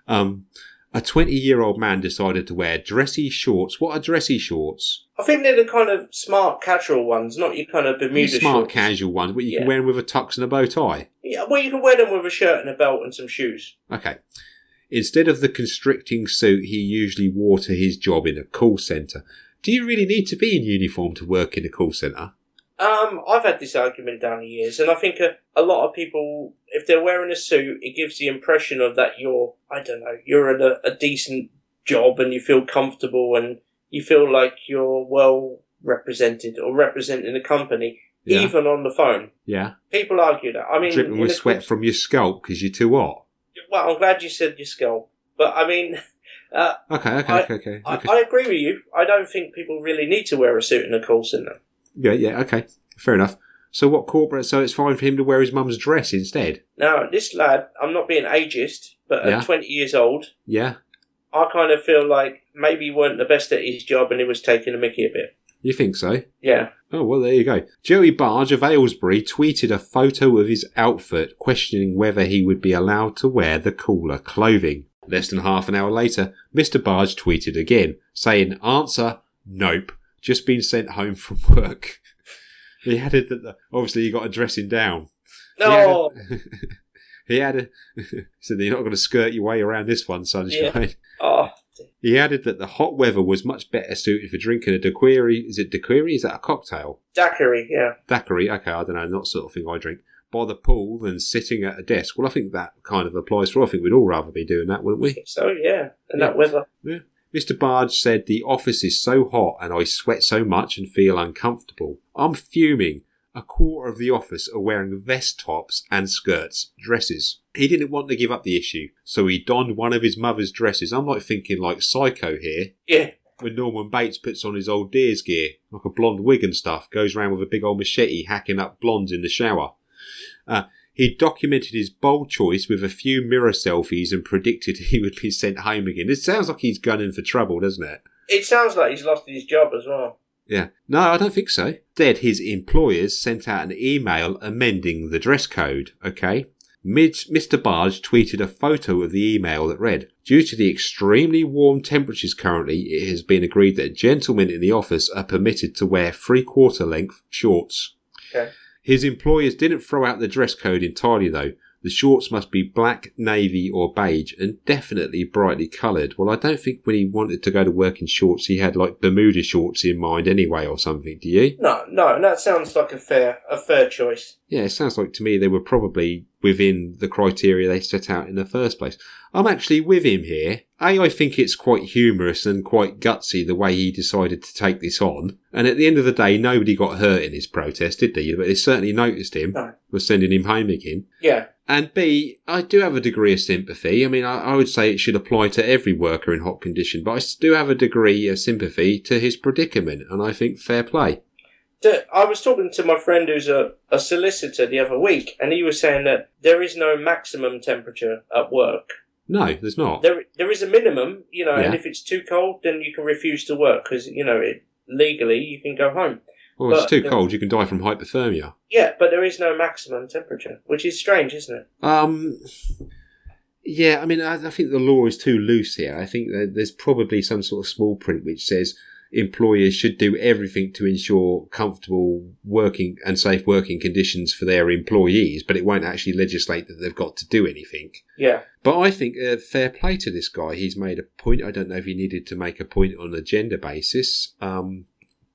A 20-year-old man decided to wear dressy shorts. What are dressy shorts? I think they're the kind of smart casual ones, not your kind of Bermuda shorts. Smart casual ones, but you can wear them with a tux and a bow tie. Yeah, well, you can wear them with a shirt and a belt and some shoes. Okay. Instead of the constricting suit he usually wore to his job in a call centre. Do you really need to be in uniform to work in a call centre? I've had this argument down the years, and I think a lot of people, if they're wearing a suit, it gives the impression of that you're at a decent job and you feel comfortable and you feel like you're well represented or representing the company, even on the phone. Yeah. People argue that. I mean, dripping with sweat from your scalp because you're too hot. Well, I'm glad you said your scalp, but I mean... Okay. I agree with you. I don't think people really need to wear a suit in a call centre. Yeah, okay. Fair enough. So what corporate... So it's fine for him to wear his mum's dress instead? Now, this lad, I'm not being ageist, but at 20 years old... Yeah. I kind of feel like maybe he weren't the best at his job and he was taking a mickey a bit. You think so? Yeah. Oh, well, there you go. Joey Barge of Aylesbury tweeted a photo of his outfit, questioning whether he would be allowed to wear the cooler clothing. Less than half an hour later, Mr. Barge tweeted again, saying, answer, nope, just been sent home from work. He added that obviously he got a dressing down. No! He said that you're not going to skirt your way around this one, sunshine. Yeah. Oh. He added that the hot weather was much better suited for drinking a daiquiri. Is it daiquiri? Is that a cocktail? Daiquiri, yeah. Daiquiri, okay, I don't know, not the sort of thing I drink. By the pool than sitting at a desk. Well, I think that kind of applies for... I think we'd all rather be doing that, wouldn't we? I think so, yeah. In that weather. Yeah. Mr. Barge said, the office is so hot and I sweat so much and feel uncomfortable. I'm fuming. A quarter of the office are wearing vest tops and skirts, dresses. He didn't want to give up the issue, so he donned one of his mother's dresses. I'm like thinking like Psycho here. Yeah. When Norman Bates puts on his old Deers gear, like a blonde wig and stuff, goes around with a big old machete hacking up blondes in the shower. He documented his bold choice with a few mirror selfies and predicted he would be sent home again. It sounds like he's gunning for trouble, doesn't it? It sounds like he's lost his job as well. Yeah. No, I don't think so. Instead, his employers sent out an email amending the dress code, okay? Mr. Barge tweeted a photo of the email that read, due to the extremely warm temperatures currently, it has been agreed that gentlemen in the office are permitted to wear 3/4 length shorts. Okay. His employers didn't throw out the dress code entirely, though. The shorts must be black, navy or beige and definitely brightly coloured. Well, I don't think when he wanted to go to work in shorts, he had like Bermuda shorts in mind anyway or something, do you? No, that sounds like a fair choice. Yeah, it sounds like to me they were probably within the criteria they set out in the first place. I'm actually with him here. I think it's quite humorous and quite gutsy the way he decided to take this on. And at the end of the day, nobody got hurt in his protest, did they? But they certainly noticed him. No. Was sending him home again. Yeah. And B, I do have a degree of sympathy. I mean, I would say it should apply to every worker in hot condition, but I do have a degree of sympathy to his predicament, and I think fair play. I was talking to my friend who's a solicitor the other week, and he was saying that there is no maximum temperature at work. No, there's not. There is a minimum, and if it's too cold, then you can refuse to work because, legally you can go home. Well, if it's too cold, you can die from hypothermia. Yeah, but there is no maximum temperature, which is strange, isn't it? Yeah, I mean, I think the law is too loose here. I think that there's probably some sort of small print which says employers should do everything to ensure comfortable working and safe working conditions for their employees, but it won't actually legislate that they've got to do anything. Yeah. But I think fair play to this guy. He's made a point. I don't know if he needed to make a point on a gender basis.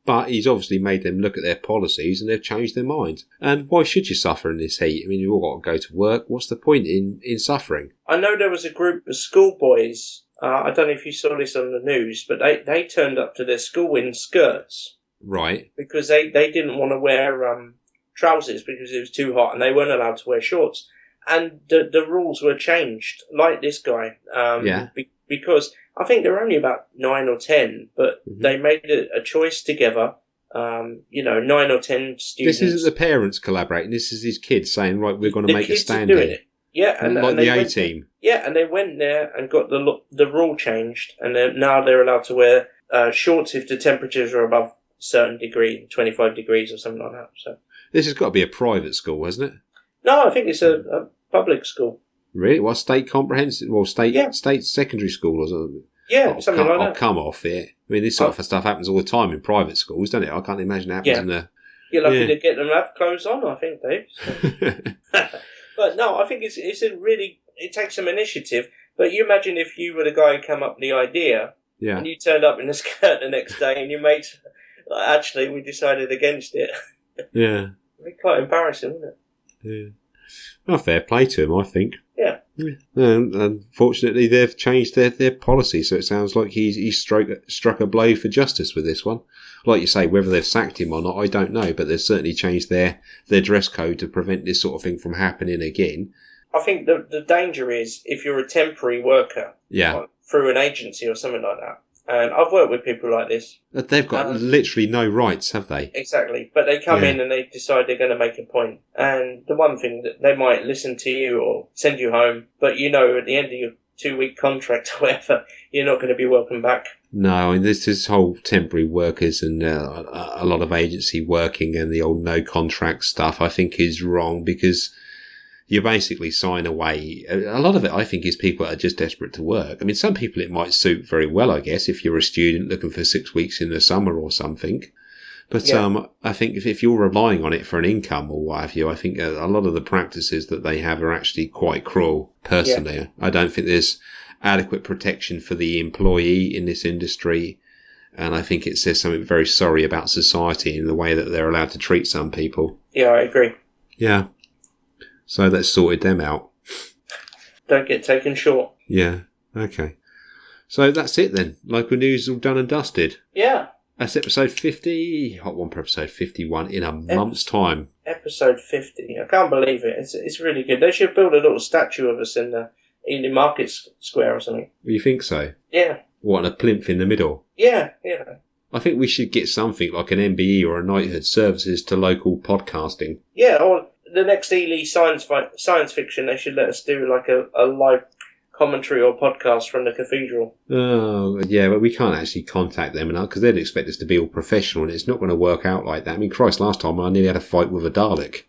But he's obviously made them look at their policies and they've changed their minds. And why should you suffer in this heat? I mean, you've all got to go to work. What's the point in suffering? I know there was a group of schoolboys. I don't know if you saw this on the news, but they turned up to their school in skirts. Right. Because they didn't want to wear trousers because it was too hot, and they weren't allowed to wear shorts. And the rules were changed, like this guy. Because I think they're only about 9 or 10, but they made a choice together. 9 or 10 students. This isn't the parents collaborating. This is his kids saying, right, we're going to make a stand doing here. it. Yeah, and like and the they A-team. And they went there and got the rule changed, and now they're allowed to wear shorts if the temperatures are above a certain degree, 25 degrees or something like that. So this has got to be a private school, hasn't it? No, I think it's a public school. Really? Well, state comprehensive, state secondary school or something. Yeah, something like that. I'll come off it. I mean, this sort of stuff happens all the time in private schools, doesn't it? I can't imagine it happens in the... You're lucky to get them to have clothes on, I think, Dave. So. But no, I think it's a really... It takes some initiative. But you imagine if you were the guy who came up with the idea, and you turned up in a skirt the next day, and your mates, actually, we decided against it. Yeah. It'd be quite embarrassing, wouldn't it? Yeah. Well, fair play to him, I think. Yeah. Unfortunately, they've changed their policy, so it sounds like he's struck a blow for justice with this one. Like you say, whether they've sacked him or not, I don't know, but they've certainly changed their dress code to prevent this sort of thing from happening again. I think the danger is if you're a temporary worker through an agency or something like that. And I've worked with people like this. They've got literally no rights, have they? Exactly. But they come in and they decide they're going to make a point. And the one thing that they might listen to you or send you home, but at the end of your 2-week contract or whatever, you're not going to be welcome back. No, and this whole temporary workers and a lot of agency working and the old no contract stuff, I think is wrong because you basically sign away. A lot of it, I think, is people that are just desperate to work. I mean, some people it might suit very well, I guess, if you're a student looking for 6 weeks in the summer or something. But I think if you're relying on it for an income or what have you, I think a lot of the practices that they have are actually quite cruel, personally. Yeah. I don't think there's adequate protection for the employee in this industry. And I think it says something very sorry about society in the way that they're allowed to treat some people. Yeah, I agree. Yeah. So that's sorted them out. Don't get taken short. Yeah. Okay. So that's it then. Local news all done and dusted. Yeah. That's episode 50. Hot Wampa episode 51 in a month's time. Episode 50. I can't believe it. It's really good. They should build a little statue of us in the Market Square or something. You think so? Yeah. What, a plinth in the middle? Yeah. I think we should get something like an MBE or a knighthood services to local podcasting. Yeah, or the next Ely science fiction, they should let us do like a live commentary or podcast from the cathedral. Oh, yeah, but we can't actually contact them because they'd expect us to be all professional, and it's not going to work out like that. I mean, Christ, last time I nearly had a fight with a Dalek.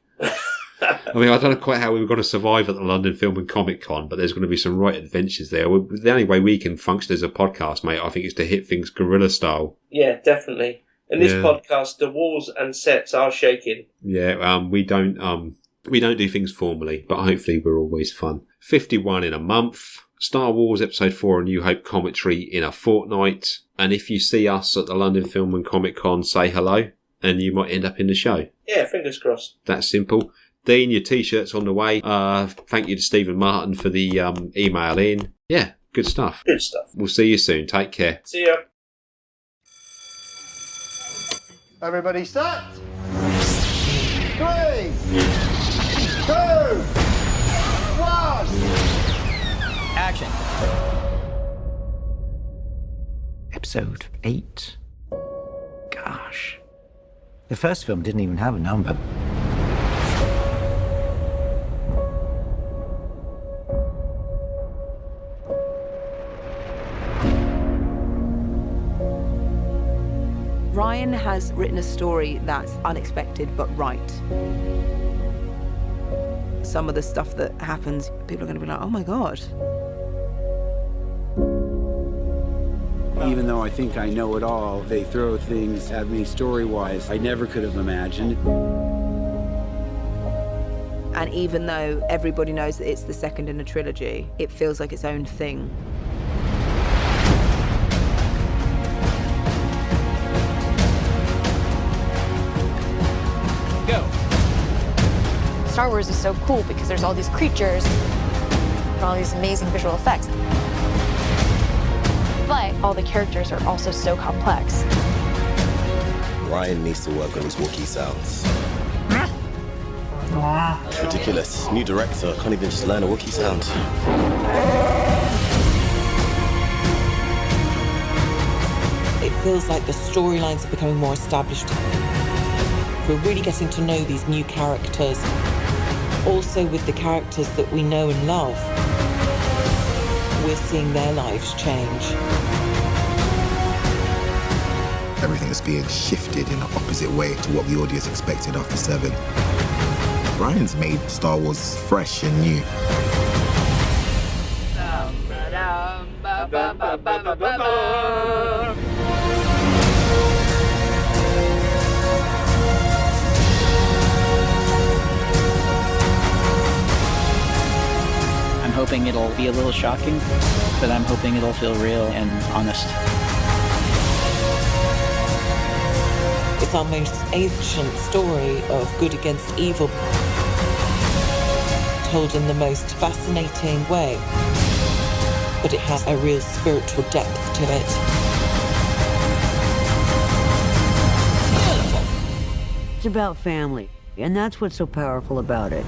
I mean, I don't know quite how we were going to survive at the London Film and Comic Con, but there's going to be some right adventures there. The only way we can function as a podcast, mate, I think, is to hit things guerrilla style. Yeah, definitely. In this podcast, the walls and sets are shaking. Yeah, we don't do things formally, but hopefully we're always fun. 51 in a month. Star Wars Episode 4 A New Hope commentary in a fortnight. And if you see us at the London Film and Comic Con, say hello, and you might end up in the show. Yeah, fingers crossed. That's simple. Dean, your T-shirt's on the way. Thank you to Stephen Martin for the email in. Yeah, good stuff. Good stuff. We'll see you soon. Take care. See ya. Everybody set. 3, 2, 1. Action. Episode 8. Gosh. The first film didn't even have a number. Ryan has written a story that's unexpected but right. Some of the stuff that happens, people are going to be like, oh my God. Even though I think I know it all, they throw things at me story-wise I never could have imagined. And even though everybody knows that it's the second in a trilogy, it feels like its own thing. Star Wars is so cool because there's all these creatures and all these amazing visual effects. But all the characters are also so complex. Ryan needs to work on his Wookiee sounds. It's ridiculous. New director can't even just learn a Wookiee sound. It feels like the storylines are becoming more established. We're really getting to know these new characters. Also with the characters that we know and love, we're seeing their lives change. Everything is being shifted in an opposite way to what the audience expected after 7. Ryan's made Star Wars fresh and new. I'm hoping it'll be a little shocking, but I'm hoping it'll feel real and honest. It's our most ancient story of good against evil, told in the most fascinating way, but it has a real spiritual depth to it. It's about family, and that's what's so powerful about it.